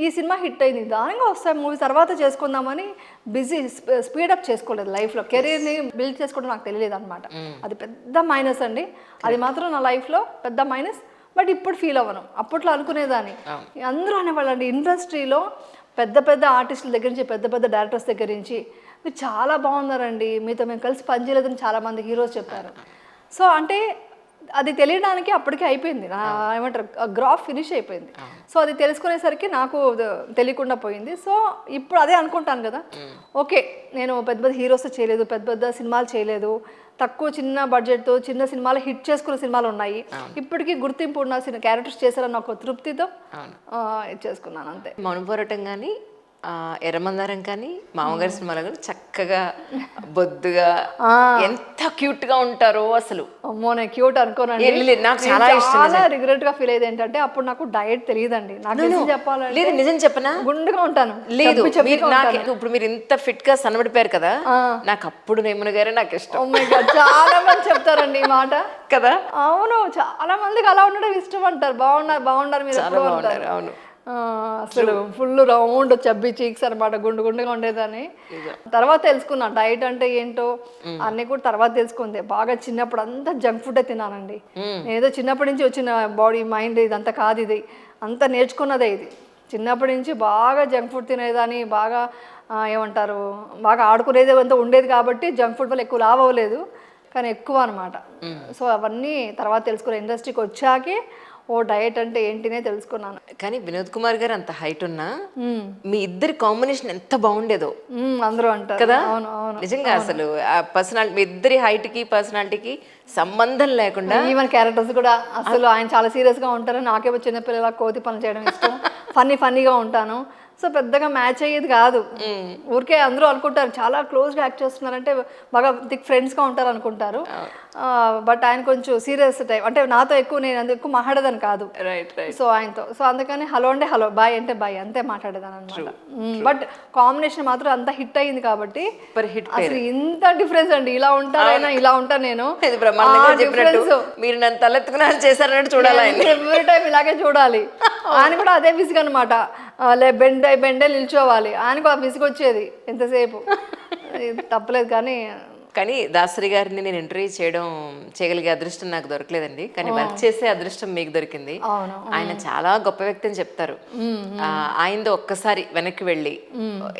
ఈ cinema hit అయింది, దానిగా వస్తాయి మూవీ తర్వాత చేసుకుందామని బిజీ స్పీడప్ చేసుకోలేదు లైఫ్లో. కెరీర్ని బిల్డ్ చేసుకోవడం నాకు తెలియలేదు అనమాట. అది పెద్ద మైనస్ అండి, అది మాత్రం నా లైఫ్లో పెద్ద మైనస్. బట్ ఇప్పుడు ఫీల్ అవ్వను, అప్పట్లో అనుకునేదాన్ని. అందరూ అనేవాళ్ళండి ఇండస్ట్రీలో పెద్ద పెద్ద ఆర్టిస్టుల దగ్గర నుంచి, పెద్ద పెద్ద డైరెక్టర్స్ దగ్గర నుంచి, మీరు చాలా బాగున్నారండి, మీతో మేము కలిసి పనిచేయలేదని చాలామంది హీరోస్ చెప్పారు. సో అంటే అది తెలియడానికి అప్పటికే అయిపోయింది, ఏమంటారు గ్రాఫ్ ఫినిష్ అయిపోయింది. సో అది తెలుసుకునేసరికి నాకు తెలియకుండా పోయింది. సో ఇప్పుడు అదే అనుకుంటాను కదా, ఓకే నేను పెద్ద పెద్ద హీరోస్ చేయలేదు, పెద్ద పెద్ద సినిమాలు చేయలేదు, తక్కువ చిన్న బడ్జెట్తో చిన్న సినిమాలు హిట్ చేసుకున్న సినిమాలు ఉన్నాయి, ఇప్పటికీ గుర్తింపు ఉన్న క్యారెక్టర్స్ చేశారన్న ఒక తృప్తితో చేసుకున్నాను అంతే. మౌన పోరాటం కానీ ఎర్రమందారం కానీ మామగారి సినిమాలో కానీ చక్కగా బొద్దుగా ఎంత క్యూట్ గా ఉంటారో అసలు. అమ్మో నేను క్యూట్ అనుకోనండి, నాకు చాలా ఇష్టం. చాలా రిగ్రెట్ గా ఫీల్ అయ్యేది ఏంటంటే అప్పుడు నాకు డయట్ తెలియదండి. నాకు చెప్పాలంటే లేదు, నిజం చెప్పనా, గుండుగా ఉంటాను. లేదు ఇప్పుడు మీరు ఇంత ఫిట్ గా సన్నబడిపోయారు కదా, నాకు అప్పుడు నేమున గారే నాకు ఇష్టం. చాలా మంది చెప్తారండి ఈ మాట కదా. అవును, చాలా మందికి అలా ఉండడం ఇష్టం అంటారు. బాగున్నారు మీరు. అవును, అసలు ఫుల్ రౌండ్ చబ్బీ చీక్స్ అనమాట, గుండుగా ఉండేదాన్ని. తర్వాత తెలుసుకున్నా డైట్ అంటే ఏంటో అన్నీ కూడా తర్వాత తెలుసుకుంది. బాగా చిన్నప్పుడు అంతా జంక్ ఫుడ్ తిన్నానండి. ఏదో చిన్నప్పటి నుంచి వచ్చిన బాడీ మైండ్ ఇదంతా కాదు, ఇది అంతా నేర్చుకున్నదే. ఇది చిన్నప్పటి నుంచి బాగా జంక్ ఫుడ్ తినేదాన్ని, బాగా ఏమంటారు బాగా ఆడుకునేది అంతా ఉండేది కాబట్టి జంక్ ఫుడ్ వల్ల ఎక్కువ లావ్ అవ్వలేదు, కానీ ఎక్కువ అనమాట. సో అవన్నీ తర్వాత తెలుసుకున్న, ఇండస్ట్రీకి వచ్చాకే ఓ డయట్ అంటే ఏంటినే తెలుసుకున్నాను. కానీ వినోద్ కుమార్ గారు అంత హైట్ ఉన్నా మీ ఇద్దరి కాంబినేషన్ ఎంత బాగుండేదో అందరూ అంటారు కదా. అవును అవును, నిజంగా అసలు ఆ పర్సనాలిటీ, మీ ఇద్దరి హైట్ కి పర్సనాలిటీకి సంబంధం లేకుండా ఈవెన్ క్యారెక్టర్స్ కూడా అసలు ఆయన చాలా సీరియస్ గా ఉంటారు, నాకేమో చిన్నపిల్లల కోతి పనులు చేయడం ఇష్టం, ఫన్నీగా ఉంటాను. సో పెద్దగా మ్యాచ్ అయ్యేది కాదు. ఊరికే అందరూ అనుకుంటారు చాలా క్లోజ్గా యాక్ట్ చేస్తున్నారంటే బాగా థిక్ ఫ్రెండ్స్గా ఉంటారు అనుకుంటారు. బట్ ఆయన కొంచెం సీరియస్ టైప్, అంటే నాతో ఎక్కువ నేను అందుకు ఎక్కువ మాట్లాడేదాన్ని కాదు. సో ఆయనతో సో అందుకని హలో అంటే హలో, బాయ్ అంటే బాయ్ అంతే మాట్లాడేదాన్ని అనమాట. బట్ కాంబినేషన్ మాత్రం అంత హిట్ అయింది కాబట్టి అసలు ఇంత డిఫరెన్స్ అండి, ఇలా ఉంటారైనా ఇలా ఉంటాను నేను. మీరు నన్ను తలెత్తుకుని చేశారన్నట్టు చూడాలి, ఎవ్రీ టైం ఇలాగే చూడాలి. ఆయన కూడా అదే విసుగు అనమాట, బెండే నిల్చోవాలి. ఆయనకు ఆ విసుగు వచ్చేది ఎంతసేపు. తప్పలేదు కానీ దాసరి గారిని నేను ఇంటర్వ్యూ చేయగలిగే అదృష్టం నాకు దొరకలేదండి, కానీ వర్క్ చేసే అదృష్టం మీకు దొరికింది. ఆయన చాలా గొప్ప వ్యక్తి అని చెప్తారు. ఆయనతో ఒక్కసారి వెనక్కి వెళ్ళి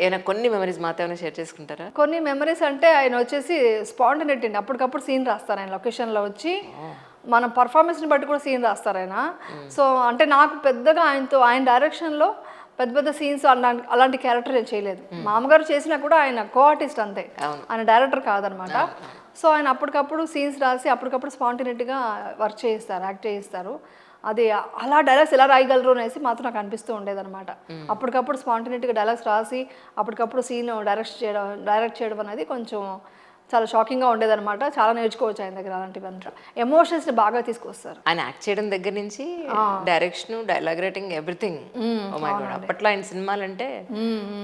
ఏమైనా కొన్ని మెమరీస్ మాతో ఏమైనా షేర్ చేసుకుంటారా? కొన్ని మెమరీస్ అంటే ఆయన వచ్చేసి స్పాంటనేట్ అండి, అప్పటికప్పుడు సీన్ రాస్తారు ఆయన లొకేషన్లో వచ్చి, మన పర్ఫార్మెన్స్ని బట్టి కూడా సీన్ రాస్తారు ఆయన. సో అంటే నాకు పెద్దగా ఆయన డైరెక్షన్లో పెద్ద పెద్ద సీన్స్ అలాంటి క్యారెక్టర్ నేను చేయలేదు. మామగారు చేసినా కూడా ఆయన కో ఆర్టిస్ట్ అంతే, ఆయన డైరెక్టర్ కాదనమాట. సో ఆయన అప్పటికప్పుడు సీన్స్ రాసి అప్పటికప్పుడు స్పాంటినిటీగా వర్క్ చేయిస్తారు, యాక్ట్ చేయిస్తారు. అది అలా డైలాగ్స్ ఎలా రాయగలరు అనేసి మాత్రం నాకు అనిపిస్తూ ఉండేదన్నమాట. అప్పటికప్పుడు స్పాంటినిటీగా డైలాగ్స్ రాసి అప్పటికప్పుడు సీన్ డైరెక్ట్ చేయడం అనేది కొంచెం చాలా షాకింగ్గా ఉండేదన్నమాట. చాలా నేర్చుకోవచ్చు ఆయన దగ్గర అలాంటివంతా. ఎమోషన్స్ని బాగా తీసుకొస్తారు ఆయన యాక్ట్ చేయడం దగ్గర నుంచి, direction, dialogue writing, everything. Oh my god, అప్పట్లో ఆయన సినిమాలు అంటే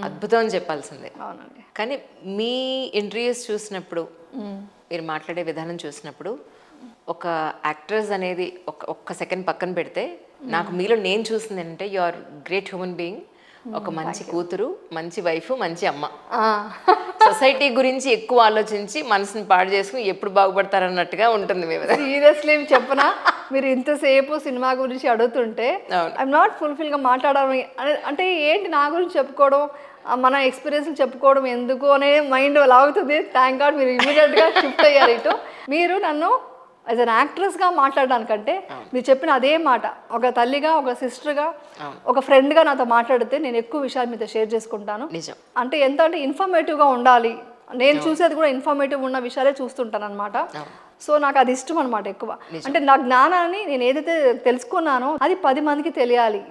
అద్భుతం అని చెప్పాల్సిందే. అవునండి. కానీ మీ ఇంటర్వ్యూస్ చూసినప్పుడు, మీరు మాట్లాడే విధానం చూసినప్పుడు, ఒక యాక్ట్రెస్ అనేది ఒక్క సెకండ్ పక్కన పెడితే నాకు మీలో నేను చూసింది ఏంటంటే you are great human being. ఒక మంచి కూతురు, మంచి వైఫ్, మంచి అమ్మ. సొసైటీ గురించి ఎక్కువ ఆలోచించి మనసుని పాడు చేసుకుని ఎప్పుడు బాగుపడతారన్నట్టుగా ఉంటుంది. మేము సీరియస్లీ చెప్పనా, మీరు ఇంతసేపు సినిమా గురించి అడుగుతుంటే ఐఎమ్ నాట్ ఫుల్ఫిల్గా మాట్లాడడం అంటే ఏంటి, నా గురించి చెప్పుకోవడం, మన ఎక్స్పీరియన్స్ చెప్పుకోవడం ఎందుకు అనే మైండ్ లాగుతుంది. థ్యాంక్ గాడ్ మీరు ఇమీడియట్గా షిఫ్ట్ అయ్యారు ఇటు. మీరు నన్ను యాజ్ అన్ యాక్ట్రెస్గా మాట్లాడడానికంటే మీరు చెప్పిన అదే మాట ఒక తల్లిగా, ఒక సిస్టర్గా, ఒక ఫ్రెండ్గా నాతో మాట్లాడితే నేను ఎక్కువ విషయాలు మీతో షేర్ చేసుకుంటాను. అంటే ఎంత అంటే ఇన్ఫర్మేటివ్గా ఉండాలి, నేను చూసేది కూడా ఇన్ఫర్మేటివ్ ఉన్న విషయాలే చూస్తుంటాను అనమాట. సో నాకు అది ఇష్టం అనమాట ఎక్కువ. అంటే నా జ్ఞానాన్ని నేను ఏదైతే తెలుసుకున్నానో అది 10 మందికి తెలియాలి,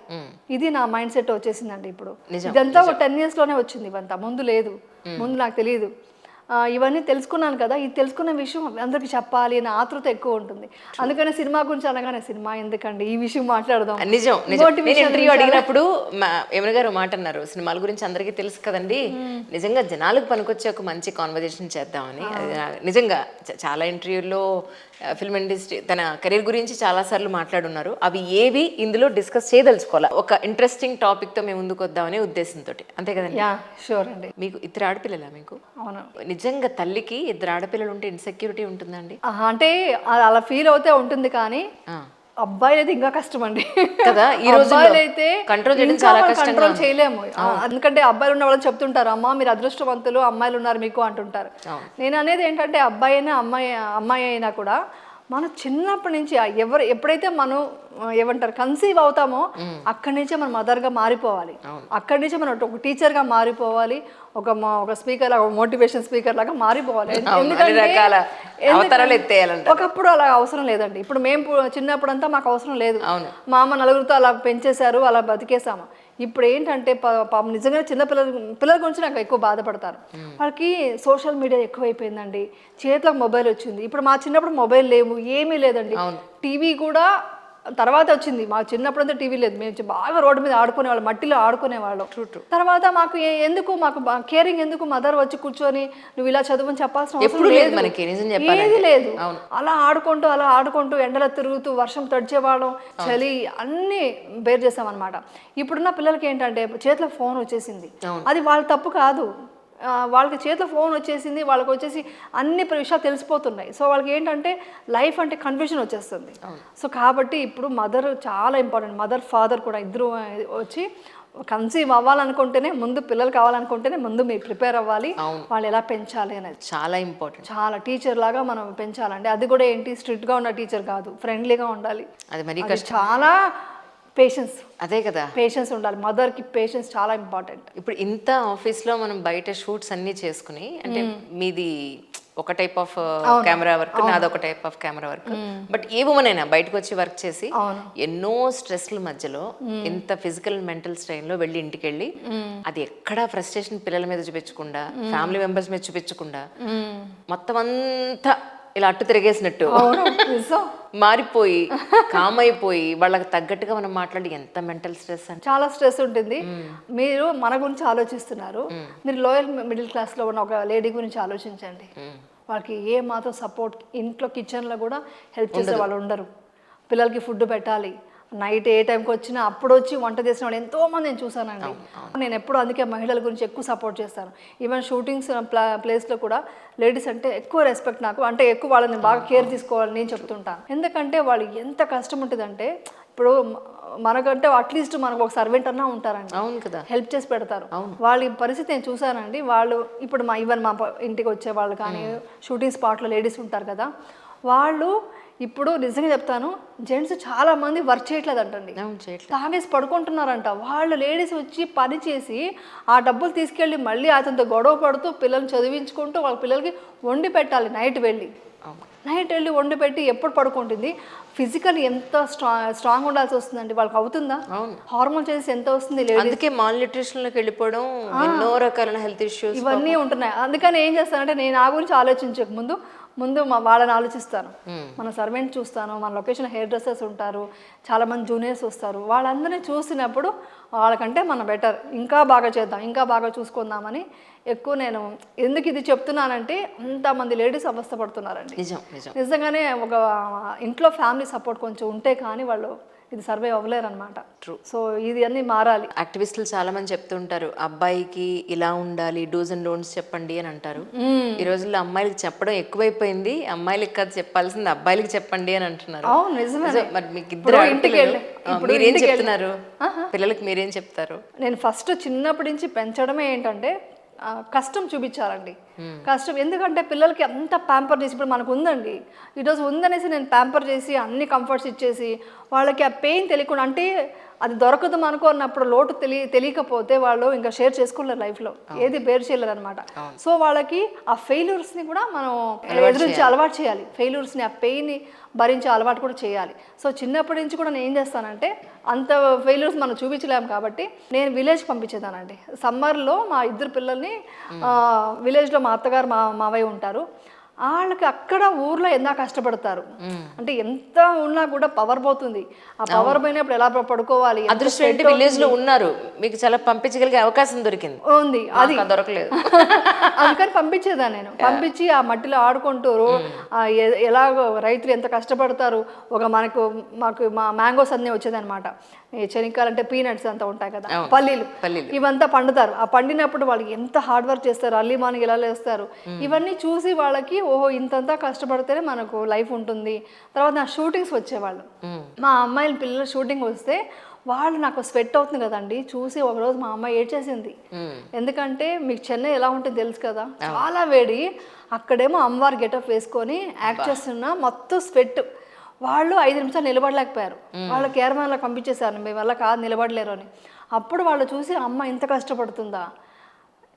ఇది నా మైండ్ సెట్ వచ్చేసిందండి ఇప్పుడు. ఇదంతా ఒక 10 yearsలోనే వచ్చింది, ఇవంతా ముందు లేదు, ముందు నాకు తెలియదు. ఇవన్నీ తెలుసుకున్నాను కదా, ఇది తెలుసుకున్న విషయం అందరికి చెప్పాలి అనే ఆతృత ఎక్కువ ఉంటుంది. అందుకనే సినిమా గురించి అనగానే సినిమా ఎందుకండి, ఈ విషయం మాట్లాడదాం. నిజం, ఇంటర్వ్యూ అడిగినప్పుడు యమున గారు మాట అన్నారు, సినిమాల గురించి అందరికీ తెలుసు కదండి, నిజంగా జనాలకు పనికొచ్చే ఒక మంచి కాన్వర్జేషన్ చేద్దామని. నిజంగా చాలా ఇంటర్వ్యూల్లో ఫిల్మ్ ఇండస్ట్రీ తన కెరీర్ గురించి చాలాసార్లు మాట్లాడున్నారు. అవి ఏవి ఇందులో డిస్కస్ చేయదలుచుకోవాలి. ఒక ఇంట్రెస్టింగ్ టాపిక్తో మేము ముందుకు వద్దామనే ఉద్దేశంతో, అంతే కదండి? యా షూర్ అండి. మీకు ఇద్దరు ఆడపిల్లలా? మీకు అవును. నిజంగా తల్లికి ఇద్దరు ఆడపిల్లలు ఉంటే ఇన్సెక్యూరిటీ ఉంటుందండి? అంటే అలా ఫీల్ అవుతే ఉంటుంది, కానీ అబ్బాయిలు అయితే ఇంకా కష్టం అండి కదా. ఈ రోజు అయితే కంట్రోల్ చేయడం చాలా కష్టంగా కంట్రోల్ చేయలేము. ఎందుకంటే అబ్బాయిలు ఉన్న వాళ్ళని చెప్తుంటారు, అమ్మ మీరు అదృష్టవంతులు, అమ్మాయిలు ఉన్నారు మీకు అంటుంటారు. నేను అనేది ఏంటంటే అబ్బాయి అయినా అమ్మాయి అయినా కూడా మనం చిన్నప్పటి నుంచి ఎప్పుడైతే మనం ఏమంటారు కన్సీవ్ అవుతామో అక్కడి నుంచే మనం మదర్గా మారిపోవాలి. అక్కడి నుంచే మనం ఒక టీచర్గా మారిపోవాలి, ఒక స్పీకర్ లాగా, మోటివేషన్ స్పీకర్ లాగా మారిపోవాలి. ఒకప్పుడు అలా అవసరం లేదండి. ఇప్పుడు మేము చిన్నప్పుడు అంతా మాకు అవసరం లేదు. మా అమ్మ నలుగురితో అలా పెంచేశారు, అలా బతికేసాము. ఇప్పుడు ఏంటంటే పాపం నిజంగా పిల్లల గురించి నాకు ఎక్కువ బాధపడతారు. వాళ్ళకి సోషల్ మీడియా ఎక్కువైపోయిందండి, చేతిలోకి మొబైల్ వచ్చింది. ఇప్పుడు మా చిన్నప్పుడు మొబైల్ లేవు, ఏమీ లేదండి. టీవీ కూడా తర్వాత వచ్చింది. మా చిన్నప్పుడు అంతా టీవీ లేదు. మేము బాగా రోడ్డు మీద ఆడుకునేవాళ్ళం, మట్టిలో ఆడుకునేవాళ్ళం. తర్వాత మాకు ఎందుకు మాకు కేరింగ్ ఎందుకు, మదర్ వచ్చి కూర్చొని నువ్వు ఇలా చదువుని చెప్పాల్సిన అవసరం లేదు, ఏది లేదు. అలా ఆడుకుంటూ ఎండలో తిరుగుతూ వర్షం తడిచేవాళ్ళం, చలి అన్నీ బేర్ చేసామన్నమాట. ఇప్పుడున్న పిల్లలకి ఏంటంటే చేతిలో ఫోన్ వచ్చేసింది. అది వాళ్ళ తప్పు కాదు, వాళ్ళకి చేతిలో ఫోన్ వచ్చేసింది, వాళ్ళకి వచ్చేసి అన్ని విషయాలు తెలిసిపోతున్నాయి. సో వాళ్ళకి ఏంటంటే లైఫ్ అంటే కన్ఫ్యూజన్ వచ్చేస్తుంది. సో కాబట్టి ఇప్పుడు మదర్ చాలా ఇంపార్టెంట్. మదర్ ఫాదర్ కూడా ఇద్దరు వచ్చి కన్సీవ్ అవ్వాలనుకుంటేనే ముందు, పిల్లలు కావాలనుకుంటేనే ముందు మీరు ప్రిపేర్ అవ్వాలి. వాళ్ళు ఎలా పెంచాలి అనేది చాలా ఇంపార్టెంట్. చాలా టీచర్ లాగా మనం పెంచాలండి. అది కూడా ఏంటి స్ట్రిక్ట్గా ఉన్న టీచర్ కాదు, ఫ్రెండ్లీగా ఉండాలి. అది చాలా పేషెన్స్. అదే కదా, పేషెన్స్ ఉండాలి. మదర్కి పేషెన్స్ చాలా ఇంపార్టెంట్. ఇప్పుడు ఇంత ఆఫీస్లో మనం బయట షూట్స్ అన్నీ చేసుకుని, అంటే మీది ఒక టైప్ ఆఫ్ కెమెరా వర్క్, నాది ఒక type of camera work, but A women అయినా బయటకు వచ్చి వర్క్ చేసి ఎన్నో స్ట్రెస్ల మధ్యలో ఎంత ఫిజికల్ మెంటల్ స్ట్రెయిన్ లో వెళ్ళి ఇంటికి వెళ్ళి అది ఎక్కడా ఫ్రస్ట్రేషన్ పిల్లల మీద చూపించకుండా, ఫ్యామిలీ మెంబర్స్ మీద చూపించకుండా, మొత్తం అంతా ఇలా అట్టు తిరిగేసినట్టు మారిపోయి కామ్ అయిపోయి వాళ్ళకి తగ్గట్టుగా మనం మాట్లాడి ఎంత మెంటల్ స్ట్రెస్ అంటే చాలా స్ట్రెస్ ఉంటుంది. మీరు మన గురించి ఆలోచిస్తున్నారు, మీరు లోయర్ మిడిల్ క్లాస్ లో ఉన్న ఒక లేడీ గురించి ఆలోచించండి. వాళ్ళకి ఏ మాత్రం సపోర్ట్, ఇంట్లో కిచెన్ లో కూడా హెల్ప్ చేసే వాళ్ళు ఉండరు. పిల్లలకి ఫుడ్ పెట్టాలి, నైట్ ఏ టైంకి వచ్చినా అప్పుడు వచ్చి వంట చేసిన వాళ్ళు ఎంతోమంది నేను చూసానండి. నేను ఎప్పుడు అందుకే మహిళల గురించి ఎక్కువ సపోర్ట్ చేస్తాను. ఈవెన్ షూటింగ్స్ ప్లేస్లో కూడా లేడీస్ అంటే ఎక్కువ రెస్పెక్ట్ నాకు, అంటే ఎక్కువ వాళ్ళని బాగా కేర్ తీసుకోవాలని నేను చెప్తుంటాను. ఎందుకంటే వాళ్ళు ఎంత కష్టం ఉంటుందంటే, ఇప్పుడు మనకంటే అట్లీస్ట్ మనకు ఒక సర్వెంట్ అన్నా ఉంటారండి, అవును కదా, హెల్ప్ చేసి పెడతారు. వాళ్ళ పరిస్థితి నేను చూసానండి. వాళ్ళు ఇప్పుడు ఈవెన్ మా ఇంటికి వచ్చే వాళ్ళు కానీ, షూటింగ్ స్పాట్లో లేడీస్ ఉంటారు కదా, వాళ్ళు ఇప్పుడు నిజంగా చెప్తాను, జెంట్స్ చాలా మంది వర్క్ చేయట్లేదంటండి, తాగేసి పడుకుంటున్నారంట. వాళ్ళు లేడీస్ వచ్చి పని చేసి ఆ డబ్బులు తీసుకెళ్ళి మళ్ళీ అతనితో గొడవ పడుతూ పిల్లల్ని చదివించుకుంటూ వాళ్ళ పిల్లలకి వండి పెట్టాలి. నైట్ వెళ్ళి వండి పెట్టి ఎప్పుడు పడుకుంటుంది. ఫిజికల్ ఎంత స్ట్రాంగ్ ఉండాల్సి వస్తుందండి, వాళ్ళకి అవుతుందా? హార్మోన్ చేసి ఎంత వస్తుంది. అందుకే మాల్ న్యూట్రిషన్లోకి వెళ్ళిపోవడం, ఎన్నో రకాల హెల్త్ ఇష్యూస్ ఇవన్నీ ఉంటున్నాయి. అందుకని ఏం చేస్తానంటే నేను నా గురించి ఆలోచించక ముందు వాళ్ళని ఆలోచిస్తాను. మన సర్వెంట్ చూస్తాను, మన లొకేషన్ హెయిర్ డ్రెస్సర్స్ ఉంటారు, చాలామంది జూనియర్స్ వస్తారు. వాళ్ళందరినీ చూసినప్పుడు వాళ్ళకంటే మనం బెటర్, ఇంకా బాగా చేద్దాం, ఇంకా బాగా చూసుకుందామని ఎక్కువ నేను ఎందుకు ఇది చెప్తున్నానంటే, అంతమంది లేడీస్ అవస్థపడుతున్నారండి. నిజంగానే ఒక ఇంట్లో ఫ్యామిలీ సపోర్ట్ కొంచెం ఉంటే కానీ వాళ్ళు ఇది సర్వైవ్ అవ్వలేరు అనమాట. ట్రూ. సో ఇది అన్నీ మారాలి. యాక్టివిస్టులు చాలా మంది చెప్తుంటారు, అబ్బాయికి ఇలా ఉండాలి, డూస్ అండ్ డోంట్స్ చెప్పండి అని అంటారు. ఈ రోజుల్లో అమ్మాయిలకి చెప్పడం ఎక్కువైపోయింది, అమ్మాయిలకి కాదు చెప్పాల్సింది అబ్బాయిలకి చెప్పండి అని అంటున్నారు. మరి మీకు ఇద్దరు మీరేం చెప్తున్నారు పిల్లలకి, మీరేం చెప్తారు? నేను ఫస్ట్ చిన్నప్పటి నుంచి పెంచడమే ఏంటంటే కష్టం చూపించాలండి. కష్టం ఎందుకంటే పిల్లలకి అంత ప్యాంపర్ చేసి, ఇప్పుడు మనకు ఉందండి ఈరోజు ఉందనేసి నేను ప్యాంపర్ చేసి అన్ని కంఫర్ట్స్ ఇచ్చేసి వాళ్ళకి ఆ పెయిన్ తెలియకుండా, అంటే అది దొరకదు మనకు అన్నప్పుడు లోటు తెలియకపోతే వాళ్ళు ఇంకా షేర్ చేసుకోలేరు లైఫ్లో, ఏది బేర్ చేయలేరు అనమాట. సో వాళ్ళకి ఆ ఫెయిల్యూర్స్ని కూడా మనం ఎదురించి అలవాటు చేయాలి. ఫెయిల్యూర్స్ని, ఆ పెయిన్ని భరించే అలవాటు కూడా చేయాలి. సో చిన్నప్పటి నుంచి కూడా నేను ఏం చేస్తానంటే, అంత ఫెయిల్యూర్స్ మనం చూపించలేము కాబట్టి నేను విలేజ్ పంపించేదానండి. సమ్మర్లో మా ఇద్దరు పిల్లల్ని విలేజ్లో మా అత్తగారు మావయ్య ఉంటారు, వాళ్ళకి అక్కడ ఊర్లో ఎంత కష్టపడతారు అంటే ఎంత ఉన్నా కూడా పవర్ పోతుంది. ఆ పవర్ పోయినప్పుడు ఎలా పడుకోవాలి, అదృష్టం ఏంటి విలేజ్ లో ఉన్నారు, మీకు చాలా పంపించగలిగే అవకాశం దొరికింది. ఉంది అది దొరకలేదు. అందుకని పంపించేదా నేను, పంపించి ఆ మట్టిలో ఆడుకుంటారు. ఎలాగో రైతులు ఎంత కష్టపడతారు. మాకు మ్యాంగోస్ అన్నీ వచ్చేదన్నమాట. శనిక్కాయలు అంటే పీనట్స్ అంతా ఉంటాయి కదా, పల్లీలు ఇవంతా పండుతారు. ఆ పండినప్పుడు వాళ్ళకి ఎంత హార్డ్ వర్క్ చేస్తారు, అర్లీ మార్నింగ్ ఎలా లేస్తారు. ఇవన్నీ చూసి వాళ్ళకి ఓహో ఇంతంతా కష్టపడితేనే మనకు లైఫ్ ఉంటుంది. తర్వాత నా షూటింగ్స్ వచ్చేవాళ్ళు, మా అమ్మాయిల పిల్లలు షూటింగ్ వస్తే వాళ్ళు నాకు స్వెట్ అవుతుంది కదండి చూసి. ఒకరోజు మా అమ్మాయి ఏడ్చేసింది. ఎందుకంటే మీకు చెన్నై ఎలా ఉంటుంది తెలుసు కదా, చాలా వేడి. అక్కడేమో అమ్మవారి గెటప్ వేసుకొని యాక్ట్ చేస్తున్నా మొత్తం స్వెట్. వాళ్ళు 5 నిమిషాలు నిలబడలేకపోయారు. వాళ్ళు కేరళలో పంపించేశారు, మీ వల్ల కాదు నిలబడలేరు అని. అప్పుడు వాళ్ళు చూసి అమ్మ ఇంత కష్టపడుతుందా.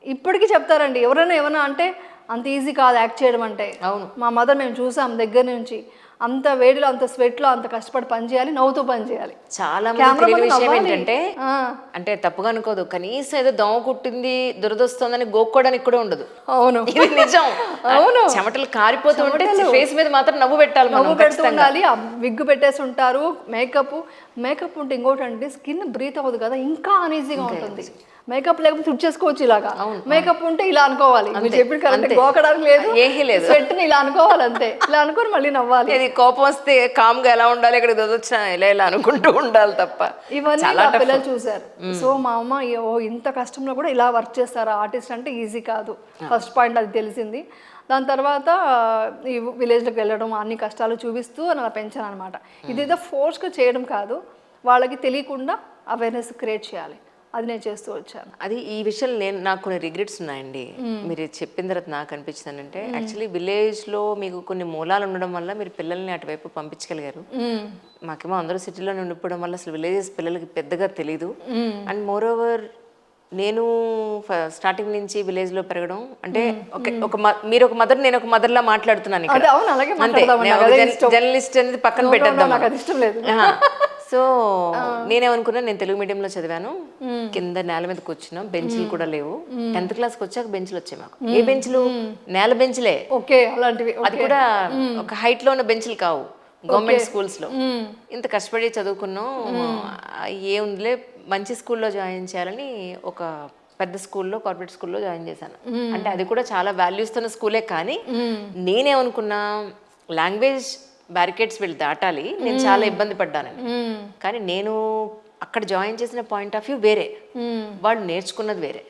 ఇప్పటికీ చెప్తారండి ఎవరైనా ఏమైనా అంటే అంత ఈజీ కాదు యాక్ట్ చేయడం అంటే. అవును, మా మదర్ మేము చూసాం దగ్గర నుంచి. అంత వేడిలో అంత స్వెట్లో అంత కష్టపడి పని చేయాలి, నవ్వుతూ పని చేయాలి. చాలా మంది తెలియని విషయం ఏంటంటే, అంటే తప్పుగా అనుకోదు, కనీసం ఏదో దోమ కుట్టింది దురదొస్తుందని గోక్కోవడానికి కూడా ఉండదు. అవును ఇది నిజం. అవును, చెమటలు కారిపోతూ ఉంటే ఫేస్ మీద మాత్రం నవ్వు పెట్టాలి, నవ్వు పెడుతుండాలి. విగ్గు పెట్టేసి ఉంటారు, మేకప్ ఉంటే ఇంకోటి అంటే స్కిన్ బ్రీత్ అవ్వదు కదా, ఇంకా అనీజీగా ఉంటుంది. మేకప్ లేకపోతే తుడిచేసుకోవచ్చు ఇలాగా, మేకప్ ఉంటే ఇలా అనుకోవాలి. మీరు చెప్పిన కరెక్ట్, గోకడానికి లేదు, ఏమీ లేదు, స్వెట్ని ఇలా అనుకోవాలి అంతే. ఇలా అనుకొని మళ్ళీ నవ్వాలి. అది కోపం వస్తే కామ్గా ఎలా ఉండాలి, ఇక్కడ దొదొచ్చినా ఇలా అనుకుంటూ ఉండాలి తప్ప. ఇవన్నీ మా పిల్లలు చూసారు. సో మా అమ్మ ఓ ఇంత కష్టంలో కూడా ఇలా వర్క్ చేస్తారా ఆర్టిస్ట్ అంటే ఈజీ కాదు. ఫస్ట్ పాయింట్ అది తెలిసింది. దాని తర్వాత ఈ విలేజ్లోకి వెళ్ళడం, అన్ని కష్టాలు చూపిస్తూ అలా పెంచాను అనమాట. ఇదేదో ఫోర్స్గా చేయడం కాదు, వాళ్ళకి తెలియకుండా అవేర్నెస్ క్రియేట్ చేయాలి. అది నేను చేస్తూ వచ్చాను. అది ఈ విషయం నాకు కొన్ని రిగ్రెట్స్ ఉన్నాయండి. మీరు చెప్పిన తర్వాత నాకు అనిపించిందంటే, యాక్చువల్లీ విలేజ్లో మీకు కొన్ని మూలాలు ఉండడం వల్ల మీరు పిల్లల్ని అటువైపు పంపించగలిగారు. మాకేమో అందరూ సిటీలో ఉండిపోవడం వల్ల అసలు విలేజెస్ పిల్లలకి పెద్దగా తెలీదు. అండ్ మోర్ ఓవర్ నేను స్టార్టింగ్ నుంచి విలేజ్ లో పెరగడం అంటే మీరు ఒక మదర్, నేను ఒక మదర్ లా మాట్లాడుతున్నాను ఇక్కడ. అంతే, జర్నలిస్ట్ అనేది పక్కన పెట్టేద్దాం. సో నేనేమనుకున్నా, నేను తెలుగు మీడియంలో చదివాను, కింద నేల మీద కూర్చున్నాం, బెంచ్లు కూడా లేవు. 10th క్లాస్కి వచ్చాక బెంచ్లు వచ్చాయి మాకు. ఏ బెంచ్లు? నేల బెంచ్లే. అది కూడా ఒక హైట్ లో ఉన్న బెంచ్లు కావు. గవర్నమెంట్ స్కూల్స్ లో ఇంత కష్టపడి చదువుకున్నాం. ఏముందిలే మంచి స్కూల్లో జాయిన్ చేయాలని ఒక పెద్ద స్కూల్లో, కార్పొరేట్ స్కూల్లో జాయిన్ చేశాను. అంటే అది కూడా చాలా వాల్యూస్ ఉన్న స్కూలే. కానీ నేనేమనుకున్నా, లాంగ్వేజ్ బ్యారికేడ్స్ వీళ్ళు దాటాలి, నేను చాలా ఇబ్బంది పడ్డానని. కానీ నేను అక్కడ జాయిన్ చేసిన పాయింట్ ఆఫ్ వ్యూ వేరే, వాళ్ళు నేర్చుకున్నది వేరే.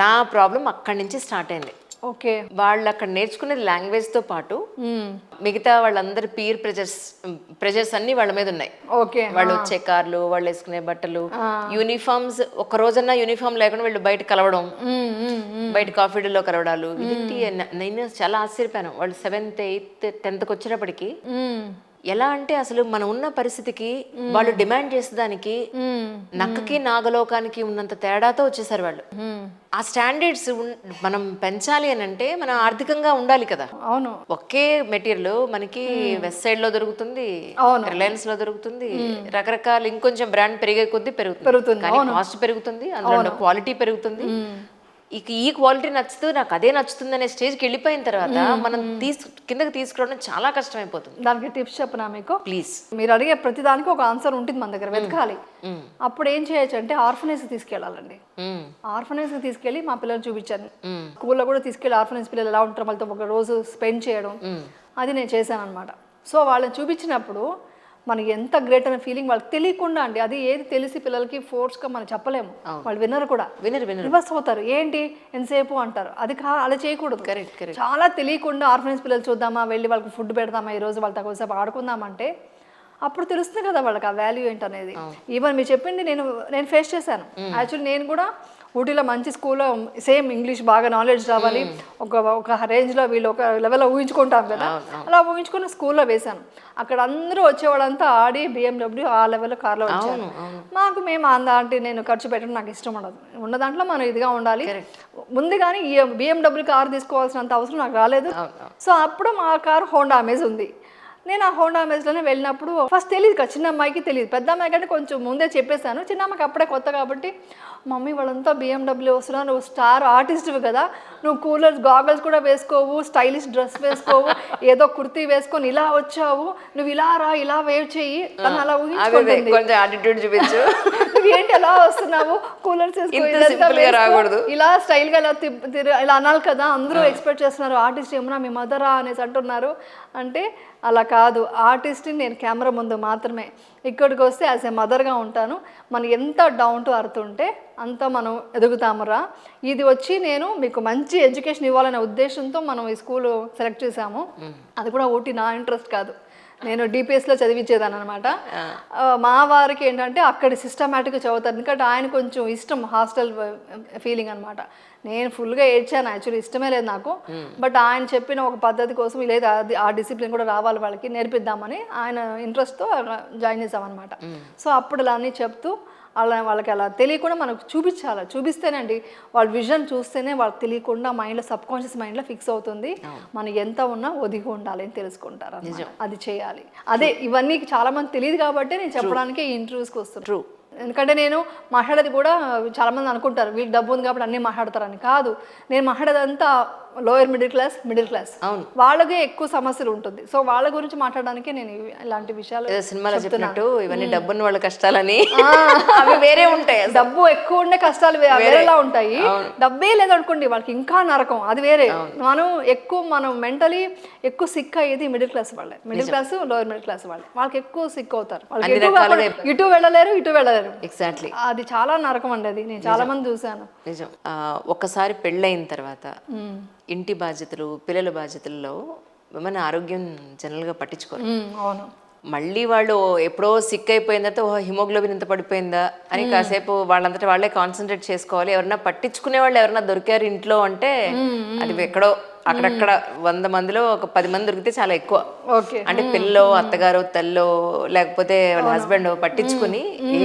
నా ప్రాబ్లం అక్కడి నుంచి స్టార్ట్ అయింది. ఓకే, వాళ్ళు అక్కడ నేర్చుకునేది లాంగ్వేజ్ తో పాటు మిగతా వాళ్ళందరి పీర్ ప్రెజర్స్ అన్ని వాళ్ళ మీద ఉన్నాయి. ఓకే, వాళ్ళు వచ్చే కార్లు, వాళ్ళు వేసుకునే బట్టలు, యూనిఫామ్స్. ఒక రోజన్నా యూనిఫామ్ లేకుండా వీళ్ళు బయట కలవడం, బయట కాఫీ డేలో కలవడాలు. ఇది నేను చాలా ఆశ్చర్యపోయాను. వాళ్ళు 7th, 8th, 10th వచ్చేటప్పటికి ఎలా అంటే అసలు మనం ఉన్న పరిస్థితికి వాళ్ళు డిమాండ్ చేసేదానికి నక్కకి నాగలోకానికి ఉన్నంత తేడాతో వచ్చేసారు వాళ్ళు. ఆ స్టాండర్డ్స్ మనం పెంచాలి అని అంటే మనం ఆర్థికంగా ఉండాలి కదా. అవును, ఒకే మెటీరియల్ మనకి వెస్ట్ సైడ్ లో దొరుకుతుంది, రిలయన్స్ లో దొరుకుతుంది, రకరకాల ఇంకొంచెం బ్రాండ్ పెరిగే కొద్దీ పెరుగుతుంది. కానీ కాస్ట్ పెరుగుతుంది, అందులో క్వాలిటీ పెరుగుతుంది. ఇక ఈ క్వాలిటీ నచ్చుతూ నాకు అదే నచ్చుతుంది అనే స్టేజ్కి వెళ్ళిపోయిన తర్వాత మనం కిందకి తీసుకురావడం చాలా కష్టం అయిపోతుంది. దానికి టిప్స్ చెప్పనా మీకు? ప్లీజ్. మీరు అడిగే ప్రతి దానికి ఒక ఆన్సర్ ఉంటుంది మన దగ్గర, వెతకాలి. అప్పుడు ఏం చేయొచ్చు అంటే ఆర్ఫనేజ్ తీసుకెళ్ళాలండి. ఆర్ఫనేజ్ తీసుకెళ్ళి మా పిల్లలు చూపించాను. స్కూల్లో కూడా తీసుకెళ్ళి ఆర్ఫనేజ్ పిల్లలు ఎలా ఉంటారో వాళ్ళతో ఒక రోజు స్పెండ్ చేయడం, అది నేను చేశాను అనమాట. సో వాళ్ళని చూపించినప్పుడు మనకి ఎంత గ్రేట్ అనే ఫీలింగ్ వాళ్ళకి తెలియకుండా అండి. అది ఏది తెలిసి పిల్లలకి ఫోర్స్గా మనం చెప్పలేము, వాళ్ళు వినరు కూడా, రివర్స్ అవుతారు. ఏంటి ఎంతసేపు అంటారు, అది అలా చేయకూడదు. చాలా తెలియకుండా ఆర్ఫనేజ్ పిల్లలు చూద్దామా, వెళ్ళి వాళ్ళకి ఫుడ్ పెడదామా, ఈరోజు వాళ్ళతో కొంచెంసేపు ఆడుకుందామంటే అప్పుడు తెలుస్తుంది కదా వాళ్ళకి ఆ వాల్యూ ఏంటనేది. ఈవెన్ మీరు చెప్పింది నేను ఫేస్ చేశాను. యాక్చువల్లీ నేను కూడా ఊటీలో మంచి స్కూల్లో సేమ్ ఇంగ్లీష్ బాగా నాలెడ్జ్ రావాలి, ఒక రేంజ్లో వీళ్ళు ఒక లెవెల్లో ఊహించుకుంటాం కదా, అలా ఊహించుకుని స్కూల్లో వేశాను. అక్కడ అందరూ వచ్చేవాళ్ళంతా ఆడి BMW ఆ లెవెల్లో కార్లో వచ్చారు. మేము అంటే నేను ఖర్చు పెట్టడం నాకు ఇష్టం ఉండదు. ఉన్న దాంట్లో మనం ఇదిగా ఉండాలి. ముందుగానే BMW కార్ తీసుకోవాల్సినంత అవసరం నాకు రాలేదు. సో అప్పుడు మా కారు హోండా అమేజ్ ఉంది. నేను ఆ హోండా అమేజ్లోనే వెళ్ళినప్పుడు ఫస్ట్ తెలియదు కదా, చిన్న అమ్మాయికి తెలియదు, పెద్ద అమ్మాయి కంటే కొంచెం ముందే చెప్పేశాను. చిన్న అమ్మాయికి అప్పుడే కొత్త కాబట్టి, మమ్మీ వాళ్ళంతా BMW వస్తున్నా, నువ్వు స్టార్ ఆర్టిస్ట్వి కదా, నువ్వు కూలర్స్ గాగల్స్ కూడా వేసుకోవు, స్టైలిష్ డ్రెస్ వేసుకోవు, ఏదో కుర్తీ వేసుకొని ఇలా వచ్చావు, నువ్వు ఇలా రా, ఇలా వేవ్ చెయ్యి అని అలా ఊహించుకుంటుంది. కొంచెం యాటిట్యూడ్ చూపించు, నువ్వు ఏంటి ఎలా వస్తున్నావు, కూలర్స్ రాకూడదు, ఇలా స్టైల్ గా ఇలా అనాలి కదా, అందరూ ఎక్స్పెక్ట్ చేస్తున్నారు ఆర్టిస్ట్ ఏమన్నా మీ మదరా అనేసి అంటున్నారు. అంటే అలా కాదు, ఆర్టిస్ట్ని నేను కెమెరా ముందు మాత్రమే, ఇక్కడికి వస్తే యాజ్ ఏ మదర్గా ఉంటాను. మనం ఎంత డౌన్ టు అర్త్ ఉంటే అంత మనం ఎదుగుతామురా. ఇది వచ్చి నేను మీకు మంచి ఎడ్యుకేషన్ ఇవ్వాలనే ఉద్దేశంతో మనం ఈ స్కూల్ సెలెక్ట్ చేశాము. అది కూడా ఊటీ నా ఇంట్రెస్ట్ కాదు, నేను డిపిఎస్లో చదివించేదాన్ని అనమాట. మా వారికి ఏంటంటే అక్కడ సిస్టమేటిక్గా చదువుతారు, ఎందుకంటే ఆయన కొంచెం ఇష్టం హాస్టల్ ఫీలింగ్ అనమాట. నేను ఫుల్గా ఏడ్చాను, యాక్చువల్లీ ఇష్టమే లేదు నాకు. బట్ ఆయన చెప్పిన ఒక పద్ధతి కోసం లేదు, అది ఆ డిసిప్లిన్ కూడా రావాలి వాళ్ళకి, నేర్పిద్దామని ఆయన ఇంట్రెస్ట్తో జాయిన్ చేసామన్నమాట. సో అప్పుడు ఇలా అన్నీ చెప్తూ అలా వాళ్ళకి అలా తెలియకుండా మనకు చూపించాలి, చూపిస్తేనండి వాళ్ళ విజన్ చూస్తేనే వాళ్ళకి తెలియకుండా మైండ్లో సబ్కాన్షియస్ మైండ్లో ఫిక్స్ అవుతుంది. మనం ఎంత ఉన్నా ఒదిగి ఉండాలి అని తెలుసుకుంటారు, అది చేయాలి. అదే ఇవన్నీ చాలా మంది తెలియదు కాబట్టి నేను చెప్పడానికి ఈ ఇంటర్వ్యూస్కి వస్తున్నాను. ఎందుకంటే నేను మాట్లాడేది కూడా చాలామంది అనుకుంటారు వీళ్ళు డబ్బు ఉంది కాబట్టి అన్నీ మాట్లాడతారని. కాదు, నేను మాట్లాడేదంతా లోయర్ మిడిల్ క్లాస్, వాళ్ళకే ఎక్కువ సమస్యలు ఉంటుంది. సో వాళ్ళ గురించి మాట్లాడడానికి నేను ఇలాంటి విషయాలు సినిమాలో చెప్పినట్టు ఇవన్నీ డబ్బున్న వాళ్ళ కష్టాలని అవి వేరే ఉంటాయి. డబ్బు ఎక్కువ ఉండే కష్టాలు వేరేలా ఉంటాయి, డబ్బే లేదనుకోండి వాళ్ళకి ఇంకా నరకం, అది వేరే. మనం మెంటలీ ఎక్కువ సిక్ అయ్యేది మిడిల్ క్లాస్ వాళ్ళే, middle class lower middle class వాళ్ళే, వాళ్ళకి ఎక్కువ సిక్ అవుతారు. ఇటు వెళ్ళలేరు, ఇటు వెళ్ళలేరు. ఎగ్జాక్ట్లీ, అది చాలా నరకం అండి. అది నేను చాలా మంది చూసాను. నిజం. ఒక్కసారి పెళ్ళైన తర్వాత ఇంటి బాధ్యతలు, పిల్లల బాధ్యతల్లో మన ఆరోగ్యం జనరల్గా పట్టించుకోరు. అవును. మళ్ళీ వాళ్ళు ఎప్పుడో సిక్ అయిపోయిన తర్వాత హిమోగ్లోబిన్ ఇంత పడిపోయిందా అని కాసేపు వాళ్ళంతటా వాళ్ళే కాన్సన్ట్రేట్ చేసుకోవాలి. ఎవరన్నా పట్టించుకునే వాళ్ళు ఎవరన్నా దొరికారు ఇంట్లో అంటే అది ఎక్కడో అక్కడక్కడ 100 మందిలో ఒక 10 మంది దొరికితే చాలా ఎక్కువ. అంటే పిల్లో, అత్తగారు, తల్లో, లేకపోతే వాళ్ళ హస్బెండ్ పట్టించుకుని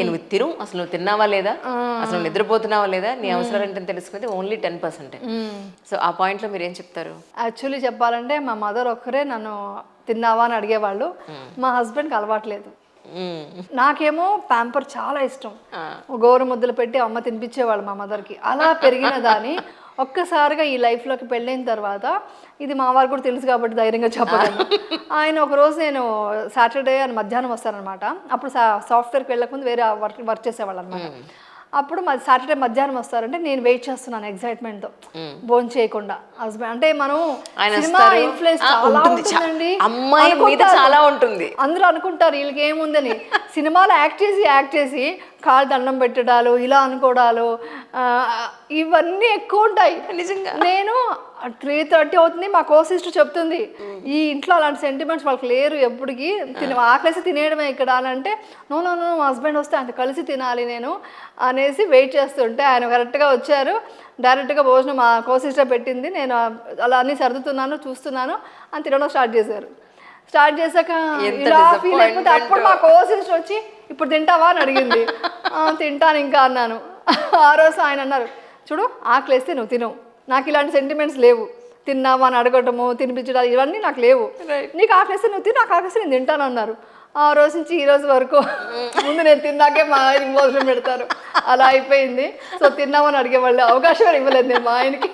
నువ్వు తిను, అసలు నువ్వు తిన్నావా లేదా, అసలు నువ్వు నిద్రపోతున్నావా లేదా, నీ అవసరాలు ఏంటని తెలుసుకునేది ఓన్లీ 10%. సో ఆ పాయింట్లో మీరు ఏం చెప్తారు? యాక్చువల్లీ చెప్పాలంటే మా మదర్ ఒక్కరే నన్ను తిన్నావా అని అడిగేవాళ్ళు, మా హస్బెండ్కి అలవాట్లేదు. నాకేమో ప్యాంపర్ చాలా ఇష్టం, గోరు ముద్దలు పెట్టి అమ్మ తినిపించేవాళ్ళు మా మదర్కి. అలా పెరిగిన దాన్ని ఒక్కసారిగా ఈ లైఫ్లోకి పెళ్ళైన తర్వాత, ఇది మా వారు కూడా తెలుసు కాబట్టి ధైర్యంగా చెప్పగలను. ఆయన ఒకరోజు నేను సాటర్డే అని మధ్యాహ్నం వస్తానమాట, అప్పుడు సాఫ్ట్వేర్కి వెళ్ళకముందు వేరే వర్క్ చేసేవాళ్ళు అనమాట. అప్పుడు సాటర్డే మధ్యాహ్నం వస్తారంటే నేను వెయిట్ చేస్తున్నాను ఎక్సైట్మెంట్తో, భోజనం చేయకుండా. హస్బెండ్ అంటే మనం సినిమా ఇన్ఫ్లుయెన్స్ చాలా ఉంటుంది, అందరూ అనుకుంటారు వీళ్ళకి ఏముందని. సినిమాలో యాక్ట్ చేసి కాలు దండం పెట్టడాలు, ఇలా అనుకోవడాలు, ఇవన్నీ ఎక్కువ ఉంటాయి నిజంగా. నేను 3:30 అవుతుంది, మా కో సిస్టర్ చెప్తుంది ఈ ఇంట్లో అలాంటి సెంటిమెంట్స్ వాళ్ళకి లేరు, ఎప్పటికీ ఆకలేసి తినేయడమే ఇక్కడ అని అంటే, నో మా హస్బెండ్ వస్తే ఆయన కలిసి తినాలి నేను అనేసి వెయిట్ చేస్తుంటే ఆయన కరెక్ట్గా వచ్చారు. డైరెక్ట్గా భోజనం మా కో సిస్టర్ పెట్టింది, నేను అలా అన్నీ సర్దుతున్నాను, చూస్తున్నాను, అని తినడం స్టార్ట్ చేశారు. స్టార్ట్ చేశాక ఇలా ఫీల్ అయిపోతే అప్పుడు మా కో సిస్టర్ వచ్చి ఇప్పుడు తింటావా అని అడిగింది. తింటాను ఇంకా అన్నాను. ఆ రోజు ఆయన అన్నారు, చూడు ఆకలేస్తే నువ్వు తిను, నాకు ఇలాంటి సెంటిమెంట్స్ లేవు, తిన్నావా అని అడగటము, తినిపించడం ఇవన్నీ నాకు లేవు, నీకు ఆకలేస్తే నువ్వు తిను, నాకు ఆకలేస్తే నేను తింటాను అన్నారు. ఆ రోజు నుంచి ఈ రోజు వరకు ముందు నేను తిన్నాకే మా ఆయన భోజనం పెడతారు, అలా అయిపోయింది. సో తిన్నామని అడిగేవాళ్ళు అవకాశం ఇవ్వలేదు నేను మా ఆయనకి.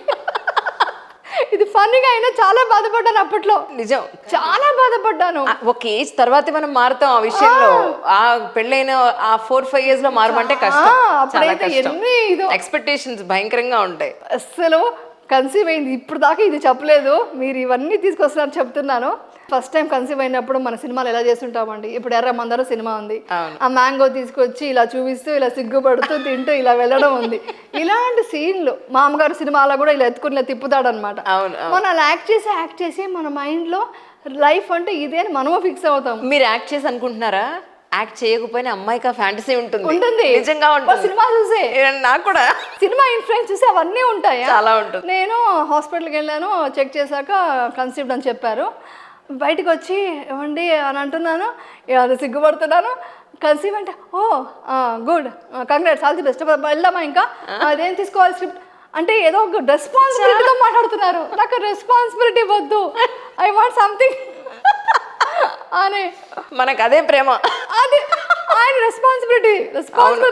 ఇది ఫన్నీగా అయినా చాలా బాధపడ్డాను అప్పట్లో, నిజం చాలా బాధపడ్డాను. ఒక ఏజ్ తర్వాత మనం మారుతాం ఆ విషయంలో. ఆ పెళ్ళైన ఆ 4-5 years లో మారమంటే కష్టం, ఎక్స్పెక్టేషన్స్ భయంకరంగా ఉంటాయి. అస్సలు కన్సీవ్ అయింది ఇప్పుడు దాకా ఇది చెప్పలేదు, మీరు ఇవన్నీ తీసుకొస్తున్నారు చెప్తున్నాను. ఫస్ట్ టైం కన్సీవ్ అయినప్పుడు మన సినిమాలు ఎలా చేస్తుంటామండి, ఇప్పుడు ఎర్ర మందరం సినిమా ఉంది, ఆ మ్యాంగో తీసుకొచ్చి ఇలా చూపిస్తూ ఇలా సిగ్గుపడుతూ తింటూ ఇలా వెళ్ళడం ఉంది. ఇలాంటి సీన్లు మా అమ్మగారు సినిమాలో కూడా ఇలా ఎత్తుకుని ఇలా తిప్పుతాడు అనమాట. మనం అలా యాక్ట్ చేసి మన మైండ్లో లైఫ్ అంటే ఇదే అని మనము ఫిక్స్ అవుతాం. మీరు యాక్ట్ చేసి అనుకుంటున్నారా? యాక్ట్ చేయకపోయినా అమ్మాయికి ఫ్యాంటసీ ఉంటుంది, నిజంగా ఉంటుంది. సినిమా చూసే నాకు కూడా సినిమా ఇన్ఫ్లుయెన్స్ చూసి అవన్నీ ఉంటాయి, చాలా ఉంటుంది. నేను హాస్పిటల్కి వెళ్ళాను, చెక్ చేశాక కన్సీవ్డ్ అని చెప్పారు. బయటకు వచ్చి ఏమండి అని అంటున్నాను, అది సిగ్గుపడుతున్నాను. కన్సీవ్ అంటే oh good, congrats, all the best, వెళ్దామా ఇంకా, అదేం తీసుకోవాలి స్క్రిప్ట్ అంటే ఏదో ఒక రెస్పాన్సిబిలిటీతో మాట్లాడుతున్నారు. నాకు రెస్పాన్సిబిలిటీ వద్దు, ఐ వాంట్ సంథింగ్ అని మనకు అదే ప్రేమ. అది ఆయన రెస్పాన్సిబుల్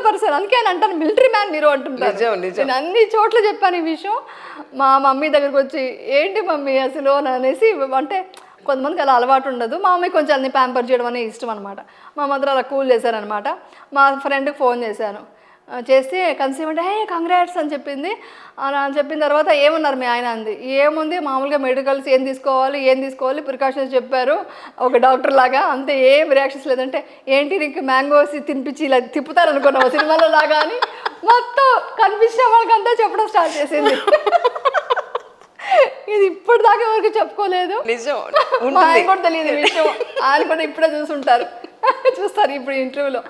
పర్సన్. అందుకే ఆయన అంటాను మిలిటరీ మ్యాన్ మీరు అంటుంటారు. నేను అన్ని చోట్ల చెప్పాను ఈ విషయం. మా మమ్మీ దగ్గరకు వచ్చి ఏంటి మమ్మీ అసలు అని అనేసి, అంటే కొంతమందికి అలా అలవాటు ఉండదు. మా మమ్మీ కొంచెం అన్ని ప్యాంపర్ చేయడం అనేది ఇష్టం అనమాట. మా మదర్ అలా కూల్ చేశారనమాట. మా ఫ్రెండ్కి ఫోన్ చేశాను, చేస్తే కన్సీవ్ అంటే కంగ్రాట్స్ అని చెప్పింది. అని చెప్పిన తర్వాత ఏమన్నారు మీ ఆయన అంది. ఏముంది మామూలుగా మెడికల్స్ ఏం తీసుకోవాలి ప్రికాషన్స్ చెప్పారు ఒక డాక్టర్ లాగా, అంతే, ఏం రియాక్షన్స్ లేదంటే ఏంటి నీకు మ్యాంగోస్ తినిపించి ఇలా తిప్పుతారు అనుకున్నావు సినిమాలో లాగా అని మొత్తం కనిపించిన వాళ్ళకంతా చెప్పడం స్టార్ట్ చేసింది. ఇది ఇప్పటిదాకా ఎవరికి చెప్పుకోలేదు. నిజం, మా ఆయన కూడా తెలియదు విషయం. ఆయన కూడా ఇప్పుడే చూస్తారు ఇప్పుడు ఇంటర్వ్యూలో.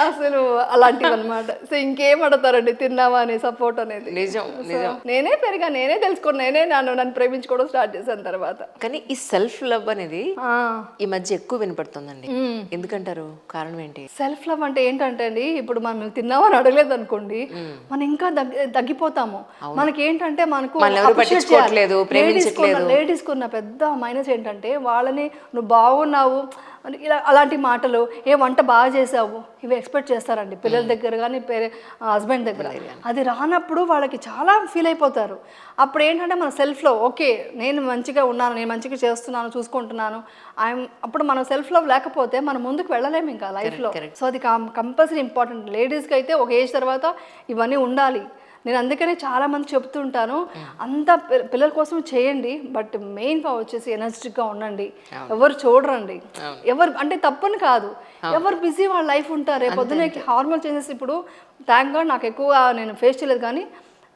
అసలు అలాంటివి అనమాట. సో ఇంకేం అడుగుతారండి, తిన్నావా అని సపోర్ట్ అనేది. నిజం. నేనే పెరిగా, నేనే తెలుసుకున్నా, నన్ను ప్రేమించుకోవడం స్టార్ట్ చేశాను తర్వాత. కానీ ఈ సెల్ఫ్ లవ్ అనేది ఈ మధ్య ఎక్కువ వినపడుతుందండి. ఎందుకంటారు? కారణం ఏంటి? సెల్ఫ్ లవ్ అంటే ఏంటంటే అండి, ఇప్పుడు మనం తిన్నామని అడగలేదు అనుకోండి, మనం ఇంకా తగ్గిపోతాము. మనకి ఏంటంటే మనకు లేడీస్ కున్న పెద్ద మైనస్ ఏంటంటే వాళ్ళని నువ్వు బాగున్నావు ఇలా అలాంటి మాటలు, ఏ వంట బాగా చేసావు ఇవి ఎక్స్పెక్ట్ చేస్తారండి పిల్లల దగ్గర కానీ హస్బెండ్ దగ్గర. అది రానప్పుడు వాళ్ళకి చాలా ఫీల్ అయిపోతారు. అప్పుడు ఏంటంటే మన సెల్ఫ్లో ఓకే నేను మంచిగా ఉన్నాను, నేను మంచిగా చేస్తున్నాను, చూసుకుంటున్నాను, అప్పుడు మనం సెల్ఫ్ లవ్ లేకపోతే మనం ముందుకు వెళ్ళలేము ఇంకా లైఫ్లో. సో అది కంపల్సరీ ఇంపార్టెంట్. లేడీస్కి అయితే ఒక ఏజ్ తర్వాత ఇవన్నీ ఉండాలి. నేను అందుకనే చాలామంది చెప్తుంటాను, అంతా పిల్లల కోసం చేయండి, బట్ మెయిన్గా వచ్చేసి ఎనర్జెటిక్గా ఉండండి. ఎవరు చూడరండి, ఎవరు అంటే తప్పని కాదు, ఎవరు బిజీ వాళ్ళ లైఫ్ ఉంటారు. పొద్దున హార్మోన్ చేంజెస్ ఇప్పుడు థ్యాంక్ గాడ్ నాకు ఎక్కువ నేను ఫేస్ చేయలేదు, కానీ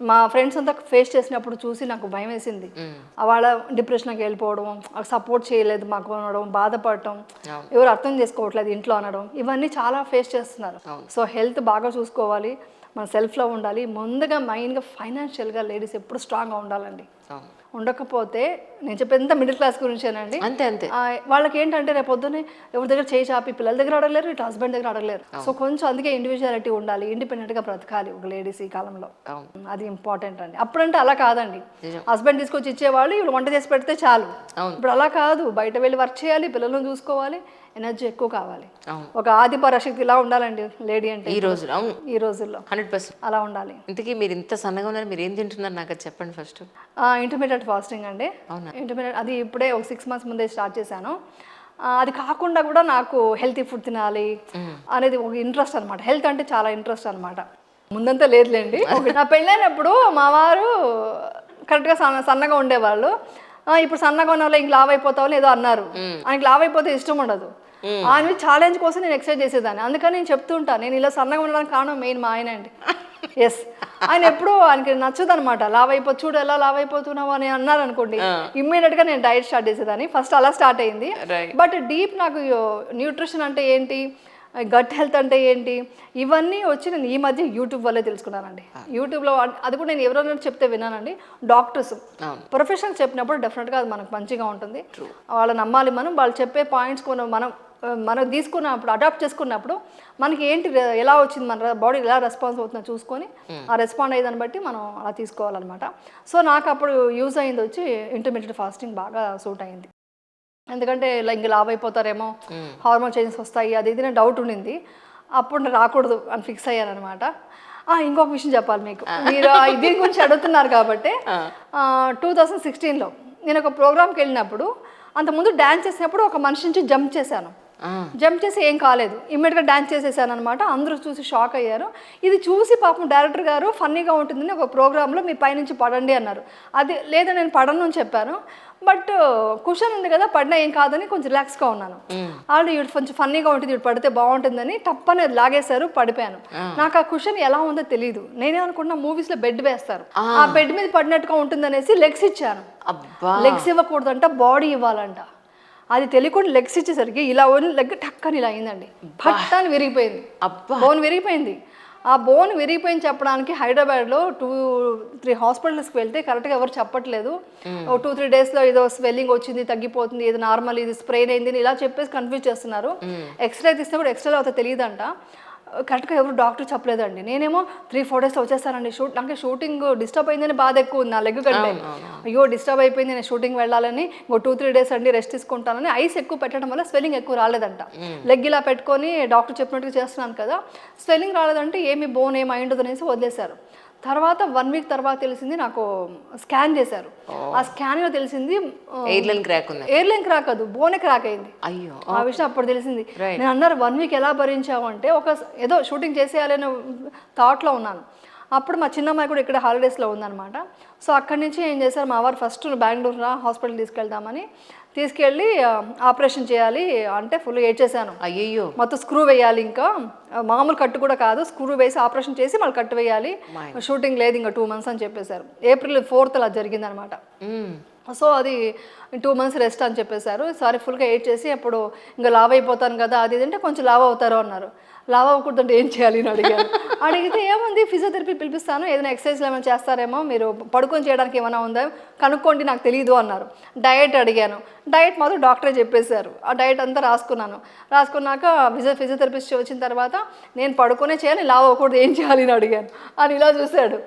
మా ఫ్రెండ్స్ అంతా ఫేస్ చేసినప్పుడు చూసి నాకు భయం వేసింది. వాళ్ళ డిప్రెషన్కి వెళ్ళిపోవడం, సపోర్ట్ చేయలేదు మాకు అనడం, బాధపడటం, ఎవరు అర్థం చేసుకోవట్లేదు ఇంట్లో అనడం, ఇవన్నీ చాలా ఫేస్ చేస్తున్నారు. సో హెల్త్ బాగా చూసుకోవాలి, మన సెల్ఫ్లో ఉండాలి. ముందుగా మైన్గా ఫైనాన్షియల్గా లేడీస్ ఎప్పుడు స్ట్రాంగ్గా ఉండాలండి. ఉండకపోతే నేను చెప్పేంత మిడిల్ క్లాస్ గురించేనండి. అంతే వాళ్ళకి ఏంటంటే రేపు పొద్దున్నే ఎవరి దగ్గర చేయి చాపి పిల్లల దగ్గర అడగలేరు, ఇటు హస్బెండ్ దగ్గర అడగలేరు. సో కొంచెం అందుకే ఇండివిజువాలిటీ ఉండాలి, ఇండిపెండెంట్గా బ్రతకాలి ఒక లేడీస్ ఈ కాలంలో. అది ఇంపార్టెంట్ అండి. అప్పుడంటే అలా కాదండి, హస్బెండ్ తీసుకొచ్చి ఇచ్చేవాళ్ళు, ఇవి వంట చేసి పెడితే చాలు. ఇప్పుడు అలా కాదు, బయట వెళ్ళి వర్క్ చేయాలి, పిల్లలను చూసుకోవాలి, ఎనర్జీ ఎక్కువ కావాలి. ఒక ఆది పరాశక్తి ఇలా ఉండాలండి లేడీ అంటే ఈ రోజుల్లో 100% అలా ఉండాలి. ఇంతకీ మీరు ఇంత సన్నగా ఉన్నారు, మీరు ఏం తింటున్నారు నాకు చెప్పండి ఫస్ట్. ఇంటర్మీడియట్ ఫాస్టింగ్ అండి. ఇంటర్మీడియట్ అది ఇప్పుడే ఒక 6 months ముందే స్టార్ట్ చేశాను. అది కాకుండా కూడా నాకు హెల్తీ ఫుడ్ తినాలి అనేది ఒక ఇంట్రెస్ట్ అనమాట. హెల్త్ అంటే చాలా ఇంట్రెస్ట్ అనమాట. ముందంతా లేదులేండి. నా పెళ్ళైనప్పుడు మా వారు కరెక్ట్గా సన్నగా ఉండేవాళ్ళు. ఇప్పుడు సన్నగా ఉన్న వాళ్ళు ఇంక లావ్ అయిపోతావు ఏదో అన్నారు. ఆయనకి లావ్ అయిపోతే ఇష్టం ఉండదు. ఆయన ఛాలెంజ్ కోసం నేను ఎక్సర్సైజ్ చేసేదాన్ని. అందుకని నేను చెప్తూ ఉంటాను, నేను ఇలా సన్నగా ఉండడానికి కారణం మెయిన్ మా ఆయన అండి. ఎస్, ఆయన ఎప్పుడు ఆయనకి నచ్చదు అనమాట. లావ్ అయిపోతు, చూడు ఎలా లావ్ అయిపోతున్నావు అని అన్నారు అనుకోండి, ఇమ్మీడియట్గా నేను డైట్ స్టార్ట్ చేసేదాన్ని. ఫస్ట్ అలా స్టార్ట్ అయింది. బట్ డీప్ నాకు న్యూట్రిషన్ అంటే ఏంటి, గట్ హెల్త్ అంటే ఏంటి, ఇవన్నీ వచ్చి నేను ఈ మధ్య యూట్యూబ్ వల్లే తెలుసుకున్నానండి. యూట్యూబ్లో అది కూడా నేను ఎవరైనా చెప్తే విన్నానండి. డాక్టర్స్ ప్రొఫెషనల్ చెప్పినప్పుడు డెఫినెట్గా అది మనకు మంచిగా ఉంటుంది. వాళ్ళు నమ్మాలి మనం, వాళ్ళు చెప్పే పాయింట్స్ మనం తీసుకున్నప్పుడు అడాప్ట్ చేసుకున్నప్పుడు మనకి ఏంటి ఎలా వచ్చింది, మన బాడీ ఎలా రెస్పాన్స్ అవుతుందో చూసుకొని ఆ రెస్పాండ్ అయ్యేదాన్ని బట్టి మనం అలా తీసుకోవాలన్నమాట. సో నాకు అప్పుడు యూజ్ అయింది వచ్చి ఇంటర్మీడియట్ ఫాస్టింగ్ బాగా సూట్ అయింది. ఎందుకంటే ఇంక లావ్ అయిపోతారేమో, హార్మోన్ చేంజెస్ వస్తాయి అది ఇది డౌట్ ఉండింది. అప్పుడు రాకూడదు అని ఫిక్స్ అయ్యాను అనమాట. ఇంకొక విషయం చెప్పాలి మీకు, మీరు దీని గురించి అడుగుతున్నారు కాబట్టి 2016లో నేను ఒక ప్రోగ్రామ్కి వెళ్ళినప్పుడు, అంతకుముందు డ్యాన్స్ చేసినప్పుడు ఒక మనిషి నుంచి జంప్ చేశాను. జంప్ చేసి ఏం కాలేదు, ఇమ్మీడియట్గా డ్యాన్స్ చేసేసాను అనమాట. అందరూ చూసి షాక్ అయ్యారు. ఇది చూసి పాపం డైరెక్టర్ గారు ఫన్నీగా ఉంటుందని ఒక ప్రోగ్రాంలో మీ పైనుంచి పడండి అన్నారు. అది లేదా నేను పడను అని చెప్పాను. బట్ కుషన్ ఉంది కదా, పడినా ఏం కాదని కొంచెం రిలాక్స్గా ఉన్నాను. వాళ్ళు ఇవి కొంచెం ఫన్నీగా ఉంటుంది, ఇవి పడితే బాగుంటుందని టప్పని లాగేశారు, పడిపోయాను. నాకు ఆ కుషన్ ఎలా ఉందో తెలియదు. నేనే అనుకున్నా మూవీస్లో బెడ్ వేస్తారు, ఆ బెడ్ మీద పడినట్టుగా ఉంటుందనేసి లెగ్స్ ఇచ్చాను. లెగ్స్ ఇవ్వకూడదంట, బాడీ ఇవ్వాలంట. అది తెలియకుండా లెగ్స్ ఇచ్చేసరికి ఇలా లెగ్ టక్కని ఇలా అయిందండి, పట్టాన్ని విరిగిపోయింది, బోన్ విరిగిపోయింది. ఆ బోన్ విరిగిపోయింది చెప్పడానికి హైదరాబాద్లో 2-3 హాస్పిటల్స్కి వెళ్తే కరెక్ట్గా ఎవరు చెప్పట్లేదు. 2-3 డేస్లో ఏదో స్వెల్లింగ్ వచ్చింది, తగ్గిపోతుంది, ఇది నార్మల్, ఇది స్ప్రెయిన్ అయింది ఇలా చెప్పేసి కన్ఫ్యూజ్ చేస్తున్నారు. ఎక్స్రే తీస్తే కూడా ఎక్స్రేలో అవుతా తెలియదంట. కరెక్ట్గా ఎవరు డాక్టర్ చెప్పలేదండి. నేనేమో 3-4 డేస్లో వచ్చేస్తానండి నాకు షూటింగ్ డిస్టర్బ్ అయిందని బాధ ఎక్కువ ఉంది నా లెగ్ కంటే. అయ్యో డిస్టర్బ్ అయిపోయింది, నేను షూటింగ్ వెళ్ళాలని 2-3 డేస్ అండి రెస్ట్ తీసుకుంటానని ఐస్ ఎక్కువ పెట్టడం వల్ల స్వెల్లింగ్ ఎక్కువ రాలేదంట. లెగ్ ఇలా పెట్టుకొని డాక్టర్ చెప్పినట్టుగా చేస్తున్నాను కదా, స్వెల్లింగ్ రాలేదంటే ఏమి బోన్ ఏమి అయి ఉండదు అనేసి వదిలేశారు. తర్వాత 1 వీక్ తర్వాత తెలిసింది, నాకు స్కాన్ చేశారు. ఆ స్కాన్లో తెలిసింది ఎయిర్లైన్ క్రాక్ ఉంది. ఎయిర్లైన్ క్రాక్ కాదు, బోనే క్రాక్ అయింది. అయ్యో, ఆ విషయం అప్పుడు తెలిసింది. నేను అన్నారు 1 వీక్ ఎలా భరించావు అంటే, ఏదో షూటింగ్ చేసేయాలనే థాట్లో ఉన్నాను. అప్పుడు మా చిన్నమ్మాయి కూడా ఇక్కడ హాలిడేస్లో ఉందన్నమాట. సో అక్కడి నుంచి ఏం చేశారు, మా వారు ఫస్ట్ బెంగళూరు హాస్పిటల్ తీసుకెళ్దామని తీసుకెళ్ళి ఆపరేషన్ చేయాలి అంటే ఫుల్ ఏడ్చేసాను. అయ్యో, మొత్తం స్క్రూ వేయాలి, ఇంకా మామూలు కట్టు కూడా కాదు, స్క్రూ వేసి ఆపరేషన్ చేసి మళ్ళీ కట్టు వేయాలి, షూటింగ్ లేదు ఇంకా 2 months అని చెప్పేశారు. April 4th అలా జరిగిందనమాట. సో అది 2 months రెస్ట్ అని చెప్పేశారు. సారీ ఫుల్గా ఎయిట్ చేసి అప్పుడు ఇంకా లావ్ అయిపోతాను కదా అది అంటే కొంచెం లావ్ అవుతారు అన్నారు. లావ్ అవ్వకూడదంటే ఏం చేయాలి అని అడిగాను. అడిగితే ఏముంది ఫిజియోథెరపీ పిలిపిస్తాను, ఏదైనా ఎక్సర్సైజ్లు ఏమైనా చేస్తారేమో, మీరు పడుకొని చేయడానికి ఏమైనా ఉందా కనుక్కోండి నాకు తెలియదు అన్నారు. డయట్ అడిగాను, డయట్ మాత్రం డాక్టరే చెప్పేశారు. ఆ డయట్ అంతా రాసుకున్నాక ఫిజియోథెరపిస్ట్ వచ్చిన తర్వాత నేను పడుకునే చేయాలి, లావ్ అవ్వకూడదు ఏం చేయాలి అని అడిగాను. అని ఇలా చూశాడు,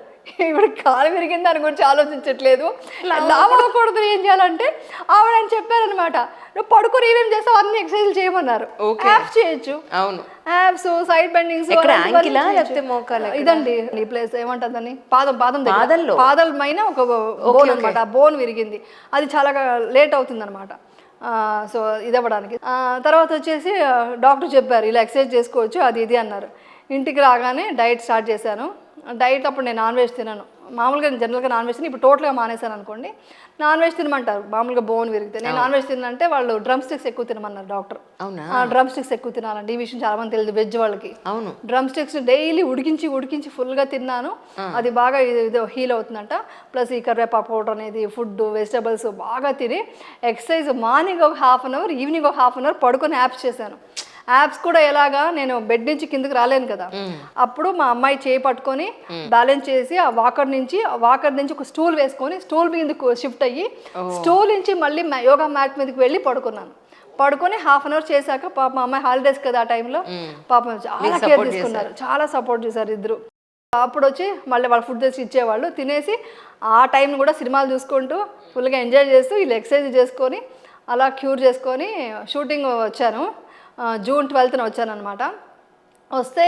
ఇప్పుడు కాలు విరిగింది దాని గురించి ఆలోచించట్లేదు, లావ్ అవ్వకూడదు ఏం చేయాలంటే ఆవిడ అని చెప్పారనమాట. నువ్వు పడుకొని ఏమేమి చేస్తావు అన్ని ఎక్సర్సైజ్ చేయమన్నారు. యాప్స్ చేయొచ్చు, అవును, యాప్స్, సైడ్ బెండింగ్స్, ఇదండి ఈ ప్లేస్ ఏమంటుందని పాదల పైన ఒక బోన్ అనమాట. ఆ బోన్ విరిగింది, అది చాలా లేట్ అవుతుంది అనమాట. సో ఇది అవ్వడానికి. తర్వాత వచ్చేసి డాక్టర్ చెప్పారు ఇలా ఎక్సర్సైజ్ చేసుకోవచ్చు అది ఇది అన్నారు. ఇంటికి రాగానే డైట్ స్టార్ట్ చేశాను. డైట్ అప్పుడు నేను నాన్ వెజ్ తినను, మామూలుగా జనరల్గా నాన్ వెజ్ తిని ఇప్పుడు టోటల్గా మానేశాను అనుకోండి. నాన్ వెజ్ తినమంటారు మామూలుగా బోన్ విరిగితే, నేను నాన్ వెజ్ తినంటే వాళ్ళు డ్రమ్ స్టిక్స్ ఎక్కువ తినమన్నారు డాక్టర్. డ్రమ్ స్టిక్స్ ఎక్కువ తినాలండి, ఈ విషయం చాలా మంది తెలియదు వెజ్ వాళ్ళకి. డ్రమ్ స్టిక్స్ డైలీ ఉడికించి ఫుల్గా తిన్నాను, అది బాగా ఇది హీల్ అవుతుందంట. ప్లస్ ఈ కరివేపాకు పౌడర్ అనేది, ఫుడ్ వెజిటబుల్స్ బాగా తిని ఎక్సర్సైజ్ మార్నింగ్ ఒక 1/2 hour, ఈవినింగ్ ఒక 1/2 hour పడుకొని యాప్స్ చేశాను. యాప్స్ కూడా ఎలాగా, నేను బెడ్ నుంచి కిందకి రాలేను కదా, అప్పుడు మా అమ్మాయి చేయి పట్టుకొని బ్యాలెన్స్ చేసి ఆ వాకర్ నుంచి ఒక స్టూల్ వేసుకొని స్టూల్ మీదకు షిఫ్ట్ అయ్యి స్టూల్ నుంచి మళ్ళీ యోగా మ్యాట్ మీదకి వెళ్ళి పడుకొని 1/2 hour చేశాక పాప మా అమ్మాయి హాలిడేస్ కదా ఆ టైంలో పాపం చాలా కేర్ తీసుకున్నారు, చాలా సపోర్ట్ చేశారు ఇద్దరు. అప్పుడు వచ్చి మళ్ళీ వాళ్ళు ఫుడ్ తెచ్చి ఇచ్చేవాళ్ళు, తినేసి ఆ టైం కూడా సినిమాలు చూసుకుంటూ ఫుల్గా ఎంజాయ్ చేస్తూ వీళ్ళు ఎక్సర్సైజ్ చేసుకొని అలా క్యూర్ చేసుకొని షూటింగ్ వచ్చాను. June 12th వచ్చాను అనమాట. వస్తే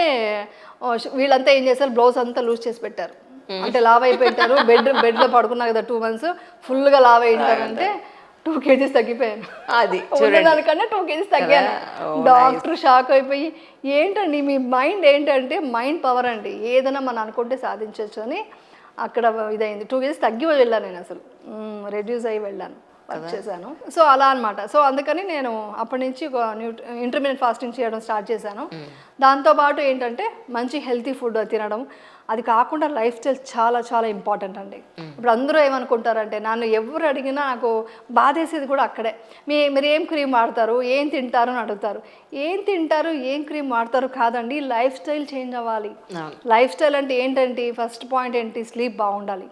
వీళ్ళంతా ఏం చేశారు, బ్లౌజ్ అంతా లూజ్ చేసి పెట్టారు, అంటే లావ్ అయిపోయింటారు. బెడ్లో పడుకున్నా కదా 2 months ఫుల్గా లావ్ అయింటారంటే 2 kgs తగ్గిపోయాను. అది దానికన్నా 2 kgs తగ్గాను. డాక్టర్ షాక్ అయిపోయి ఏంటండి మీ మైండ్ ఏంటంటే, మైండ్ పవర్ అండి, ఏదైనా మనం అనుకుంటే సాధించవచ్చు అని అక్కడ ఇదైంది. 2 kgs తగ్గి వెళ్ళాను నేను, అసలు రెడ్యూస్ అయ్యి వెళ్ళాను, చేశాను. సో అలా అనమాట. సో అందుకని నేను అప్పటి నుంచి ఇంటర్మీడియట్ ఫాస్టింగ్ చేయడం స్టార్ట్ చేశాను. దాంతోపాటు ఏంటంటే మంచి హెల్తీ ఫుడ్ తినడం, అది కాకుండా లైఫ్ స్టైల్ చాలా చాలా ఇంపార్టెంట్ అండి. ఇప్పుడు అందరూ ఏమనుకుంటారంటే, నన్ను ఎవరు అడిగినా నాకు బాధేసేది కూడా అక్కడే, మీరు ఏం క్రీమ్ వాడతారు, ఏం తింటారు అని అడుగుతారు. ఏం తింటారు, ఏం క్రీమ్ వాడతారు కాదండి, లైఫ్ స్టైల్ చేంజ్ అవ్వాలి. లైఫ్ స్టైల్ అంటే ఏంటంటే ఫస్ట్ పాయింట్ ఏంటి, స్లీప్ బాగుండాలి.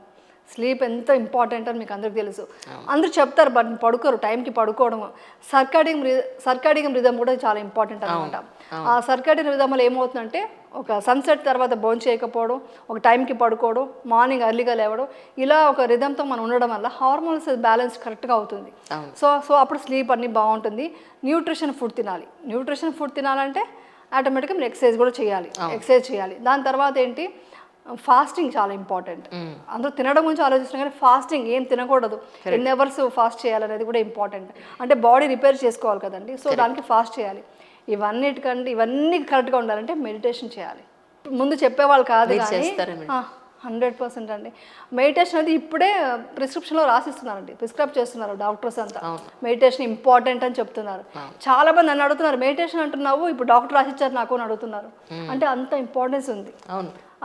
స్లీప్ ఎంత ఇంపార్టెంట్ అని మీకు అందరికి తెలుసు, అందరూ చెప్తారు, బట్ పడుకోరు, టైంకి పడుకోవడం. సర్కాడియం రిథం కూడా చాలా ఇంపార్టెంట్ అనమాట. ఆ సర్కాడియం రిథంలో ఏమవుతుందంటే, ఒక సన్సెట్ తర్వాత భోజనం చేయకపోవడం, ఒక టైంకి పడుకోవడం, మార్నింగ్ ఎర్లీగా లేవడం, ఇలా ఒక రిథంతో మనం ఉండడం వల్ల హార్మోన్స్ బ్యాలెన్స్ కరెక్ట్గా అవుతుంది. సో అప్పుడు స్లీప్ అన్నీ బాగుంటుంది. న్యూట్రిషన్ ఫుడ్ తినాలంటే ఆటోమేటిక్గా మీరు ఎక్సర్సైజ్ కూడా చేయాలి. దాని తర్వాత ఏంటి, ఫాస్టింగ్ చాలా ఇంపార్టెంట్. అందరూ తినడం గురించి ఆలోచిస్తున్నాం కానీ ఫాస్టింగ్ ఏం తినకూడదు, ఎన్ని అవర్స్ ఫాస్ట్ చేయాలనేది కూడా ఇంపార్టెంట్. అంటే బాడీ రిపేర్ చేసుకోవాలి కదండి, సో దానికి ఫాస్ట్ చేయాలి. ఇవన్నీ కరెక్ట్గా ఉండాలంటే మెడిటేషన్ చేయాలి. ముందు చెప్పేవాళ్ళు కాదు కానీ 100% అండి. మెడిటేషన్ అనేది ఇప్పుడే ప్రిస్క్రిప్షన్లో రాసిస్తున్నారండి, ప్రిస్క్రైబ్ చేస్తున్నారు డాక్టర్స్ అంతా. మెడిటేషన్ ఇంపార్టెంట్ అని చెప్తున్నారు. చాలా మంది నన్ను అడుగుతున్నారు, మెడిటేషన్ అంటున్నావు ఇప్పుడు డాక్టర్ రాసిచ్చారు నాకు అని అడుగుతున్నారు. అంటే అంత ఇంపార్టెన్స్ ఉంది.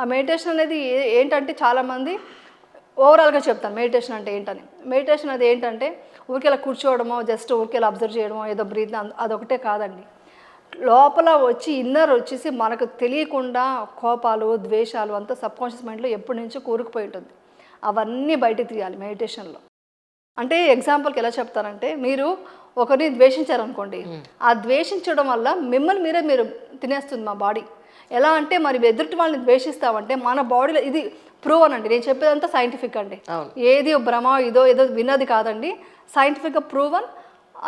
ఆ మెడిటేషన్ అనేది ఏంటంటే, చాలామంది ఓవరాల్గా చెప్తాను మెడిటేషన్ అంటే ఏంటని. మెడిటేషన్ అది ఏంటంటే ఊరికేలా కూర్చోవడమో, జస్ట్ ఊరికేలా అబ్జర్వ్ చేయడమో, ఏదో బ్రీత్, అదొకటే కాదండి. లోపల వచ్చి ఇన్నర్ వచ్చేసి మనకు తెలియకుండా కోపాలు, ద్వేషాలు అంతా సబ్కాన్షియస్ మైండ్లో ఎప్పటి నుంచో కూరుకుపోయి ఉంటుంది. అవన్నీ బయటకు తీయాలి మెడిటేషన్లో. అంటే ఎగ్జాంపుల్కి ఎలా చెప్తానంటే, మీరు ఒకరిని ద్వేషించారనుకోండి, ఆ ద్వేషించడం వల్ల మిమ్మల్ని మీరు తినేస్తుంది మా బాడీ. ఎలా అంటే మరి ఎదుటి వాళ్ళని ద్వేషిస్తామంటే మన బాడీలో ఇది ప్రూవ్ అనండి, నేను చెప్పేదంతా సైంటిఫిక్ అండి, ఏది భ్రమ ఏదో విన్నది కాదండి, సైంటిఫిక్గా ప్రూవన్,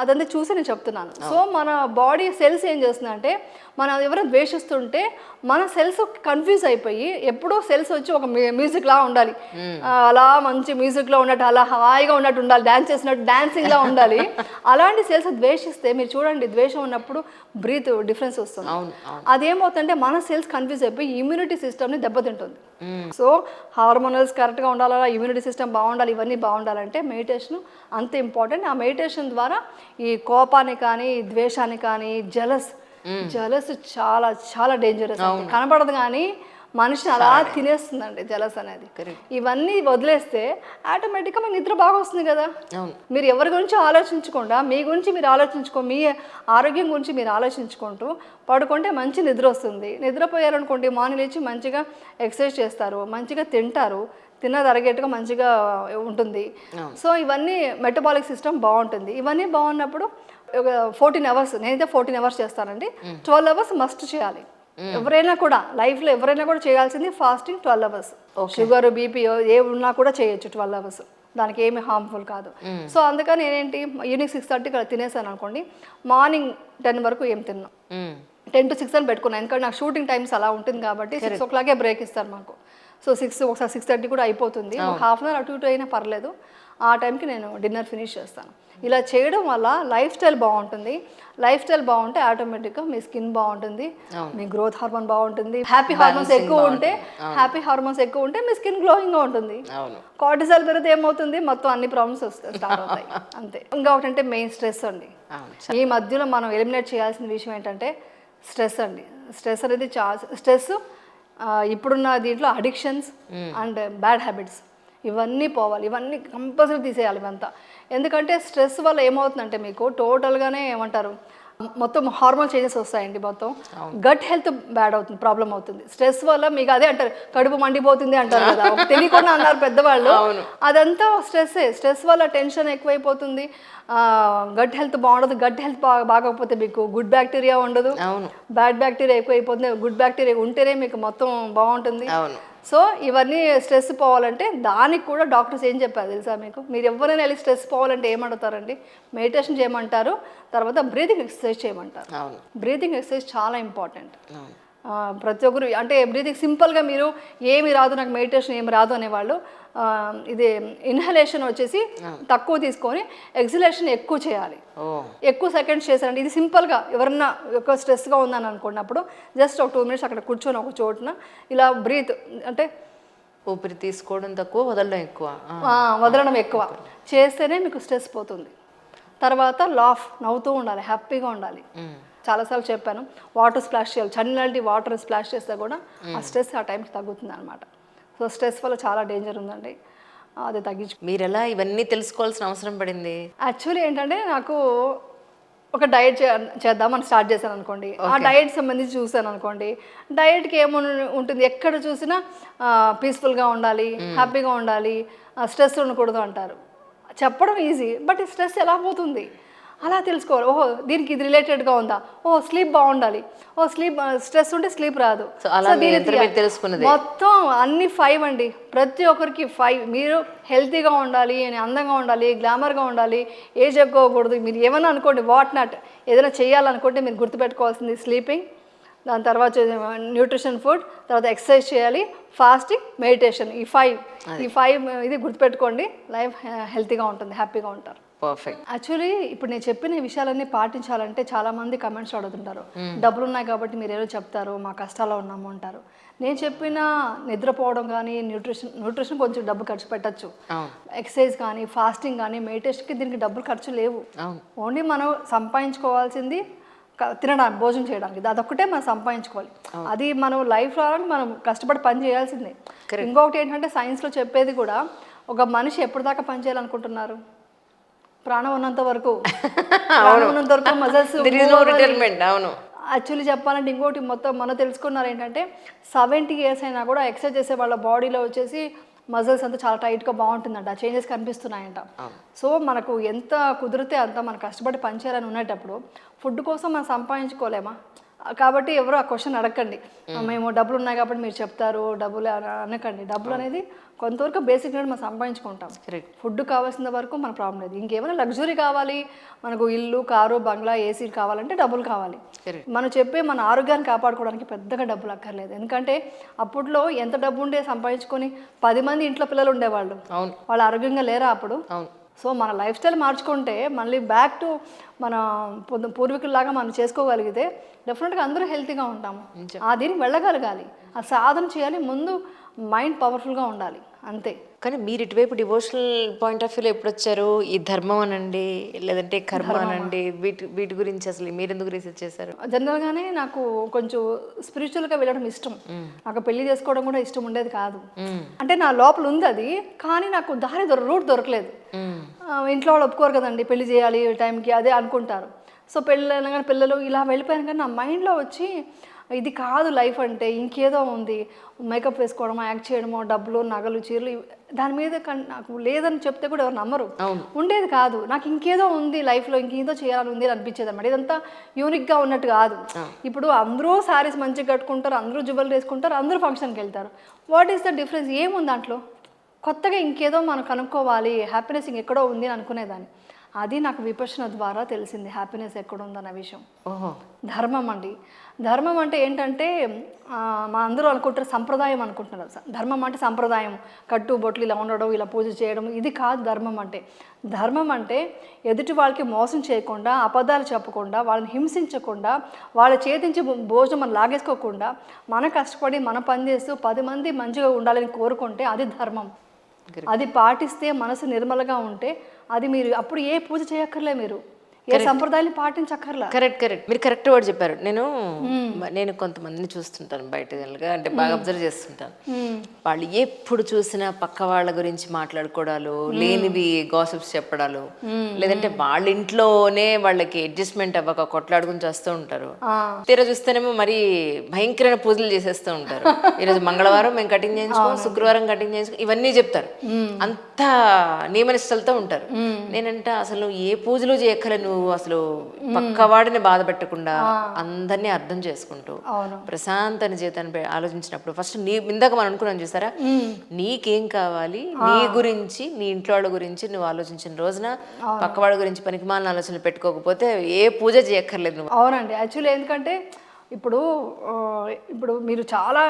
అదంతా చూసి నేను చెప్తున్నాను. సో మన బాడీ సెల్స్ ఏం చేస్తుందంటే మనం ఎవరైనా ద్వేషిస్తుంటే మన సెల్స్ కన్ఫ్యూజ్ అయిపోయి ఎప్పుడూ సెల్స్ వచ్చి ఒక మ్యూజిక్ లా ఉండాలి, అలా మంచి మ్యూజిక్లో ఉన్నట్టు అలా హాయిగా ఉన్నట్టు ఉండాలి, డ్యాన్స్ చేసినట్టు డ్యాన్సింగ్లా ఉండాలి. అలాంటి సెల్స్ ద్వేషిస్తే మీరు చూడండి, ద్వేషం ఉన్నప్పుడు బ్రీత్ డిఫరెన్స్ వస్తుంది. అదేమవుతుందంటే మన సెల్స్ కన్ఫ్యూజ్ అయిపోయి ఇమ్యూనిటీ సిస్టమ్ని దెబ్బతింటుంది. సో హార్మోనల్స్ కరెక్ట్గా ఉండాలా, ఇమ్యూనిటీ సిస్టమ్ బాగుండాలి, ఇవన్నీ బాగుండాలంటే మెడిటేషన్ అంత ఇంపార్టెంట్. ఆ మెడిటేషన్ ద్వారా ఈ కోపాన్ని కానీ ద్వేషాన్ని కానీ జలస్ చాలా చాలా డేంజరస్, కనపడదు కానీ మనిషిని అలా తినేస్తుందండి జలస్ అనేది. ఇవన్నీ వదిలేస్తే ఆటోమేటిక్గా మీకు నిద్ర బాగా వస్తుంది కదా. మీరు ఎవరి గురించి ఆలోచించకుండా మీ గురించి మీరు మీ ఆరోగ్యం గురించి మీరు ఆలోచించుకుంటూ పడుకుంటే మంచి నిద్ర వస్తుంది. నిద్రపోయారనుకోండి మార్నింగ్ లేచి మంచిగా ఎక్సర్సైజ్ చేస్తారు, మంచిగా తింటారు, తిన్నది అరగేట్టుగా మంచిగా ఉంటుంది. సో ఇవన్నీ మెటబాలిక్ సిస్టమ్ బాగుంటుంది. ఇవన్నీ బాగున్నప్పుడు ఒక 14 అవర్స్, నేనైతే 14 అవర్స్ చేస్తానండి. 12 అవర్స్ మస్ట్ చేయాలి. ఎవరైనా కూడా లైఫ్లో ఎవరైనా కూడా చేయాల్సింది ఫాస్టింగ్ 12 అవర్స్. షుగర్ బీపీ ఏ ఉన్నా కూడా చేయొచ్చు 12 అవర్స్, దానికి ఏమి హార్మ్ఫుల్ కాదు. సో అందుకని నేనేంటి ఈవినింగ్ 6:30 తినేసాను అనుకోండి, మార్నింగ్ 10 వరకు ఏం తిన్నాం, 10 to 6 అని పెట్టుకున్నాను. ఎందుకంటే నాకు షూటింగ్ టైమ్స్ అలా ఉంటుంది కాబట్టి 6 o'clock బ్రేక్ ఇస్తారు మాకు. సో 6 ఒకసారి 6:30 కూడా అయిపోతుంది, ఒక హాఫ్ అన్ అవర్ అటు ఇటు అయినా పర్లేదు. ఆ టైంకి నేను డిన్నర్ ఫినిష్ చేస్తాను. ఇలా చేయడం వల్ల లైఫ్ స్టైల్ బాగుంటుంది. లైఫ్ స్టైల్ బాగుంటే ఆటోమేటిక్గా మీ స్కిన్ బాగుంటుంది, మీ గ్రోత్ హార్మోన్ బాగుంటుంది, హ్యాపీ హార్మోన్స్ ఎక్కువ ఉంటే మీ స్కిన్ గ్లోయింగ్గా ఉంటుంది. కార్టిజాల్ పెరిగితే ఏమవుతుంది, మొత్తం అన్ని ప్రాబ్లమ్స్ స్టార్ట్ అవుతాయి అంతే. ఇంకా ఒకటంటే మెయిన్ స్ట్రెస్ అండి. ఈ మధ్యలో మనం ఎలిమినేట్ చేయాల్సిన విషయం ఏంటంటే స్ట్రెస్ అండి. స్ట్రెస్ అనేది స్ట్రెస్ ఇప్పుడున్న దీంట్లో అడిక్షన్స్ అండ్ బ్యాడ్ హ్యాబిట్స్ ఇవన్నీ పోవాలి, ఇవన్నీ కంపల్సరీ తీసేయాలి ఇవంతా. ఎందుకంటే స్ట్రెస్ వల్ల ఏమవుతుందంటే మీకు టోటల్గానే ఏమంటారు, మొత్తం హార్మోన్ చేంజెస్ వస్తాయండి, మొత్తం గట్ హెల్త్ బ్యాడ్ అవుతుంది, ప్రాబ్లం అవుతుంది స్ట్రెస్ వల్ల. మీకు అదే అంటారు కడుపు మండిపోతుంది అంటారు కదా, తెలియకుండా అన్నారు పెద్దవాళ్ళు, అదంతా స్ట్రెస్ వల్ల టెన్షన్ ఎక్కువైపోతుంది, గట్ హెల్త్ బాగుండదు. గట్ హెల్త్ బాగోకపోతే మీకు గుడ్ బ్యాక్టీరియా ఉండదు, బ్యాడ్ బ్యాక్టీరియా ఎక్కువైపోతుంది. గుడ్ బ్యాక్టీరియా ఉంటేనే మీకు మొత్తం బాగుంటుంది. సో ఇవన్నీ స్ట్రెస్ పోవాలంటే దానికి కూడా డాక్టర్స్ ఏం చెప్పారు తెలుసా మీకు, మీరు ఎవరైనా వెళ్ళి స్ట్రెస్ పోవాలంటే ఏమంటారండి, మెడిటేషన్ చేయమంటారు, తర్వాత బ్రీతింగ్ ఎక్సర్సైజ్ చేయమంటారు. బ్రీతింగ్ ఎక్సర్సైజ్ చాలా ఇంపార్టెంట్. ప్రతి ఒక్కరు అంటే బ్రీతింగ్ సింపుల్గా మీరు ఏమి రాదు నాకు మెడిటేషన్ ఏమి రాదు అనేవాళ్ళు ఇది ఇన్హలేషన్ వచ్చేసి తక్కువ తీసుకొని ఎక్సలేషన్ ఎక్కువ చేయాలి, ఎక్కువ సెకండ్స్ చేశారండి. ఇది సింపుల్గా ఎవరన్నా ఎక్కువ స్ట్రెస్గా ఉందని అనుకున్నప్పుడు జస్ట్ ఒక 2 minutes అక్కడ కూర్చొని ఒక చోటున ఇలా బ్రీత్ అంటే ఊపిరి తీసుకోవడం తక్కువ, వదలడం ఎక్కువ చేస్తేనే మీకు స్ట్రెస్ పోతుంది. తర్వాత నవ్వుతూ ఉండాలి, హ్యాపీగా ఉండాలి. చాలాసార్లు చెప్పాను, వాటర్ స్ప్లాష్ చేయాలి, చల్లటి వాటర్ స్ప్లాష్ చేస్తే కూడా ఆ స్ట్రెస్ ఆ టైంకి తగ్గుతుంది అనమాట. సో స్ట్రెస్ వల్ల చాలా డేంజర్ ఉందండి, అది తగ్గించు. మీరు ఎలా ఇవన్నీ తెలుసుకోవాల్సిన అవసరం పడింది? యాక్చువల్లీ ఏంటంటే నాకు ఒక డైట్ చేద్దామని స్టార్ట్ చేశాను అనుకోండి, ఆ డైట్ సంబంధించి చూసాను అనుకోండి, డైట్కి ఉంటుంది ఎక్కడ చూసినా పీస్ఫుల్గా ఉండాలి, హ్యాపీగా ఉండాలి, స్ట్రెస్ ఉండకూడదు అంటారు. చెప్పడం ఈజీ, బట్ స్ట్రెస్ ఎలా పోతుంది అలా తెలుసుకోవాలి. ఓహో దీనికి ఇది రిలేటెడ్గా ఉందా, ఓహో స్లీప్ బాగుండాలి, స్లీప్ స్ట్రెస్ ఉంటే స్లీప్ రాదు. మొత్తం అన్ని 5 అండి, ప్రతి ఒక్కరికి 5. మీరు హెల్తీగా ఉండాలి, అందంగా ఉండాలి, గ్లామర్గా ఉండాలి, ఏజ్ ఎక్కువకూడదు, మీరు ఏమైనా అనుకోండి, వాట్ నాట్ ఏదైనా చేయాలనుకుంటే మీరు గుర్తుపెట్టుకోవాల్సింది స్లీపింగ్, దాని తర్వాత న్యూట్రిషన్ ఫుడ్, తర్వాత ఎక్సర్సైజ్ చేయాలి, ఫాస్టింగ్, మెడిటేషన్. ఈ 5 ఇది గుర్తుపెట్టుకోండి, లైఫ్ హెల్తీగా ఉంటుంది, హ్యాపీగా ఉంటారు. పర్ఫెక్ట్. యాక్చువల్లీ ఇప్పుడు నేను చెప్పిన విషయాలన్నీ పాటించాలంటే చాలామంది కమెంట్స్ అడుగుతుంటారు, డబ్బులు ఉన్నాయి కాబట్టి మీరు ఏదో చెప్తారు, మా కష్టాల్లో ఉన్నాము అంటారు. నేను చెప్పిన నిద్రపోవడం కానీ న్యూట్రిషన్ కొంచెం డబ్బు ఖర్చు పెట్టచ్చు, ఎక్సర్సైజ్ కానీ ఫాస్టింగ్ కానీ మెడిటేషన్కి దీనికి డబ్బులు ఖర్చు లేవు. ఓన్లీ మనం సంపాదించుకోవాల్సింది తినడానికి, భోజనం చేయడానికి, అదొక్కటే మనం సంపాదించుకోవాలి. అది మనం లైఫ్ రావడానికి మనం కష్టపడి పని చేయాల్సిందే. ఇంకొకటి ఏంటంటే సైన్స్లో చెప్పేది కూడా, ఒక మనిషి ఎప్పుడు దాకా పని చేయాలనుకుంటున్నారు, ప్రాణం ఉన్నంత వరకు మజిల్స్. యాక్చువల్లీ చెప్పాలంటే ఇంకోటి మొత్తం మనం తెలుసుకున్నారు ఏంటంటే 70 years అయినా కూడా ఎక్సర్సైజ్ చేసే వాళ్ళ బాడీలో వచ్చేసి మజిల్స్ అంతా చాలా టైట్గా బాగుంటుందంట, ఆ చేంజెస్ కనిపిస్తున్నాయంట. సో మనకు ఎంత కుదిరితే అంత మనం కష్టపడి పనిచేయాలని ఉండేటప్పుడు ఫుడ్ కోసం మనం సంపాదించుకోలేమా, కాబట్టి ఎవరు ఆ క్వశ్చన్ అడగండి, మేము డబ్బులు ఉన్నాయి కాబట్టి మీరు చెప్తారు డబ్బులు అనకండి. డబ్బులు అనేది కొంతవరకు బేసిక్ నీడ్ మనం సంపాదించుకుంటాం. ఫుడ్ కావాల్సిన వరకు మన ప్రాబ్లం లేదు. ఇంకేమైనా లగ్జరీ కావాలి, మనకు ఇల్లు, కారు, బంగ్లా, ఏసీ కావాలంటే డబ్బులు కావాలి. మనం చెప్పే మన ఆరోగ్యాన్ని కాపాడుకోవడానికి పెద్దగా డబ్బులు అక్కర్లేదు. ఎందుకంటే అప్పట్లో ఎంత డబ్బు ఉండే సంపాదించుకొని 10 మంది ఇంట్లో పిల్లలు ఉండేవాళ్ళు, వాళ్ళు ఆరోగ్యంగా లేరా అప్పుడు? సో మన లైఫ్ స్టైల్ మార్చుకుంటే మళ్ళీ బ్యాక్ టు మన పూర్వీకుల్లాగా మనం చేసుకోగలిగితే డెఫినెట్గా అందరూ హెల్తీగా ఉంటాము. ఆ దీనికి వెళ్ళగలగాలి, ఆ సాధన చేయాలి, ముందు మైండ్ పవర్ఫుల్గా ఉండాలి, అంతే. కానీ మీరు ఇటువైపు డివోషనల్ పాయింట్ ఆఫ్ వ్యూలో ఎప్పుడు వచ్చారు? ఈ ధర్మం అనండి, లేదంటే కర్మ అనండి, వీటి గురించి అసలు మీరు ఎందుకు రీసెర్చ్ చేశారు? జనరల్గానే నాకు కొంచెం స్పిరిచువల్గా వెళ్ళడం ఇష్టం. నాకు పెళ్లి చేసుకోవడం కూడా ఇష్టం ఉండేది కాదు. అంటే నా లోపల ఉంది అది, కానీ నాకు రూట్ దొరకలేదు. ఇంట్లో వాళ్ళు ఒప్పుకోరు కదండి, పెళ్లి చేయాలి టైంకి, అదే అనుకుంటారు. సో పెళ్ళి అనగానే పిల్లలు ఇలా వెళ్ళిపోయాను, కానీ నా మైండ్లో వచ్చి ఇది కాదు లైఫ్ అంటే, ఇంకేదో ఉంది, మేకప్ వేసుకోవడమో, యాక్ట్ చేయడమో, డబ్బులు, నగలు, చీరలు, దాని మీద నాకు లేదని చెప్తే కూడా ఎవరు నమ్మరు. ఉండేది కాదు, నాకు ఇంకేదో ఉంది లైఫ్లో, ఇంకేదో చేయాలని ఉంది అనిపించేది అనమాట. ఇదంతా యూనిక్గా ఉన్నట్టు కాదు. ఇప్పుడు అందరూ శారీస్ మంచిగా కట్టుకుంటారు, అందరూ జ్యువెలరీ వేసుకుంటారు, అందరూ ఫంక్షన్కి వెళ్తారు. What is the difference? ఏముంది దాంట్లో? కొత్తగా ఇంకేదో మనం కనుక్కోవాలి, హ్యాపీనెస్ ఇంకెక్కడో ఉంది అని అనుకునేదాన్ని. అది నాకు విపశ్యన ద్వారా తెలిసింది, హ్యాపీనెస్ ఎక్కడ ఉందన్న విషయం. ధర్మం అండి. ధర్మం అంటే ఏంటంటే మా అందరూ అనుకుంటారు సంప్రదాయం అనుకుంటున్నారు. ధర్మం అంటే సంప్రదాయం, కట్టు బొట్లు ఇలా ఉండడం, ఇలా పూజ చేయడం, ఇది కాదు ధర్మం అంటే. ధర్మం అంటే ఎదుటి వాళ్ళకి మోసం చేయకుండా, అబద్ధాలు చెప్పకుండా, వాళ్ళని హింసించకుండా, వాళ్ళ చేతించి భోజనం మనం లాగేసుకోకుండా, మన కష్టపడి మన పని చేస్తూ 10 మంది మంచిగా ఉండాలని కోరుకుంటే అది ధర్మం. అది పాటిస్తే మనసు నిర్మలగా ఉంటే అది మీరు అప్పుడు ఏ పూజ చేయక్కర్లే, మీరు ఏ సంప్రదాయాన్ని పాటించక్కర్లా. కరెక్ట్. మీరు కరెక్ట్ వర్డ్ చెప్పారు. నేను కొంతమందిని చూస్తుంటాను బయట, అంటే బాగా అబ్జర్వ్ చేస్తుంటాను. వాళ్ళు ఎప్పుడు చూసినా పక్క వాళ్ళ గురించి మాట్లాడుకోవడాలు, లేనివి గాసిప్స్ చెప్పడాలు, లేదంటే వాళ్ళ ఇంట్లోనే వాళ్ళకి అడ్జస్ట్మెంట్ అవ్వక కొట్లాడుకుని చేస్తూ ఉంటారు. తీరా చూస్తేనేమో మరి భయంకరమైన పూజలు చేసేస్తూ ఉంటారు. ఈరోజు మంగళవారం మేము కటింగ్ చేయించుకోం, శుక్రవారం కటింగ్ చేయించుకో, ఇవన్నీ చెప్తారు. అంత నియమనిష్టలతో ఉంటారు. నేనంటే అసలు ఏ పూజలు చేయక్కలే, నువ్వు అసలు పక్కవాడిని బాధ పెట్టకుండా అందరినీ అర్థం చేసుకుంటూ ప్రశాంతని జీవితాన్ని ఆలోచించినప్పుడు ఫస్ట్ ఇందాక మనం అనుకున్నాం చూసారా, నీకేం కావాలి, నీ గురించి, నీ ఇంట్లో వాళ్ళ గురించి నువ్వు ఆలోచించిన రోజున పక్కవాడి గురించి పనికిమాలిన ఆలోచనలు పెట్టుకోకపోతే ఏ పూజ చేయక్కర్లేదు నువ్వు. అవునండి. యాక్చువల్లీ ఎందుకంటే ఇప్పుడు మీరు చాలా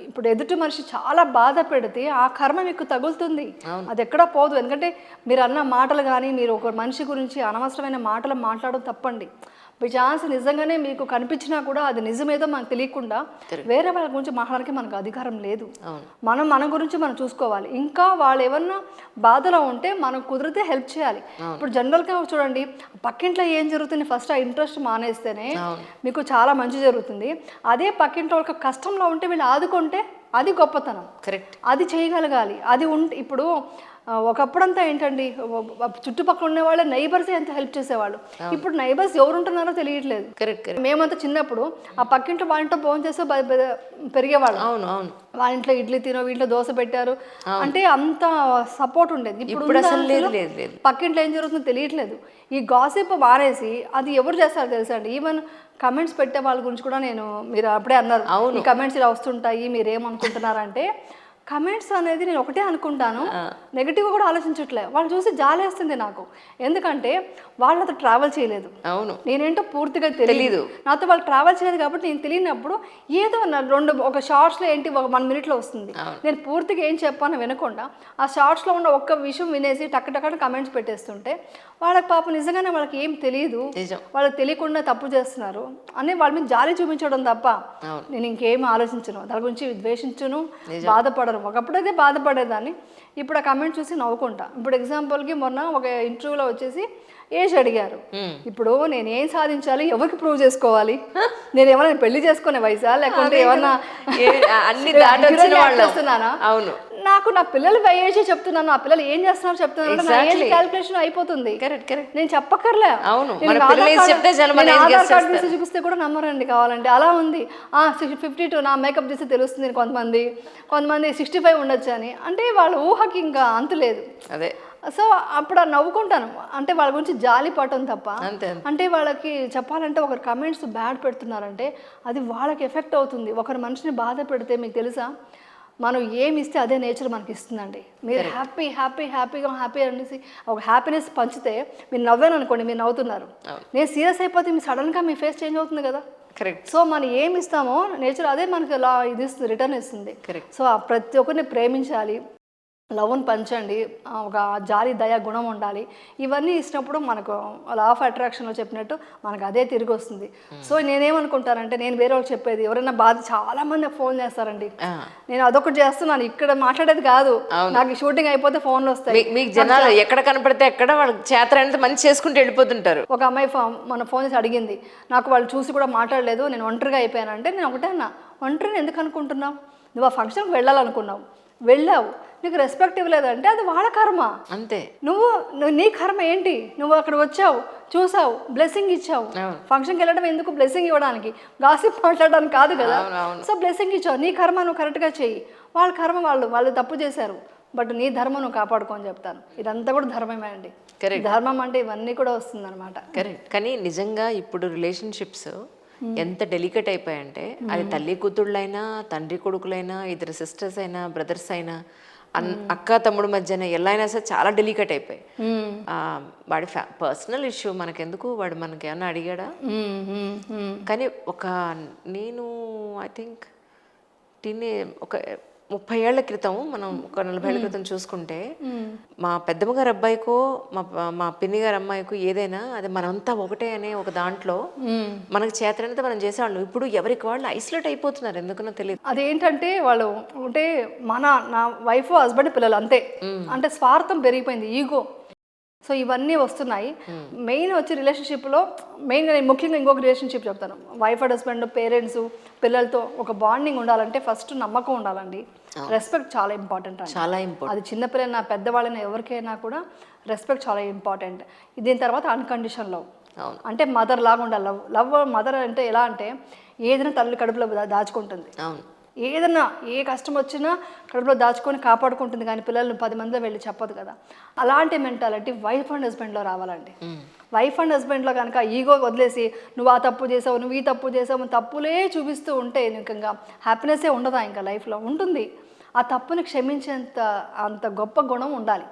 ఇప్పుడు ఎదుటి మనిషి చాలా బాధ పెడితే ఆ కర్మ మీకు తగులుతుంది, అది ఎక్కడా పోదు. ఎందుకంటే మీరు అన్న మాటలు కానీ, మీరు ఒక మనిషి గురించి అనవసరమైన మాటలు మాట్లాడడం తప్పండి. బై ఛాన్స్ నిజంగానే మీకు కనిపించినా కూడా అది నిజమేదో మనకు తెలియకుండా వేరే వాళ్ళ గురించి మాట్లాడడానికి మనకు అధికారం లేదు. మన గురించి మనం చూసుకోవాలి. ఇంకా వాళ్ళు ఏమన్నా బాధలో ఉంటే మనం కుదిరితే హెల్ప్ చేయాలి. ఇప్పుడు జనరల్గా చూడండి, పక్కింట్లో ఏం జరుగుతుంది ఫస్ట్ ఆ ఇంట్రెస్ట్ మానేస్తేనే మీకు చాలా మంచి జరుగుతుంది. అదే పక్కింట్లో వాళ్ళకి కష్టంలో ఉంటే వీళ్ళు ఆదుకుంటే అది గొప్పతనం. కరెక్ట్. అది చేయగలగాలి. అది ఇప్పుడు ఒకప్పుడంతా ఏంటండి, చుట్టుపక్కల ఉన్న వాళ్ళే నైబర్స్ ఎంత హెల్ప్ చేసేవాళ్ళు. ఇప్పుడు నైబర్స్ ఎవరు ఉంటున్నారో తెలియట్లేదు. మేమంతా చిన్నప్పుడు ఆ పక్కింట్లో వాళ్ళ ఇంట్లో భోజనం చేస్తే పెరిగేవాళ్ళు. వాళ్ళ ఇంట్లో ఇడ్లీ తినో, వీటిలో దోశ పెట్టారు అంటే అంత సపోర్ట్ ఉండేది. ఇప్పుడు పక్కింట్లో ఏం జరుగుతుందో తెలియట్లేదు. ఈ గాసిప్ మానేసి అది ఎవరు చేస్తారో తెలుసా అండి. ఈవెన్ కమెంట్స్ పెట్టే వాళ్ళ గురించి కూడా మీరు అప్పుడే అన్నారు, ఈ కమెంట్స్ ఇలా వస్తుంటాయి, మీరేమనుకుంటున్నారంటే కమెంట్స్ అనేది నేను ఒకటే అనుకుంటాను, నెగిటివ్గా కూడా ఆలోచించట్లే. వాళ్ళు చూసి జాలేస్తుంది నాకు. ఎందుకంటే వాళ్ళతో ట్రావెల్ చేయలేదు, నేనేంటో పూర్తిగా తెలియదు. నాతో వాళ్ళు ట్రావెల్ చేయలేదు కాబట్టి నేను తెలియనప్పుడు ఏదో ఒక షార్ట్స్లో ఏంటి 1 మినిట్లో వస్తుంది. నేను పూర్తిగా ఏం చెప్పాను వినకుండా ఆ షార్ట్స్లో ఉన్న ఒక్క విషయం వినేసి టక్ కమెంట్స్ పెట్టేస్తుంటే వాళ్ళకి పాపం నిజంగానే వాళ్ళకి ఏం తెలియదు, వాళ్ళకి తెలియకుండా తప్పు చేస్తున్నారు అని వాళ్ళ మీద జాలి చూపించడం తప్ప నేను ఇంకేం ఆలోచించను, దాని గురించి ద్వేషించను, బాధపడను. ఒకప్పుడైతే బాధపడేదాన్ని, ఇప్పుడు ఆ కమెంట్ చూసి నవ్వుకుంటా. ఇప్పుడు ఎగ్జాంపుల్కి మొన్న ఒక ఇంటర్వ్యూలో వచ్చేసి ఏజ్ అడిగారు. ఇప్పుడు నేను ఏం సాధించాలి, ఎవరికి ప్రూవ్ చేసుకోవాలి, నేను ఏమైనా పెళ్లి చేసుకునే వయసా, లేకుంటే ఏమన్నా చేస్తున్నానా? అవును, నాకు నా పిల్లలు ఏజ్ చెప్తున్నాను, నా పిల్లలు ఏం చేస్తున్నారో చెప్తున్నాను, నా ఏజ్ క్యాలిక్యులేషన్ అయిపోతుంది. నేను చెప్పక్కర్లే. ఆధార్ కార్డు తీసి చూపిస్తే కూడా నమ్మరండి కావాలంటే. అలా ఉంది. 52 నా మేకప్ తీస్తే తెలుస్తుంది కొంతమంది 65 ఉండొచ్చు అని. అంటే వాళ్ళ ఊహకి ఇంకా అంతు లేదు. సో అప్పుడు నవ్వుకుంటాను, అంటే వాళ్ళ గురించి జాలి పడటం తప్ప. అంతే. అంటే వాళ్ళకి చెప్పాలంటే ఒకరు కమెంట్స్ బ్యాడ్ పెడుతున్నారంటే అది వాళ్ళకి ఎఫెక్ట్ అవుతుంది. ఒకరి మనిషిని బాధ పెడితే మీకు తెలుసా, మనం ఏమి ఇస్తే అదే నేచర్ మనకి ఇస్తుందండి. మీరు హ్యాపీ అనేసి ఒక హ్యాపీనెస్ పంచితే, మీరు నవ్వాను అనుకోండి, మీరు నవ్వుతున్నారు. నేను సీరియస్ అయిపోతే మీ సడన్గా మీ ఫేస్ చేంజ్ అవుతుంది కదా. కరెక్ట్. సో మనం ఏమి ఇస్తామో నేచర్ అదే మనకి ఇది ఇస్తుంది, రిటర్న్ ఇస్తుంది. కరెక్ట్. సో ప్రతి ఒక్కరిని ప్రేమించాలి, లవ్ని పంచండి, ఒక జాలి దయ గుణం ఉండాలి. ఇవన్నీ ఇచ్చినప్పుడు మనకు లా ఆఫ్ అట్రాక్షన్లో చెప్పినట్టు మనకు అదే తిరిగి వస్తుంది. సో నేనేమనుకుంటానంటే, నేను వేరే వాళ్ళకి చెప్పేది, ఎవరైనా బాధ చాలామంది ఫోన్ చేస్తారండి, నేను అదొకటి చేస్తున్నాను, ఇక్కడ మాట్లాడేది కాదు, నాకు షూటింగ్ అయిపోతే ఫోన్లు వస్తాయి. మీకు జనాలు ఎక్కడ కనపడితే ఎక్కడ వాళ్ళకి చేత అనేది మంచి చేసుకుంటూ వెళ్ళిపోతుంటారు. ఒక అమ్మాయి మన ఫోన్ చేసి అడిగింది, నాకు వాళ్ళు చూసి కూడా మాట్లాడలేదు, నేను ఒంటరిగా అయిపోయానంటే, నేను ఒకటే అన్నా, ఒంటరిని ఎందుకు అనుకుంటున్నావు? నువ్వు ఆ ఫంక్షన్కి వెళ్ళాలనుకున్నావు, వెళ్ళావు, నీకు రెస్పెక్ట్ ఇవ్వలేదంటే అది వాళ్ళ కర్మ. అంతే. నువ్వు నీ కర్మ ఏంటి? నువ్వు అక్కడ వచ్చావు, చూసావు, బ్లెస్సింగ్ ఇచ్చావు. ఫంక్షన్కి వెళ్ళడం ఎందుకు? బ్లెస్సింగ్ ఇవ్వడానికి, గాసిప్ మాట్లాడడానికి కాదు కదా. సో బ్లెస్సింగ్ ఇచ్చావు, నీ కర్మ నువ్వు కరెక్ట్గా చెయ్యి. వాళ్ళ కర్మ వాళ్ళు తప్పు చేశారు, బట్ నీ ధర్మం నువ్వు కాపాడుకోని చెప్తాను. ఇదంతా కూడా ధర్మమే అండి. ధర్మం అంటే ఇవన్నీ కూడా వస్తుంది అనమాట. కరెక్ట్. కానీ నిజంగా ఇప్పుడు రిలేషన్షిప్స్ ఎంత డెలికేట్ అయిపోయాయంటే, అది తల్లి కూతుళ్ళైనా, తండ్రి కొడుకులైనా, ఇద్దరు సిస్టర్స్ అయినా, బ్రదర్స్ అయినా, అక్క తమ్ముడు మధ్యన ఎలా అయినా సరే చాలా డెలికేట్ అయిపోయాయి. వాడి పర్సనల్ ఇష్యూ మనకెందుకు, వాడు మనకి ఏమన్నా అడిగాడా? కానీ నేను ఐ థింక్ ఒక 30 ఏళ్ల క్రితం, మనం ఒక 40 ఏళ్ల క్రితం చూసుకుంటే, మా పెద్దమ్మ గారి అబ్బాయికో మా పిన్ని గారి అమ్మాయికో ఏదైనా అది మనంతా ఒకటే అనే ఒక దాంట్లో మనకు చేతనంతా మనం చేసేవాళ్ళం. ఇప్పుడు ఎవరికి వాళ్ళు ఐసోలేట్ అయిపోతున్నారు, ఎందుకనో తెలియదు. అదేంటంటే వాళ్ళు అంటే నా వైఫ్ హస్బెండ్ పిల్లలు అంతే, అంటే స్వార్థం పెరిగిపోయింది, ఈగో. సో ఇవన్నీ వస్తున్నాయి. మెయిన్ వచ్చి రిలేషన్షిప్లో మెయిన్గా నేను ముఖ్యంగా ఇంకొక రిలేషన్షిప్ చెప్తాను. వైఫ్ అండ్ హస్బెండ్, పేరెంట్స్, పిల్లలతో ఒక బాండింగ్ ఉండాలంటే ఫస్ట్ నమ్మకం ఉండాలండి. రెస్పెక్ట్ చాలా ఇంపార్టెంట్ అండి, చాలా ఇంపార్టెంట్. అది చిన్నపిల్లలైనా పెద్దవాళ్ళైనా ఎవరికైనా కూడా రెస్పెక్ట్ చాలా ఇంపార్టెంట్. దీని తర్వాత అన్కండిషనల్ లవ్, అంటే మదర్ లాగా ఉండాలి. లవ్ మదర్ అంటే ఎలా అంటే, ఏదైనా తల్లి కడుపులో దాచుకుంటుంది, ఏదన్నా ఏ కష్టం వచ్చినా కడుపులో దాచుకొని కాపాడుకుంటుంది, కానీ పిల్లల్ని 10 మందిలో వెళ్ళి చెప్పదు కదా. అలాంటి మెంటాలిటీ వైఫ్ అండ్ హస్బెండ్లో రావాలండి. వైఫ్ అండ్ హస్బెండ్లో కనుక ఈగో వదిలేసి, నువ్వు ఆ తప్పు చేసావు, నువ్వు ఈ తప్పు చేసావు, తప్పులే చూపిస్తూ ఉంటే ఇంకా హ్యాపీనెస్సే ఉండదా? ఇంకా లైఫ్లో ఉంటుంది. ఆ తప్పుని అంత గొప్ప గుణం ఉండాలి.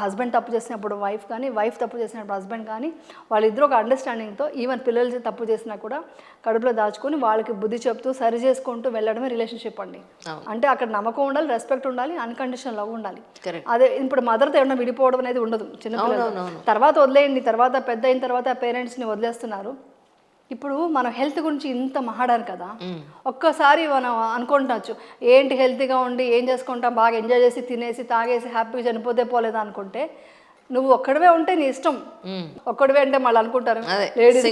హస్బెండ్ తప్పు చేసినప్పుడు వైఫ్ కానీ, వైఫ్ తప్పు చేసినప్పుడు హస్బెండ్ కానీ, వాళ్ళిద్దరూ ఒక అండర్స్టాండింగ్తో, ఈవెన్ పిల్లలు తప్పు చేసినా కూడా కడుపులో దాచుకొని వాళ్ళకి బుద్ధి చెప్తూ సరి చేసుకుంటూ వెళ్ళడమే రిలేషన్షిప్ అండి. అంటే అక్కడ నమ్మకం ఉండాలి, రెస్పెక్ట్ ఉండాలి, అన్కండిషనల్ లవ్ ఉండాలి. అదే ఇప్పుడు మదర్తో ఏమన్నా విడిపోవడం అనేది ఉండదు. చిన్నపిల్లలు తర్వాత వదిలేయండి, తర్వాత పెద్ద అయిన తర్వాత పేరెంట్స్ని వదిలేస్తున్నారు. ఇప్పుడు మనం హెల్త్ గురించి ఇంత మాట్లాడారు కదా, ఒక్కసారి మనం అనుకుంటచ్చు, ఏంటి హెల్తీగా ఉండి ఏం చేసుకుంటాం, బాగా ఎంజాయ్ చేసి తినేసి తాగేసి హ్యాపీగా చనిపోతే పోలేదా అనుకుంటే, నువ్వు ఒక్కడివే ఉంటే నీ ఇష్టం. ఒక్కడివే అంటే మళ్ళీ అనుకుంటారు లేడీస్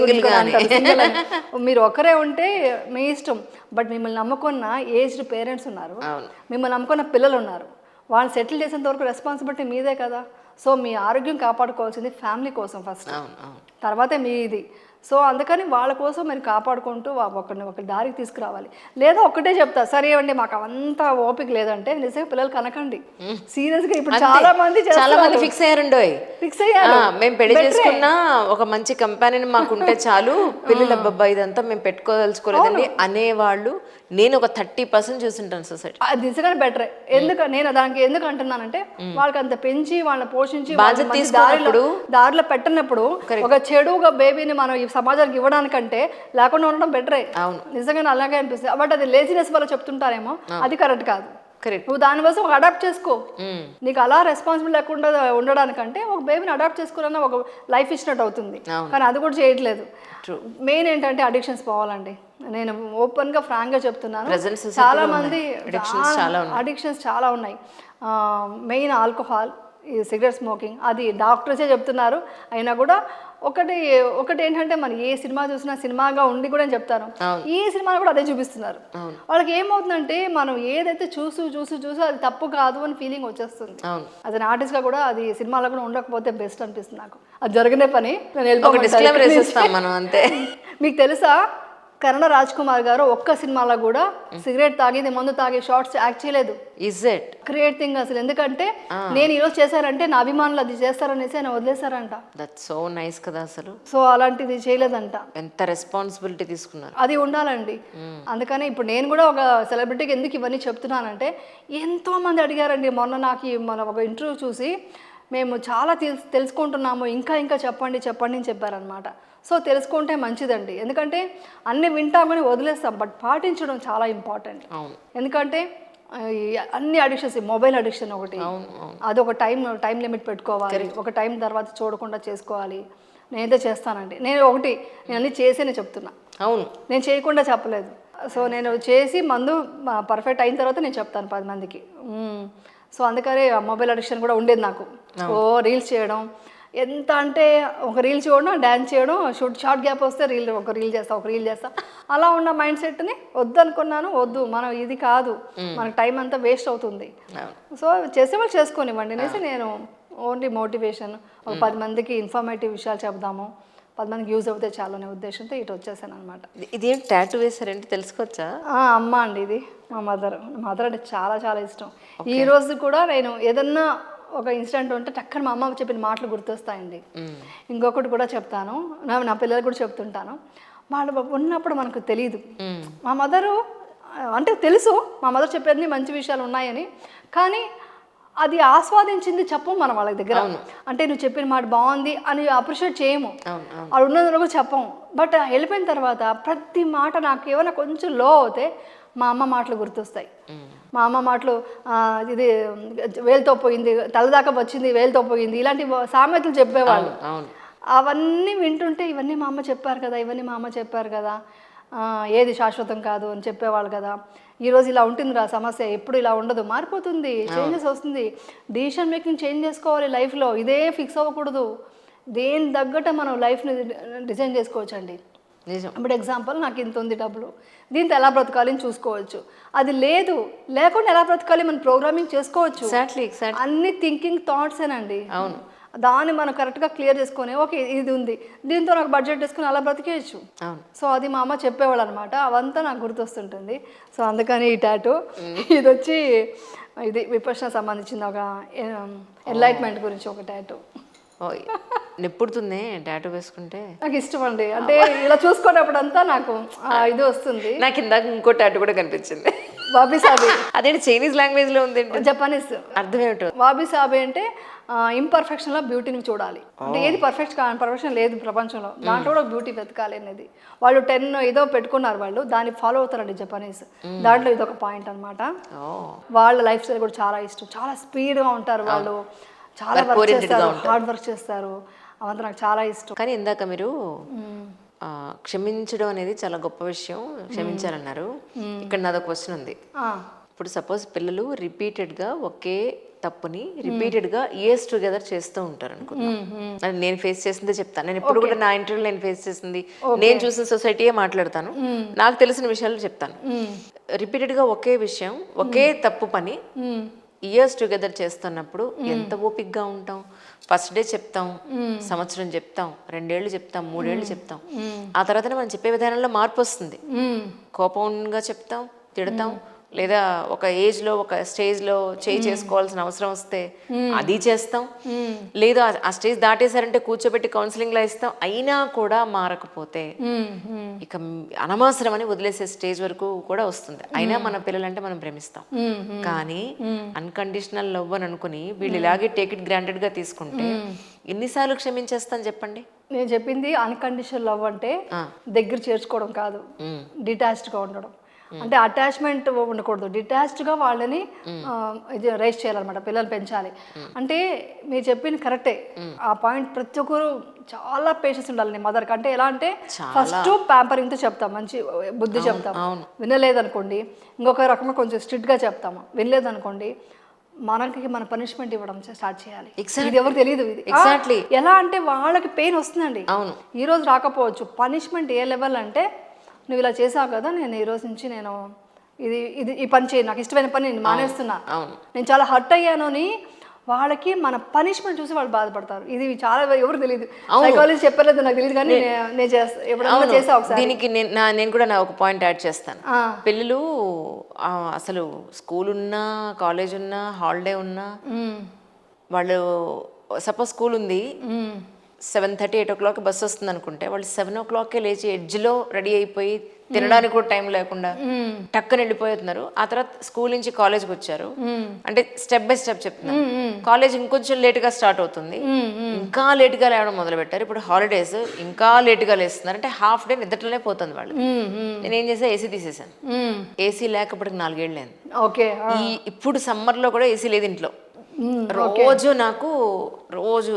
మీరు ఒక్కరే ఉంటే మీ ఇష్టం. బట్ మిమ్మల్ని నమ్ముకున్న ఏజ్డ్ పేరెంట్స్ ఉన్నారు, మిమ్మల్ని నమ్ముకున్న పిల్లలు ఉన్నారు, వాళ్ళని సెటిల్ చేసేంత వరకు రెస్పాన్సిబిలిటీ మీదే కదా. సో మీ ఆరోగ్యం కాపాడుకోవాల్సింది ఫ్యామిలీ కోసం ఫస్ట్, తర్వాతే మీది. సో అందుకని వాళ్ళ కోసం మీరు కాపాడుకుంటూ ఒక దారికి తీసుకురావాలి. లేదా ఒక్కటే చెప్తా, సరే అండి మాకు అవంతా ఓపిక లేదంటే నిజంగా పిల్లలు కనకండి. సీరియస్గా ఇప్పుడు చాలా మంది ఫిక్స్ అయ్యారు. మేము పెళ్లి చేసుకున్నా ఒక మంచి కంపెనీ మాకు ఉంటే చాలు, పిల్లల అబ్బబ్బా ఇదంతా మేము పెట్టుకోదలుచుకోలేదండి అనేవాళ్ళు నేను ఒక 30% చూసింటాను సొసైటీ. అది నిజంగానే బెటరే. నేను దానికి ఎందుకు అంటున్నానంటే, వాళ్ళకి అంత పెంచి వాళ్ళని పోషించి దారిలో పెట్టినప్పుడు ఒక చెడుగా బేబీని మనం ఈ సమాజానికి ఇవ్వడానికంటే లేకుండా ఉండడం బెటరే. నిజంగానే అలాగే అనిపిస్తుంది. బట్ అది లేజినెస్ వల్ల చెప్తుంటారేమో, అది కరెక్ట్ కాదు. నువ్వు దానికోసం ఒక అడాప్ట్ చేసుకో. నీకు అలా రెస్పాన్సిబుల్ లేకుండా ఉండడానికంటే ఒక బేబీని అడాప్ట్ చేసుకోవాలన్నా ఒక లైఫ్ ఇచ్చినట్టు అవుతుంది. కానీ అది కూడా చేయట్లేదు. మెయిన్ ఏంటంటే అడిక్షన్స్ పోవాలండి. నేను ఓపెన్గా ఫ్రాంక్గా చెప్తున్నాను, చాలా మంది అడిక్షన్స్ చాలా ఉన్నాయి. మెయిన్ ఆల్కహాల్, ఈ సిగరెట్ స్మోకింగ్, అది డాక్టర్సే చెప్తున్నారు. అయినా కూడా ఒకటి ఏంటంటే, మనం ఏ సినిమా చూసినా సినిమాగా ఉండి కూడా చెప్తారు, ఈ సినిమాలో కూడా అదే చూపిస్తున్నారు. వాళ్ళకి ఏమవుతుందంటే, మనం ఏదైతే చూసు అది తప్పు కాదు అని ఫీలింగ్ వచ్చేస్తుంది. అది ఆర్టిస్ట్గా కూడా అది సినిమాలో కూడా ఉండకపోతే బెస్ట్ అనిపిస్తుంది నాకు. అది జరిగిన పని. నేను మీకు తెలుసా, కన్నడ రాజ్ కుమార్ గారు ఒక్క సినిమాలో కూడా సిగరెట్ తాగేది మందు తాగే షార్ట్స్ యాక్ట్ చేయలేదు. ఇస్ ఇట్ క్రియేట్ థింగ్ అసలు. ఎందుకంటే నేను ఈరోజు చేశారంటే నా అభిమానులు అది చేస్తారనేసి ఆయన వదిలేశారంట. దట్స్ సో నైస్ కదా అసలు. సో అలాంటిది చేయలేదంట. ఎంత రెస్పాన్సిబిలిటీ తీసుకున్నారు. అది ఉండాలండి. అందుకని ఇప్పుడు నేను కూడా ఒక సెలబ్రిటీకి ఎందుకు ఇవన్నీ చెప్తున్నానంటే ఎంతోమంది అడిగారండి. మొన్న నాకు మన ఒక ఇంటర్వ్యూ చూసి మేము చాలా తెలుసుకుంటున్నాము, ఇంకా ఇంకా చెప్పండి చెప్పండి అని చెప్పారనమాట. సో తెలుసుకుంటే మంచిదండి. ఎందుకంటే అన్నీ వింటామని వదిలేస్తాం, బట్ పాటించడం చాలా ఇంపార్టెంట్. ఎందుకంటే అన్ని అడిక్షన్స్, మొబైల్ అడిక్షన్ ఒకటి, అదొక టైం లిమిట్ పెట్టుకోవాలి, ఒక టైం తర్వాత చూడకుండా చేసుకోవాలి. నేనైతే చేస్తానండి. నేను అన్నీ చేసేనే చెప్తున్నా. అవును, నేను చేయకుండా చెప్పలేదు. సో నేను చేసి మందు పర్ఫెక్ట్ అయిన తర్వాత నేను చెప్తాను 10 మందికి. సో అందుకనే మొబైల్ అడిక్షన్ కూడా ఉండేది నాకు. రీల్స్ చేయడం, ఎంత అంటే ఒక రీల్ చూడడం, డ్యాన్స్ చేయడం, షార్ట్ గ్యాప్ వస్తే ఒక రీల్ చేస్తా అలా ఉన్న మైండ్ సెట్ని వద్దనుకున్నాను. వద్దు, మనం ఇది కాదు, మనకు టైం అంతా వేస్ట్ అవుతుంది. సో చేసేవాళ్ళు చేసుకోనివ్వండి అనేసి నేను ఓన్లీ మోటివేషన్, ఒక 10 మందికి ఇన్ఫర్మేటివ్ విషయాలు చెప్దాము, 10 మందికి యూజ్ అవుతే చాలు అనే ఉద్దేశంతో ఇటు వచ్చేసాను అనమాట. ఇదేం టాటూ వేసారంటే తెలుసుకోవచ్చా? అమ్మ అండి, ఇది మా మదర్ అంటే చాలా చాలా ఇష్టం. ఈ రోజు కూడా నేను ఏదన్నా ఒక ఇన్సిడెంట్ ఉంటే టక్కన మా అమ్మ చెప్పిన మాటలు గుర్తొస్తాయండి. ఇంకొకటి కూడా చెప్తాను, నా పిల్లలకు కూడా చెప్తుంటాను. వాళ్ళు ఉన్నప్పుడు మనకు తెలియదు. మా మదరు అంటే తెలుసు, మా మదర్ చెప్పేది మంచి విషయాలు ఉన్నాయని, కానీ అది ఆస్వాదించింది చెప్పము మనం వాళ్ళ దగ్గర. అంటే నువ్వు చెప్పిన మాట బాగుంది అని అప్రిషియేట్ చేయము, అది ఉన్నది కూడా చెప్పము. బట్ వెళ్ళిపోయిన తర్వాత ప్రతి మాట నాకు ఏమైనా కొంచెం లో అవుతే మా అమ్మ మాటలు గుర్తొస్తాయి. మా అమ్మ మాటలు, ఇది వేలుతో పోయింది, తలదాకా వచ్చింది, వేలుతో పోయింది, ఇలాంటి సామెతలు చెప్పేవాళ్ళు. అవన్నీ వింటుంటే ఇవన్నీ మా అమ్మ చెప్పారు కదా, ఏది శాశ్వతం కాదు అని చెప్పేవాళ్ళు కదా. ఈరోజు ఇలా ఉంటుందిరా సమస్య, ఎప్పుడు ఇలా ఉండదు, మారిపోతుంది, చేంజెస్ వస్తుంది, డిసిషన్ మేకింగ్ చేంజ్ చేసుకోవాలి లైఫ్లో. ఇదే ఫిక్స్ అవ్వకూడదు, దేని తగ్గట్టు మనం లైఫ్ని డిజైన్ చేసుకోవచ్చు అండి. ఇప్పుడు ఎగ్జాంపుల్, నాకు ఇంత ఉంది డబ్బులు, దీంతో ఎలా బ్రతకాలి అని చూసుకోవచ్చు. అది లేకుండా ఎలా బ్రతకాలి మనం ప్రోగ్రామింగ్ చేసుకోవచ్చు. అన్ని థింకింగ్ థాట్సేనండి. అవును, దాన్ని మనం కరెక్ట్గా క్లియర్ చేసుకొని ఓకే ఇది ఉంది, దీంతో నాకు బడ్జెట్ వేసుకుని అలా బ్రతికేయచ్చు. సో అది మా అమ్మ చెప్పేవాళ్ళు అనమాట. అవంతా నాకు గుర్తొస్తుంటుంది. సో అందుకని ఈ టాటూ ఇది వచ్చి ఇది విపక్షణ సంబంధించిన ఒక ఎన్లైట్మెంట్ గురించి ఒక టాటూ. నిప్పుడుతుంది టాటూ వేసుకుంటే. నాకు ఇష్టం అండి. అంటే ఇలా చూసుకున్నప్పుడు అంతా నాకు ఇది వస్తుంది. నాకు ఇందాక ఇంకో టాటూ కూడా కనిపించింది, వాబీ సాబే. అదే చైనీస్ లాంగ్వేజ్ లో ఉంది, జపానీస్. అర్థం ఏమిటో? వాబీ సాబే అంటే ఇంపర్ఫెక్షన్ లో బ్యూటీని చూడాలి. అంటే ఏది పర్ఫెక్షన్ లేదు ప్రపంచంలో, దాంట్లో కూడా బ్యూటీ వెతకాలి అనేది. వాళ్ళు 10 ఏదో పెట్టుకున్నారు, వాళ్ళు దాన్ని ఫాలో అవుతారండి జపనీస్. దాంట్లో ఇదొక పాయింట్ అనమాట. వాళ్ళ లైఫ్ స్టైల్ కూడా చాలా ఇష్టం, చాలా స్పీడ్గా ఉంటారు వాళ్ళు, చాలా వర్క్ చేస్తారు, హార్డ్ వర్క్ చేస్తారు. అవంతా నాకు చాలా ఇష్టం. కానీ ఇందాక మీరు క్షమించడం అనేది చాలా గొప్ప విషయం, క్షమించాలన్నారు. ఇక్కడ నాదో క్వశ్చన్ ఉంది. ఇప్పుడు సపోజ్ పిల్లలు రిపీటెడ్గా ఒకే తప్పుని రిపీటెడ్గా ఇయర్స్ టుగెదర్ చేస్తూ ఉంటారు అనుకుంటున్నాను. అది నేను ఫేస్ చేసిందే చెప్తాను. నేను ఎప్పుడు కూడా నా ఇంటర్వ్యూలో నేను ఫేస్ చేసింది, నేను చూసిన సొసైటీయే మాట్లాడతాను, నాకు తెలిసిన విషయాలు చెప్తాను. రిపీటెడ్గా ఒకే విషయం, ఒకే తప్పు పని ఇయర్స్ టుగెదర్ చేస్తున్నప్పుడు ఎంత ఓపిక్గా ఉంటాం. ఫస్ట్ డే చెప్తాం, సంవత్సరం చెప్తాం, 2 ఏళ్ళు చెప్తాం, 3 ఏళ్ళు చెప్తాం. ఆ తర్వాత మనం చెప్పే విధానంలో మార్పు వస్తుంది. కోపంగా చెప్తాం, తిడతాం, లేదా ఒక ఏజ్లో ఒక స్టేజ్లో చేసుకోవాల్సిన అవసరం వస్తే అది చేస్తాం, లేదా ఆ స్టేజ్ దాటేశారంటే కూర్చోబెట్టి కౌన్సిలింగ్లో ఇస్తాం. అయినా కూడా మారకపోతే ఇక అనవసరం అని వదిలేసే స్టేజ్ వరకు కూడా వస్తుంది. అయినా మన పిల్లలంటే మనం ప్రేమిస్తాం, కానీ అన్కండిషనల్ లవ్ అని అనుకుని వీళ్ళు ఇలాగే టేక్ ఇట్ గ్రాంటెడ్గా తీసుకుంటే ఎన్నిసార్లు క్షమించేస్తాను చెప్పండి? నేను చెప్పింది అన్కండిషనల్ లవ్ అంటే దగ్గర చేర్చుకోవడం కాదు, డిటాచ్డ్గా ఉండడం. అంటే అటాచ్మెంట్ ఉండకూడదు, డిటాచ్డ్గా వాళ్ళని రైజ్ చేయాలన్నమాట, పిల్లలు పెంచాలి. అంటే మీరు చెప్పింది కరెక్టే, ఆ పాయింట్ ప్రతి ఒక్కరు చాలా పేషెన్స్ ఉండాలి మదర్కి. అంటే ఎలా అంటే ఫస్ట్ ప్యాంపరింగ్తో చెప్తాం, మంచి బుద్ధి చెప్తాం, వినలేదనుకోండి ఇంకొక రకంగా కొంచెం స్ట్రిక్ట్గా చెప్తాము, వినలేదనుకోండి మన పనిష్మెంట్ ఇవ్వడం స్టార్ట్ చేయాలి. ఇది ఎవరు తెలియదు. ఇది ఎలా అంటే వాళ్ళకి పెయిన్ వస్తుందండి, ఈ రోజు రాకపోవచ్చు. పనిష్మెంట్ ఏ లెవెల్ అంటే నువ్వు ఇలా చేసావు కదా, నేను ఈ రోజు నుంచి నేను ఈ పని చేయి, నాకు ఇష్టమైన పని నేను మానేస్తున్నా, నేను చాలా హర్ట్ అయ్యాను అని వాళ్ళకి మన పనిష్మెంట్ చూసి వాళ్ళు బాధపడతారు. ఇది చాలా ఎవరు తెలియదు, సైకాలజీ చెప్పలేదు నాకు తెలియదు, కానీ నేను చేస్తా ఎప్పుడన్నా చేసా ఒకసారి. దీనికి నేను కూడా ఒక పాయింట్ యాడ్ చేస్తాను. పిల్లలు అసలు స్కూల్ ఉన్నా, కాలేజ్ ఉన్నా, హాలిడే ఉన్నా, వాళ్ళు సపోజ్ స్కూల్ ఉంది, 7:30, 8 o'clock బస్సు వస్తుంది అనుకుంటే, వాళ్ళు 7 o'clock లేచి ఎడ్జ్లో రెడీ అయిపోయి తినడానికి కూడా టైం లేకుండా టక్కన వెళ్ళిపోతున్నారు. ఆ తర్వాత స్కూల్ నుంచి కాలేజ్కి వచ్చారు, అంటే స్టెప్ బై స్టెప్ చెప్తున్నారు. కాలేజ్ ఇంకొంచెం లేట్గా స్టార్ట్ అవుతుంది, ఇంకా లేట్గా లేవడం మొదలు పెట్టారు. ఇప్పుడు హాలిడేస్ ఇంకా లేట్గా లేస్తున్నారు, అంటే హాఫ్ డే నిద్రలోనే పోతుంది వాళ్ళు. నేనేం చేసా, ఏసీ తీసేసాను. ఏసీ లేకపోతే 4 ఏళ్ళు అయింది. ఓకే. ఇప్పుడు సమ్మర్లో కూడా ఏసీ లేదు ఇంట్లో. రోజు రోజు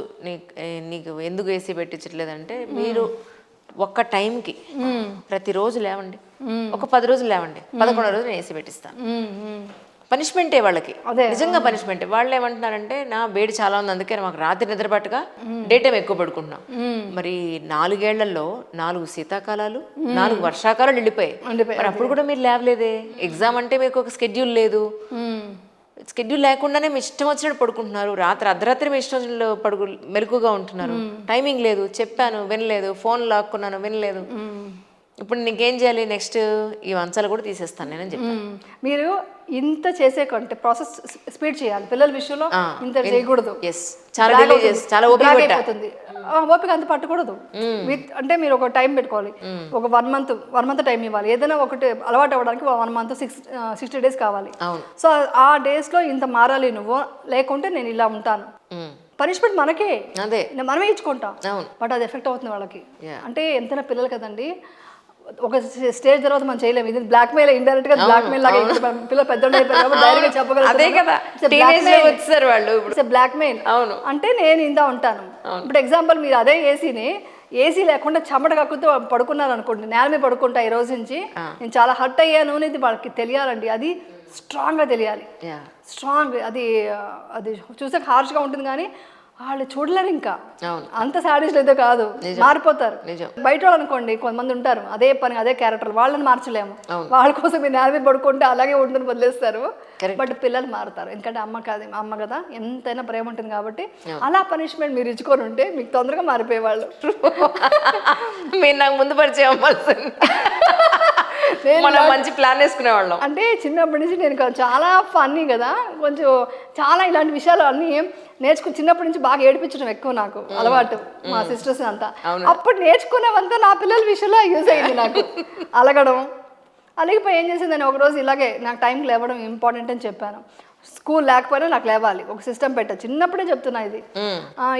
నీకు ఎందుకు ఏసీ పెట్టించట్లేదంటే, మీరు ఒక్క టైంకి ప్రతిరోజు లేవండి, ఒక 10 రోజులు లేవండి, 11వ రోజు నేను ఏసీ పెట్టిస్తాను. పనిష్మెంటే వాళ్ళకి, నిజంగా పనిష్మెంటే. వాళ్ళు ఏమంటున్నారంటే, నా వేడి చాలా ఉంది, అందుకే మాకు రాత్రి నిద్ర పట్టగా డే టైం ఎక్కువ పడుకుంటున్నాం. మరి 4 ఏళ్లలో 4 శీతాకాలాలు, 4 వర్షాకాలాలు వెళ్ళిపోయాయి. మరి అప్పుడు కూడా మీరు లేవలేదే. ఎగ్జామ్ అంటే మీకు ఒక స్కెడ్యూల్ లేదు, స్కెడ్యూల్ లేకుండానే మీ ఇష్టం వచ్చినట్టు పడుకుంటున్నారు. అర్ధరాత్రి మీ ఇష్టం మెలకుగా ఉంటున్నారు. టైమింగ్ లేదు, చెప్పాను వినలేదు, ఫోన్ లాక్కున్నాను వినలేదు. ఇప్పుడు నీకేం చేయాలి, నెక్స్ట్ ఈ వంచాలు కూడా తీసేస్తాను నేనని చెప్పాను. మీరు ఇంత చేసే కంటే ప్రాసెస్ స్పీడ్ చేయాలి. పిల్లల విషయంలో ఇంత చేయకూడదు. చాలా ఓపిక అంత పట్టకూడదు. అంటే మీరు ఒక టైం పెట్టుకోవాలి, ఒక 1 month టైం ఇవ్వాలి. ఏదైనా ఒకటి అలవాటు అవ్వడానికి 1 month 60 days కావాలి. సో ఆ డేస్లో ఇంత మారాలి నువ్వు, లేకుంటే నేను ఇలా ఉంటాను. పనిష్మెంట్ మనకే, మనమే ఇచ్చుకుంటాం, బట్ అది ఎఫెక్ట్ అవుతుంది వాళ్ళకి. అంటే ఎంతైనా పిల్లలు కదండి, ఒక స్టేజ్ తర్వాత మనం చేయలేము. ఇది బ్లాక్ మెయిల్, ఇండైరెక్ట్ గా బ్లాక్ మెయిల్ లాగా. పిల్లలు పెద్దోళ్ళు అయిపోయారు కాబట్టి డైరెక్ట్ గా చెప్పగలుగుతారు బ్లాక్ మెయిల్. అంటే నేను ఇందా ఉంటాను. ఇప్పుడు ఎగ్జాంపుల్, మీరు అదే ఏసీ లేకుండా చెమట కక్కుతూ పడుకున్నారు అనుకోండి, నేల మీద పడుకుంటా ఈ రోజు నుంచి, నేను చాలా హర్ట్ అయ్యాను అనేది వాళ్ళకి తెలియాలండి. అది స్ట్రాంగ్ గా తెలియాలి. స్ట్రాంగ్ అది చూసాక హార్ష్గా ఉంటుంది, కానీ వాళ్ళు చూడలేరు. ఇంకా అంత సాడిస్ట్ అయితే కాదు, మారిపోతారు. బయట వాళ్ళు అనుకోండి, కొంతమంది ఉంటారు అదే పని అదే క్యారెక్టర్, వాళ్ళని మార్చలేము. వాళ్ళ కోసం మీరు నేల మీద పడుకుంటే అలాగే ఉంటుంది వదిలేస్తారు. బట్ పిల్లలు మారుతారు, ఎందుకంటే అమ్మ కదా, ఎంతైనా ప్రేమ ఉంటుంది కాబట్టి. అలా పనిష్మెంట్ మీరు ఇచ్చుకొని ఉంటే మీకు తొందరగా మారిపోయేవాళ్ళు. మీరు నాకు ముందు పరిచయం అవ్వాల్సింది, మంచి ప్లాన్ వేసుకునేవాళ్ళం. అంటే చిన్నప్పటి నుంచి నేను చాలా ఫన్నీ కదా, కొంచెం చాలా ఇలాంటి విషయాలు అన్నీ చిన్నప్పటి నుంచి బాగా ఏడిపించడం ఎక్కువ నాకు అలవాటు, మా సిస్టర్స్ అంతా. అప్పుడు నేర్చుకునేవంతా నా పిల్లల విషయంలో యూజ్ అయింది నాకు. అలగడం అలిగిపోయి ఏం చేసింది, నేను ఒకరోజు ఇలాగే నాకు టైంకి లేవడం ఇంపార్టెంట్ అని చెప్పాను. స్కూల్ లేకపోయినా నాకు లేవాలి, ఒక సిస్టమ్ పెట్టా. చిన్నప్పుడే చెప్తున్నా ఇది.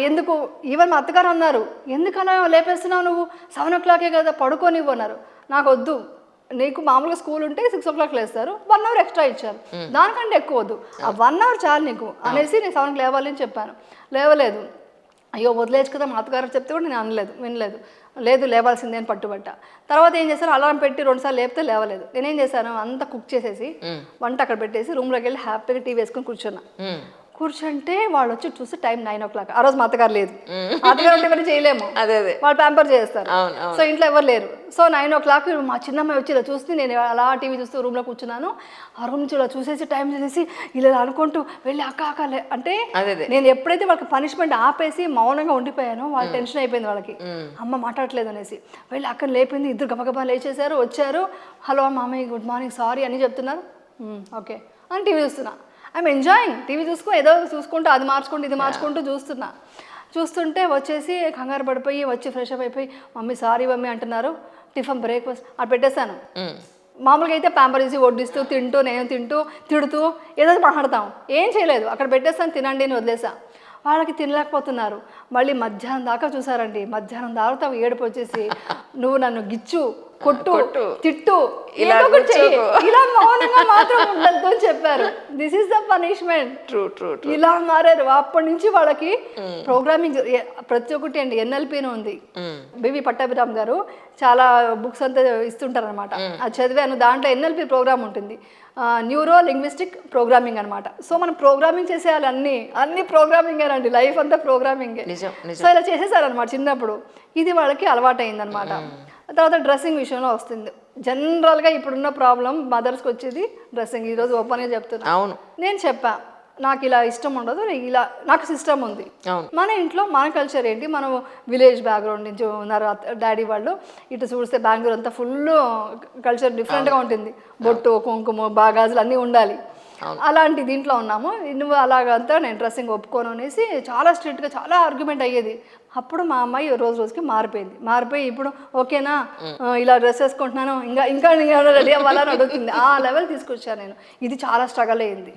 ఎందుకు, ఈవెన్ మా అత్తగారు అన్నారు, ఎందుకలా లేపేస్తున్నావు నువ్వు, 7 o'clock కదా పడుకోనివ్వు అన్నారు. నాకు వద్దు, నీకు మామూలుగా స్కూల్ ఉంటే 6 o'clock లేస్తారు, 1 hour ఎక్స్ట్రా ఇచ్చారు, దానికంటే ఎక్కువ వద్దు, ఆ 1 hour చాలు నీకు అనేసి నేను 7కి లేవాలి అని చెప్పాను. లేవలేదు. అయ్యో వదిలేచ్చు కదా, మా అత్తగారు చెప్తే కూడా నేను వినలేదు. లేదు లేవాల్సిందే అని పట్టుబట్ట. తర్వాత ఏం చేశాను, అలారం పెట్టి 2 సార్లు లేపితే లేవలేదు. నేనేం చేశాను, అంతా కుక్ చేసేసి వంట అక్కడ పెట్టేసి రూమ్లోకి వెళ్ళి హ్యాపీగా టీవీ వేసుకొని కూర్చుంటే వాళ్ళు వచ్చి చూస్తే టైం 9 o'clock. ఆ రోజు మా అత్తగారు లేదు, అత్తగారు ఉంటే మరి చేయలేము, వాళ్ళు ప్యాంపర్ చేస్తారు. సో ఇంట్లో ఎవరు లేరు. సో 9 o'clock మా చిన్నమ్మాయి వచ్చి ఇలా చూస్తే, నేను అలా టీవీ చూస్తూ రూమ్లో కూర్చున్నాను. ఆ రూమ్ నుంచి ఇలా చూసేసి టైం చూసేసి ఇలా అనుకుంటూ వెళ్ళి అక్క అంటే నేను ఎప్పుడైతే వాళ్ళకి పనిష్మెంట్ ఆపేసి మౌనంగా ఉండిపోయానో, వాళ్ళు టెన్షన్ అయిపోయింది వాళ్ళకి, అమ్మ మాట్లాడట్లేదు అనేసి. వెళ్ళి అక్కడ లేపింది, ఇద్దరు గబగబా లేచేశారు, వచ్చారు. హలో మామయ్య, గుడ్ మార్నింగ్, సారీ అని చెప్తున్నారు. ఓకే అని టీవీ చూస్తున్నా. I'm enjoying. టీవీ ఏదో చూసుకుంటూ అది మార్చుకుంటూ ఇది మార్చుకుంటూ చూస్తుంటే వచ్చేసి కంగారు పడిపోయి వచ్చి ఫ్రెష్ అప్ అయిపోయి, మమ్మీ సారీ మమ్మీ అంటున్నారు. టిఫిన్ బ్రేక్ఫాస్ట్ అది పెట్టేశాను. మామూలుగా అయితే ప్యాంపర్ చేసి వడ్డిస్తూ తింటూ నేను తిడుతూ ఏదో మాట్లాడతాం. ఏం చేయలేదు, అక్కడ పెట్టేస్తాను తినండి అని వదిలేసా. వాళ్ళకి తినలేకపోతున్నారు. మళ్ళీ మధ్యాహ్నం దాకా చూసారండి. మధ్యాహ్నం దాకా ఏడుపు వచ్చేసి, నువ్వు నన్ను గిచ్చు, కొట్టు, తిట్టు, ఇలా మౌనంగా మాత్రం ఉండద్దు అని చెప్పారు. This is the punishment. True. ఇలా మారారు. అప్పటి నుంచి వాళ్ళకి ప్రోగ్రామింగ్ ప్రతి ఒక్కటి అండి. NLP ఉంది, బివి పట్టాభిరామ్ గారు చాలా బుక్స్ అంతా ఇస్తుంటారు అనమాట. అది చదివాను. దాంట్లో NLP ప్రోగ్రామ్ ఉంటుంది, న్యూరో లింగ్విస్టిక్ ప్రోగ్రామింగ్ అనమాట. సో మనం ప్రోగ్రామింగ్ చేసేయాలి, అన్ని ప్రోగ్రామింగ్ అండి, లైఫ్ అంతా ప్రోగ్రామింగ్. సో ఇలా చేసేసారనమాట చిన్నప్పుడు. ఇది వాళ్ళకి అలవాటు అయిందనమాట. తర్వాత డ్రెస్సింగ్ విషయంలో వస్తుంది. జనరల్గా ఇప్పుడున్న ప్రాబ్లం మదర్స్కి వచ్చేది డ్రెస్సింగ్. ఈరోజు ఓపెన్గా చెప్తున్నా. అవును, నేను చెప్పా, నాకు ఇలా ఇష్టం ఉండదు, ఇలా నాకు సిస్టమ్ ఉంది. అవును. మన ఇంట్లో మన కల్చర్ ఏంటి, మనం విలేజ్ బ్యాక్గ్రౌండ్ నుంచి ఉన్నారు డాడీ వాళ్ళు. ఇటు చూస్తే బెంగళూరు అంతా ఫుల్ కల్చర్ డిఫరెంట్గా ఉంటుంది. బొట్టు, కుంకుమ, బాగాజులు అన్నీ ఉండాలి. అలాంటి దీంట్లో ఉన్నాము. నువ్వు అలాగంతా నేను డ్రెస్సింగ్ ఒప్పుకోను అనేసి చాలా స్ట్రిక్ట్గా చాలా ఆర్గ్యుమెంట్ అయ్యేది. అప్పుడు మా అమ్మాయి రోజు రోజుకి మారిపోయి ఇప్పుడు ఓకేనా, ఇలా డ్రెస్ వేసుకుంటున్నాను, ఇంకా రెడీ అవ్వాలని అడుగుతుంది. ఆ లెవెల్ తీసుకొచ్చాను నేను. ఇది చాలా స్ట్రగల్ అయ్యింది.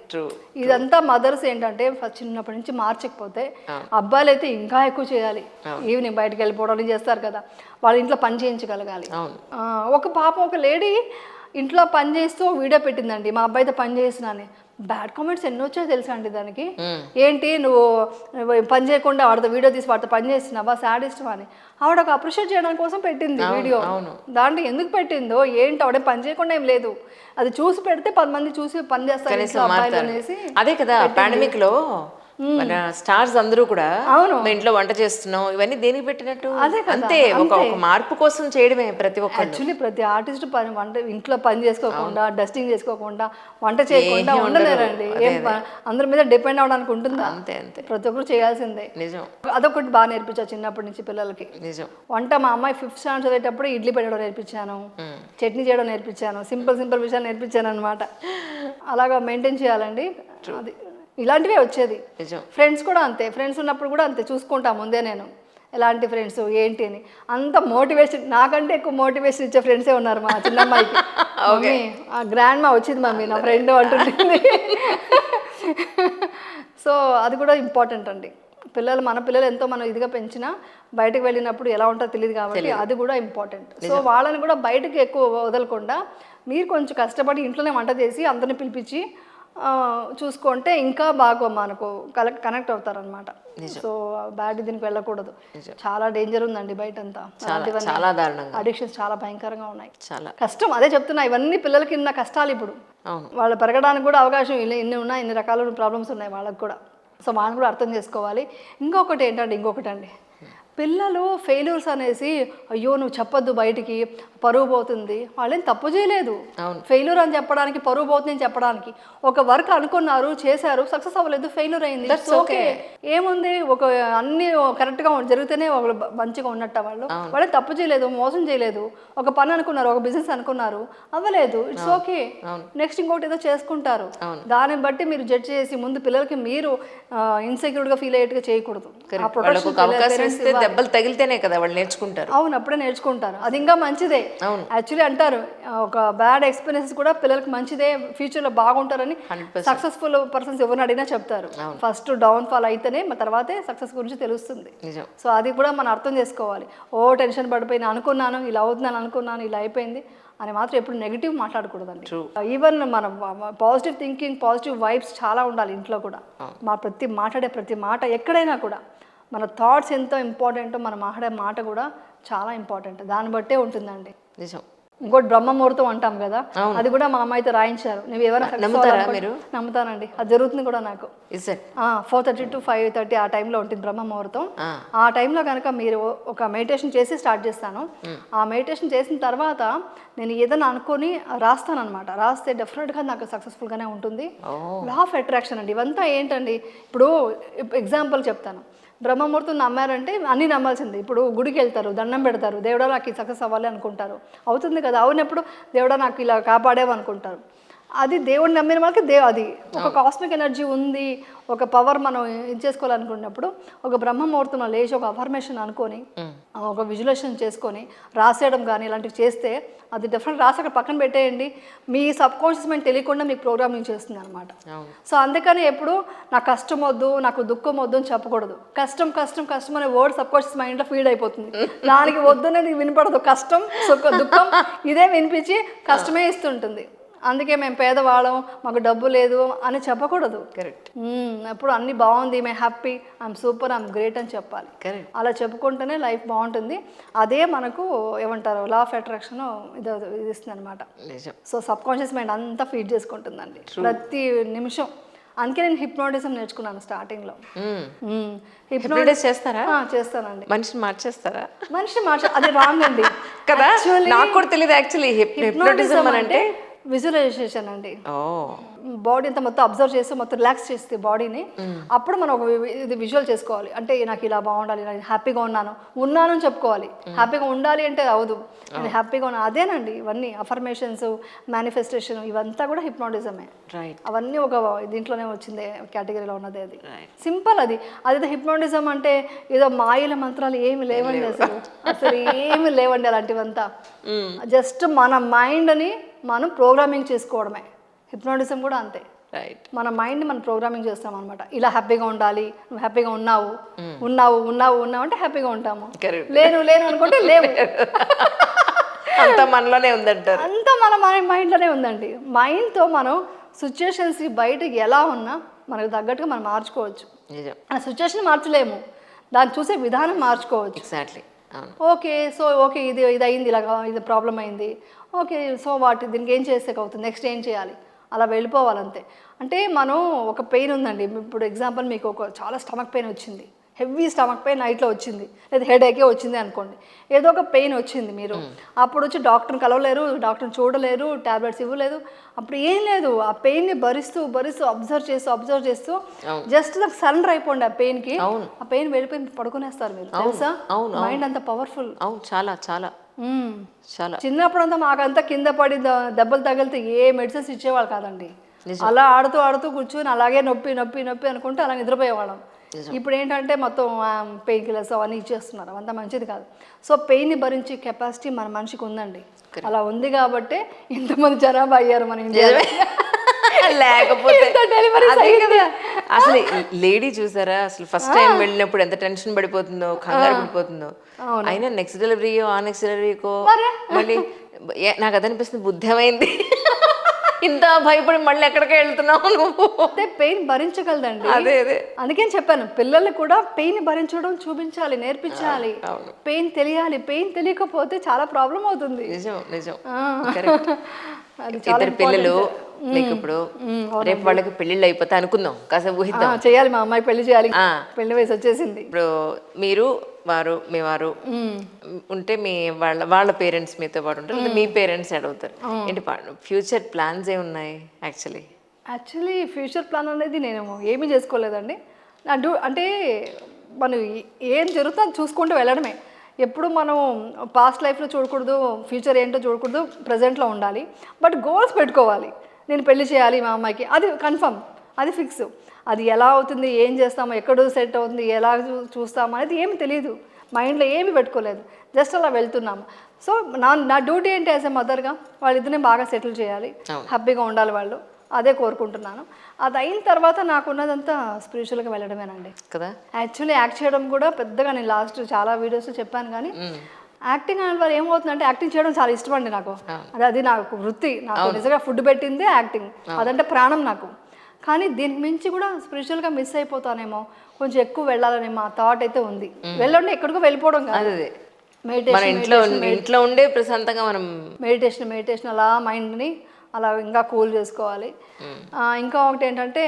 ఇదంతా మదర్స్ ఏంటంటే చిన్నప్పటి నుంచి మార్చకపోతే, అబ్బాయిలు అయితే ఇంకా ఎక్కువ చేయాలి. ఈవినింగ్ బయటకు వెళ్ళిపోవడం చేస్తారు కదా, వాళ్ళ ఇంట్లో పని చేయించగలగాలి. ఒక పాప ఒక లేడీ ఇంట్లో పని చేస్తూ వీడియో పెట్టిందండి, మా అబ్బాయితో పని చేసినాని. బ్యాడ్ కామెంట్స్ ఎన్నో వచ్చాయో తెలుసా అండి దానికి. ఏంటి నువ్వు పని చేయకుండా వాడితో వీడియో తీసి వాడితో పని చేస్తున్నావా, సాడిస్టవా అని. ఆవిడ ఒక అప్రిషియేట్ చేయడానికి కోసం పెట్టింది వీడియో. దాంట్లో ఎందుకు పెట్టిందో ఏంటి, ఆవిడే పని చేయకుండా ఏం లేదు, అది చూసి పెడితే 10 మంది చూసి పని చేస్తారు అబ్బాయిలు అనేసి. అదే కదా పాండమిక్ లో మన స్టార్స్ అందరూ కూడా మా ఇంట్లో వంట చేస్తున్నాం ఇవన్నీ దేనికి పెట్టినట్టు, అంతే ఒక మార్పు కోసం చేయడమే ప్రతి ఒక్కరు. యాక్చువల్లీ ప్రతి ఆర్టిస్ట్ పని వంట ఇంట్లో పని చేసుకోకుండా, డస్టింగ్ చేసుకోకుండా, వంట చేయకుండా ఉండలేరండి. అందరి మీద డిపెండ్ అవడానికి ఉంటుందా? అంతే అంతే, ప్రతి ఒక్కరు చేయాల్సిందే. నిజం. అదొకటి బాగా నేర్పించా చిన్నప్పటి నుంచి పిల్లలకి. నిజం. వంట మా అమ్మాయి 5th స్టాండర్డ్ చదివేటప్పుడు ఇడ్లీ పెట్టడం నేర్పించాను, చట్నీ చేయడం నేర్పించాను, సింపుల్ విషయాలు నేర్పించాను అనమాట. అలాగా మెయింటైన్ చేయాలండి. అది ఇలాంటివే వచ్చేది. ఫ్రెండ్స్ కూడా అంతే, ఫ్రెండ్స్ ఉన్నప్పుడు కూడా అంతే చూసుకుంటా ముందే నేను ఎలాంటి ఫ్రెండ్స్ ఏంటి అని. అంత మోటివేషన్, నాకంటే ఎక్కువ మోటివేషన్ ఇచ్చే ఫ్రెండ్సే ఉన్నారు మా చిన్నమ్మాయికి. మమ్మీ ఆ గ్రాండ్ మా వచ్చింది మమ్మీ నా ఫ్రెండ్ అంటుంది. సో అది కూడా ఇంపార్టెంట్ అండి. మన పిల్లలు ఎంతో మనం ఇదిగా పెంచినా బయటకు వెళ్ళినప్పుడు ఎలా ఉంటుందో తెలియదు కాబట్టి అది కూడా ఇంపార్టెంట్. సో వాళ్ళని కూడా బయటకు ఎక్కువ వదలకుండా మీరు కొంచెం కష్టపడి ఇంట్లోనే వంట చేసి అందరిని పిలిపించి చూసుకుంటే ఇంకా బాగా మనకు కనెక్ట్ అవుతారనమాట. సో బ్యాడ్ దీనికి వెళ్ళకూడదు. చాలా డేంజర్ ఉందండి బయటంతా. అడిక్షన్స్ చాలా భయంకరంగా ఉన్నాయి, చాలా కష్టం. అదే చెప్తున్నా, ఇవన్నీ పిల్లలకి ఇన్న కష్టాలు. ఇప్పుడు వాళ్ళు పెరగడానికి కూడా అవకాశం ఇన్ని ఉన్నాయి, ఇన్ని రకాల ప్రాబ్లమ్స్ ఉన్నాయి వాళ్ళకి కూడా. సో వాళ్ళని కూడా అర్థం చేసుకోవాలి. ఇంకొకటి అండి, పిల్లలు ఫెయిల్యూర్స్ అనేసి అయ్యో నువ్వు చెప్పొద్దు బయటికి పరువు పోతుంది, వాళ్ళేం తప్పు చేయలేదు. ఫెయిల్యూర్ అని చెప్పడానికి, పరువు పోతుంది అని చెప్పడానికి. ఒక వర్క్ అనుకున్నారు, చేశారు, సక్సెస్ అవ్వలేదు, ఫెయిల్యూర్ అయింది, ఓకే ఏముంది. అన్ని కరెక్ట్గా జరిగితేనే ఒక మంచిగా ఉన్నట్ట. వాళ్ళే తప్పు చేయలేదు, మోసం చేయలేదు. ఒక పని అనుకున్నారు, ఒక బిజినెస్ అనుకున్నారు, అవ్వలేదు, ఇట్స్ ఓకే. నెక్స్ట్ ఇంకోటి ఏదో చేసుకుంటారు. దాన్ని బట్టి మీరు జడ్జ్ చేసి ముందు పిల్లలకి మీరు ఇన్సెక్యూర్డ్గా ఫీల్ అయ్యేట్టుగా చేయకూడదు. దెబ్బలు తగిలితేనే కదా వాళ్ళు నేర్చుకుంటారు. అవును, అప్పుడే నేర్చుకుంటారు. అది ఇంకా మంచిదే. యాక్చువల్లీ అంటారు ఒక బ్యాడ్ ఎక్స్పీరియన్స్ కూడా పిల్లలకి మంచిదే, ఫ్యూచర్లో బాగుంటారని. సక్సెస్ఫుల్ పర్సన్స్ ఎవరిని అడిగినా చెప్తారు, ఫస్ట్ డౌన్ ఫాల్ అయితేనే తర్వాత సక్సెస్ గురించి తెలుస్తుంది. సో అది కూడా మనం అర్థం చేసుకోవాలి. టెన్షన్ పడిపోయి అనుకున్నాను ఇలా అవుతుందని, అనుకున్నాను ఇలా అయిపోయింది అని మాత్రం ఎప్పుడు నెగిటివ్ మాట్లాడకూడదండి. ఈవెన్ మన పాజిటివ్ థింకింగ్, పాజిటివ్ వైబ్స్ చాలా ఉండాలి ఇంట్లో కూడా. మాట్లాడే ప్రతి మాట ఎక్కడైనా కూడా మన థాట్స్ ఎంతో ఇంపార్టెంటో మన మాట్లాడే మాట కూడా చాలా ఇంపార్టెంట్. దాన్ని బట్టే ఉంటుందండి. నిజం. ఇంకోటి బ్రహ్మముహూర్తం అంటాం కదా, అది కూడా మా అమ్మాయితో రాయించారు. నువ్వు ఎవరైనా నమ్ముతానండి, అది జరుగుతుంది కూడా నాకు. 4:30 to 5:30 ఆ టైంలో ఉంటుంది బ్రహ్మముహూర్తం. ఆ టైంలో కనుక మీరు ఒక మెడిటేషన్ చేసి స్టార్ట్ చేస్తాను. ఆ మెడిటేషన్ చేసిన తర్వాత నేను ఏదైనా అనుకొని రాస్తాను అనమాట. రాస్తే డెఫినెట్గా నాకు సక్సెస్ఫుల్గానే ఉంటుంది. లా ఆఫ్ అట్రాక్షన్ అండి ఇవంతా. ఏంటండి ఇప్పుడు ఎగ్జాంపుల్ చెప్తాను. బ్రహ్మముహూర్తం నమ్మారంటే అన్నీ నమ్మాల్సిందే. ఇప్పుడు గుడికి వెళ్తారు, దండం పెడతారు, దేవుడా నాకు ఈ సక్సెస్ అవ్వాలి అనుకుంటారు, అవుతుంది కదా. అవునప్పుడు దేవుడా నాకు ఇలా కాపాడేవి అనుకుంటారు. అది దేవుడిని నమ్మిన వాళ్ళకి అది ఒక కాస్మిక్ ఎనర్జీ ఉంది, ఒక పవర్ మనం ఇది చేసుకోవాలనుకున్నప్పుడు ఒక బ్రహ్మముహూర్తంలో లేచి ఒక అఫర్మేషన్ అనుకొని ఒక విజువలైజేషన్ చేసుకొని రాసేయడం కానీ ఇలాంటివి చేస్తే అది డెఫినెట్ రాసి అక్కడ పక్కన పెట్టేయండి. మీ సబ్ కాన్షియస్ మైండ్ తెలియకుండా మీకు ప్రోగ్రామింగ్ చేస్తుంది అనమాట. సో అందుకని ఎప్పుడు నాకు కష్టం వద్దు, నాకు దుఃఖం వద్దు అని చెప్పకూడదు. కష్టం కష్టం కష్టం అనే వర్డ్ సబ్ కాన్షియస్ మైండ్లో ఫీడ్ అయిపోతుంది. దానికి వద్దు అనేది వినపడదు. కష్టం దుఃఖం ఇదే వినిపించి కష్టమే ఇస్తుంటుంది. అందుకే మేము పేదవాళ్ళం, మాకు డబ్బు లేదు అని చెప్పకూడదు. కరెక్ట్. అప్పుడు అన్ని బాగుంది, మేము happy, I'm super, I'm great అని చెప్పాలి. అలా చెప్పుకుంటేనే లైఫ్ బాగుంటుంది. అదే మనకు ఏమంటారు లా ఆఫ్ అట్రాక్షన్ ఇది ఇస్తుంది అనమాట. సో సబ్ కాన్షియస్ మైండ్ అంతా ఫీడ్ చేసుకుంటుందండి ప్రతి నిమిషం. అందుకే నేను హిప్నోటిజం నేర్చుకున్నాను స్టార్టింగ్ లో. హిప్నోటిజం చేస్తారా? చేస్తానండి. మనిషిని మార్చేస్తారా? అది రాంగ్ అండి కదా. నాకు కూడా తెలియదు యాక్చువల్లీ హిప్నోటిజం అంటే విజువలైజేషన్ అండి. ఓ బాడీ అంతా మొత్తం అబ్జర్వ్ చేసి మొత్తం రిలాక్స్ చేస్తే బాడీని, అప్పుడు మనం ఒక ఇది విజువల్ చేసుకోవాలి. అంటే నాకు ఇలా బాగుండాలి, నేను హ్యాపీగా ఉన్నాను అని చెప్పుకోవాలి. హ్యాపీగా ఉండాలి అంటే అవదు, నేను హ్యాపీగా ఉన్నాను అదేనండి. ఇవన్నీ అఫర్మేషన్స్, మేనిఫెస్టేషన్ ఇవంతా కూడా హిప్నాటిజమే. రైట్. అవన్నీ ఒక దీంట్లోనే వచ్చిందే కేటగిరీలో ఉన్నది. అది సింపుల్. అది హిప్నాటిజం అంటే ఏదో మాయల మంత్రాలు ఏమి లేవండి, అసలు ఏమి లేవండి అలాంటివంతా. జస్ట్ మన మైండ్ని మనం ప్రోగ్రామింగ్ చేసుకోవడమే. హిప్నాటిజం కూడా అంతే. రైట్. మన మైండ్ని మనం ప్రోగ్రామింగ్ చేస్తాం అనమాట. ఇలా హ్యాపీగా ఉండాలి, నువ్వు హ్యాపీగా ఉన్నావు అంటే హ్యాపీగా ఉంటాము. లేను అనుకుంటే లేవు. అంతా మనలోనే ఉందంటారు. అంతా మన మైండ్లోనే ఉందండి. మైండ్తో మనం సిచ్యుయేషన్స్ బయటకి ఎలా ఉన్నా మనకు తగ్గట్టుగా మనం మార్చుకోవచ్చు. ఆ సిచ్యుయేషన్ మార్చలేము, దాన్ని చూసే విధానం మార్చుకోవచ్చు. ఎగ్జాక్ట్లీ. ఓకే ఇది అయింది, ఇలాగా ఇది ప్రాబ్లం అయింది, ఓకే సో దీనికి ఏం చేస్తే అవుతుంది, నెక్స్ట్ ఏం చేయాలి, అలా వెళ్ళిపోవాలంతే. అంటే మనం ఒక పెయిన్ ఉందండి, ఇప్పుడు ఎగ్జాంపుల్ మీకు ఒక చాలా స్టమక్ పెయిన్ వచ్చింది, హెవీ స్టమక్ పెయిన్ నైట్లో వచ్చింది, లేదా హెడేకే వచ్చింది అనుకోండి, ఏదో ఒక పెయిన్ వచ్చింది, మీరు అప్పుడు వచ్చి డాక్టర్ని కలవలేరు, డాక్టర్ని చూడలేరు, ట్యాబ్లెట్స్ ఇవ్వలేదు, అప్పుడు ఏం లేదు, ఆ పెయిన్ని భరిస్తూ అబ్జర్వ్ చేస్తూ జస్ట్ నాకు సరెండర్ అయిపోండి ఆ పెయిన్కి. ఆ పెయిన్ వెళ్ళిపోయి పడుకునేస్తారు మీరు, తెలుసా? మైండ్ అంత పవర్ఫుల్. అవును, చాలా చాలా చాలా. చిన్నప్పుడంతా మాకంతా కింద పడి దెబ్బలు తగిలితే ఏ మెడిసిన్స్ ఇచ్చేవాళ్ళు కాదండి. అలా ఆడుతూ కూర్చొని అలాగే నొప్పి అనుకుంటే అలా నిద్రపోయేవాళ్ళం. ఇప్పుడు ఏంటంటే మొత్తం పెయిన్ కిల్లర్స్ అవన్నీ ఇచ్చేస్తున్నారు, అవంతా మంచిది కాదు. సో పెయిన్ని భరించే కెపాసిటీ మన మనిషికి ఉందండి. అలా ఉంది కాబట్టే ఇంతమంది జనాభా అయ్యారు మన ఇండియాలో. లేకపోతే అసలు లేడీ చూసారా, అసలు ఫస్ట్ టైం వెళ్ళినప్పుడు ఎంత టెన్షన్ పడిపోతుందో, కంగారు పడిపోతుందో. అయినా నెక్స్ట్ డెలివరీకో మళ్ళీ నాకు అదనిపిస్తుంది, బుద్ధమైంది, ఇంత భయపడి మళ్ళీ ఎక్కడికి వెళ్తున్నావు నువ్వు. అంటే పెయిన్ భరించగలదండి. అదే అందుకని చెప్పాను, పిల్లలు కూడా పెయిన్ భరించడం చూపించాలి, నేర్పించాలి. పెయిన్ తెలియాలి, పెయిన్ తెలియకపోతే చాలా ప్రాబ్లం అవుతుంది. నిజం. ఇద్దరు పిల్లలు మీకు ఇప్పుడు రేపు వాళ్ళకి పెళ్ళిళ్ళు అయిపోతే అనుకుందాం, కాసేపు ఊహిద్దాం, చేయాలి, మా అమ్మాయి పెళ్లి చేయాలి, పెళ్లి వయసు వచ్చేసింది. ఇప్పుడు మీ వారు ఉంటే మీ వాళ్ళ పేరెంట్స్ మీతో పాటు ఉంటారు, లేదా మీ పేరెంట్స్ అడుగుతారు ఏంటి ఫ్యూచర్ ప్లాన్స్ ఏమున్నాయి? యాక్చువల్లీ ఫ్యూచర్ ప్లాన్ అనేది నేను ఏమీ చేసుకోలేదండి. అంటే మనం ఏం జరుగుతుందో చూసుకుంటూ వెళ్ళడమే. ఎప్పుడు మనం పాస్ట్ లైఫ్లో చూడకూడదు, ఫ్యూచర్ ఏంటో చూడకూడదు, ప్రజెంట్లో ఉండాలి. బట్ గోల్స్ పెట్టుకోవాలి. నేను పెళ్లి చేయాలి మా అమ్మాయికి, అది కన్ఫర్మ్, అది ఫిక్స్. అది ఎలా అవుతుంది, ఏం చేస్తామో, ఎక్కడ సెట్ అవుతుంది, ఎలా చూస్తామో అనేది ఏమి తెలియదు, మైండ్లో ఏమి పెట్టుకోలేదు, జస్ట్ అలా వెళ్తున్నాము. సో నా డ్యూటీ ఏంటి యాజ్ ఎ మదర్గా, వాళ్ళిద్దరిని బాగా సెటిల్ చేయాలి, హ్యాపీగా ఉండాలి వాళ్ళు, అదే కోరుకుంటున్నాను. అది అయిన తర్వాత నాకున్నదంతా స్పిరిచువల్గా వెళ్ళడమేనండి కదా. యాక్చువల్లీ యాక్ట్ చేయడం కూడా పెద్దగా నేను లాస్ట్ చాలా వీడియోస్లో చెప్పాను, కానీ యాక్టింగ్ అనే వాళ్ళు ఏమవుతుందంటే యాక్టింగ్ చేయడం చాలా ఇష్టం అండి నాకు. అది నాకు వృత్తి, నాకు నిజంగా ఫుడ్ పెట్టిందే యాక్టింగ్, అదంటే ప్రాణం నాకు. కానీ దీనికి మించి కూడా స్పిరిచువల్గా మిస్ అయిపోతానేమో, కొంచెం ఎక్కువ వెళ్ళాలనేమో ఆ థాట్ అయితే ఉంది. వెళ్ళండి ఎక్కడికో వెళ్ళిపోవడం కాదు, ఇంట్లో ఉండే ప్రశాంతంగా మనం మెడిటేషన్ అలా మైండ్ని అలా ఇంకా కూల్ చేసుకోవాలి. ఇంకా ఒకటి ఏంటంటే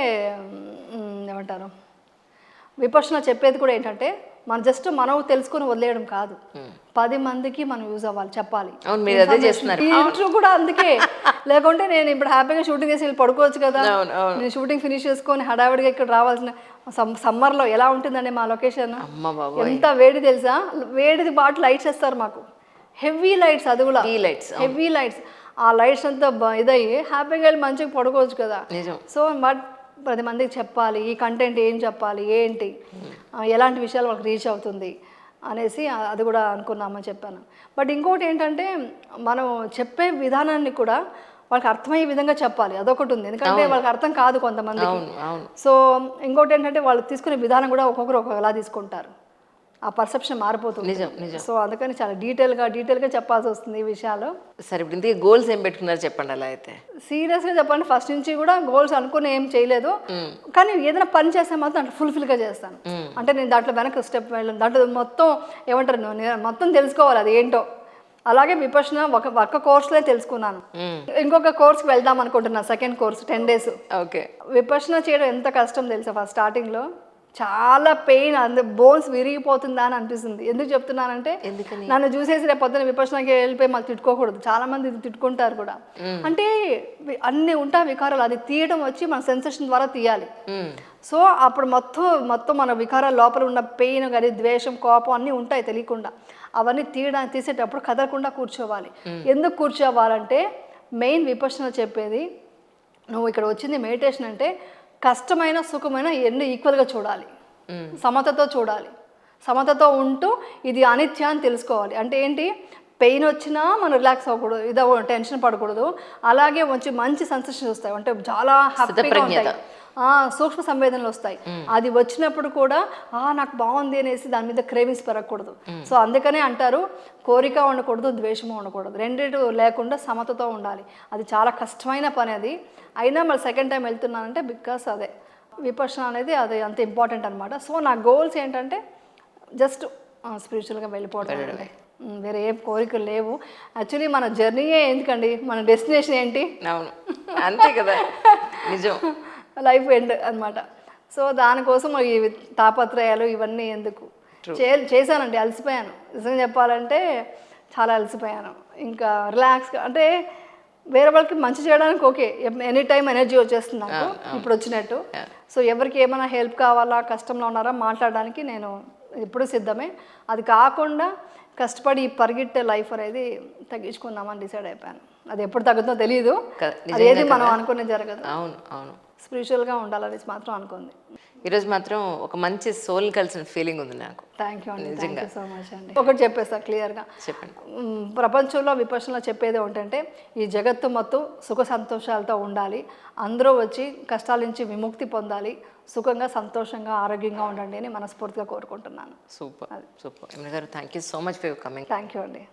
ఏమంటారు, విపశ్యన చెప్పేది కూడా ఏంటంటే మనం తెలుసుకొని వదిలేయడం కాదు, 10 మందికి మనం యూజ్ అవ్వాలి, చెప్పాలి. ఇంట్రో కూడా అందుకే, లేకుంటే నేను ఇప్పుడు హ్యాపీగా షూటింగ్ చేసి వెళ్ళి పడుకోవచ్చు కదా. నేను షూటింగ్ ఫినిష్ చేసుకొని హడావిడిగా ఇక్కడ రావాల్సిన సమ్మర్లో ఎలా ఉంటుందండి మా లొకేషన్, ఎంత వేడి తెలుసా, వేడిది బాటు లైట్స్ వేస్తారు మాకు, హెవీ లైట్స్, అది కూడా హెవీ లైట్స్. ఆ లైట్స్ అంతా ఇదయ్యి హ్యాపీగా వెళ్ళి మంచిగా పడుకోవచ్చు కదా. సో బట్ 10 మందికి చెప్పాలి, ఈ కంటెంట్ ఏం చెప్పాలి, ఏంటి ఎలాంటి విషయాలు వాళ్ళకి రీచ్ అవుతుంది అనేసి అది కూడా అనుకున్నామని చెప్పాను. బట్ ఇంకోటి ఏంటంటే మనం చెప్పే విధానాన్ని కూడా వాళ్ళకి అర్థమయ్యే విధంగా చెప్పాలి, అదొకటి ఉంది. ఎందుకంటే వాళ్ళకి అర్థం కాదు కొంతమందికి. సో ఇంకోటి ఏంటంటే వాళ్ళు తీసుకునే విధానం కూడా ఒక్కొక్కరు ఒక్కొక్కలా తీసుకుంటారు, ఆ పర్సెప్షన్ మారిపోతుంది. సో అందుకని చాలా డీటెయిల్గా చెప్పాల్సి వస్తుంది ఈ విషయాలు. సరే, ఇప్పుడు ఇంతకీ గోల్స్ ఏం పెట్టుకున్నారు చెప్పండి. అలా అయితే సీరియస్గా చెప్పండి, ఫస్ట్ నుంచి కూడా గోల్స్ అనుకుని ఏం చేయలేదు, కానీ ఏదైనా పని చేస్తే మాత్రం దాంట్లో ఫుల్ఫిల్గా చేస్తాను. అంటే నేను దాంట్లో వెనక స్టెప్ వెళ్ళను, దాంట్లో మొత్తం ఏమంటారు మొత్తం తెలుసుకోవాలి అది ఏంటో. అలాగే విపశ్యన ఒక కోర్సులో తెలుసుకున్నాను, ఇంకొక కోర్స్కి వెళ్దాం అనుకుంటున్నాను, second course 10 days. Okay. Vipassana చేయడం ఎంత కష్టం తెలుసా, ఫస్ట్ స్టార్టింగ్లో చాలా పెయిన్, బోన్స్ విరిగిపోతుందా అని అనిపిస్తుంది. ఎందుకు చెప్తున్నానంటే ఎందుకని? నన్ను చూసేసి రేపు పొద్దున విపక్షణకి వెళ్ళిపోయి మళ్ళీ తిట్టుకోకూడదు. చాలా మంది తిట్టుకుంటారు కూడా. అంటే అన్ని ఉంటాయి వికారాలు, అది తీయడం వచ్చి మన సెన్సేషన్ ద్వారా తీయాలి. సో అప్పుడు మొత్తం మన వికారాల లోపల ఉన్న పెయిన్ కానీ ద్వేషం కోపం అన్నీ ఉంటాయి తెలియకుండా. అవన్నీ తీసేటప్పుడు కదలకుండా కూర్చోవాలి. ఎందుకు కూర్చోవాలంటే మెయిన్ విపక్షణ చెప్పేది, నువ్వు ఇక్కడ వచ్చింది మెడిటేషన్ అంటే కష్టమైన సుఖమైన ఎన్ని ఈక్వల్గా చూడాలి, సమతతో చూడాలి. సమతతో ఉంటూ ఇది అనిత్య అని తెలుసుకోవాలి. అంటే ఏంటి, పెయిన్ వచ్చినా మనం రిలాక్స్ అవ్వకూడదు, టెన్షన్ పడకూడదు. అలాగే మంచి సెన్సేషన్స్ వస్తాయి, అంటే చాలా హ్యాపీగా ఉంటాయి, సూక్ష్మ సంవేదనలు వస్తాయి. అది వచ్చినప్పుడు కూడా నాకు బాగుంది అనేసి దాని మీద క్రేవింగ్స్ పెరగకూడదు. సో అందుకనే అంటారు కోరిక ఉండకూడదు, ద్వేషము ఉండకూడదు, రెండిటి లేకుండా సమతతో ఉండాలి. అది చాలా కష్టమైన పని అది. అయినా మళ్ళీ సెకండ్ టైం వెళ్తున్నానంటే బికాస్ అదే విపక్షణ అనేది అది అంత ఇంపార్టెంట్ అనమాట. సో నా గోల్స్ ఏంటంటే జస్ట్ స్పిరిచువల్గా వెళ్ళిపోవడం, వేరే ఏం కోరికలు లేవు. యాక్చువల్లీ మన జర్నీయే ఎందుకండి, మన డెస్టినేషన్ ఏంటి? అవును, అంతే కదా, నిజం. లైఫ్ ఎండ్ అనమాట. సో దానికోసం ఈ తాపత్రయాలు ఇవన్నీ ఎందుకు చేశానండి. అలసిపోయాను, నిజంగా చెప్పాలంటే చాలా అలసిపోయాను. ఇంకా రిలాక్స్గా, అంటే వేరే వాళ్ళకి మంచి చేయడానికి ఓకే, ఎనీ టైం ఎనర్జీ వచ్చేస్తుంది నాకు ఇప్పుడు వచ్చినట్టు. సో ఎవరికి ఏమైనా హెల్ప్ కావాలా, కష్టంలో ఉన్నారా మాట్లాడడానికి నేను ఎప్పుడు సిద్ధమే. అది కాకుండా కష్టపడి పరిగెట్టే లైఫ్ అనేది తగ్గించుకుందామని డిసైడ్ అయిపోయాను. అది ఎప్పుడు తగ్గుతుందో తెలియదు, అదేది మనం అనుకునే జరగదు. అవును అవును, స్పిరిచువల్గా ఉండాలనేసి మాత్రం అనుకుంది. ఈరోజు మాత్రం ఒక మంచి సోల్ కలిసిన ఫీలింగ్ ఉంది నాకు. థ్యాంక్ యూ అండి, థ్యాంక్ యూ సో మచ్ అండి. ఒకటి చెప్పేస్తా క్లియర్గా, చెప్పండి. ప్రపంచంలో విపక్షణలో చెప్పేది ఏంటంటే ఈ జగత్తు మొత్తం సుఖ సంతోషాలతో ఉండాలి, అందరూ వచ్చి కష్టాల నుంచి విముక్తి పొందాలి, సుఖంగా సంతోషంగా ఆరోగ్యంగా ఉండండి అని మనస్ఫూర్తిగా కోరుకుంటున్నాను. Super super. ఎమ్మెల్యే గారు, thank you so much for your coming. Thank you అండి.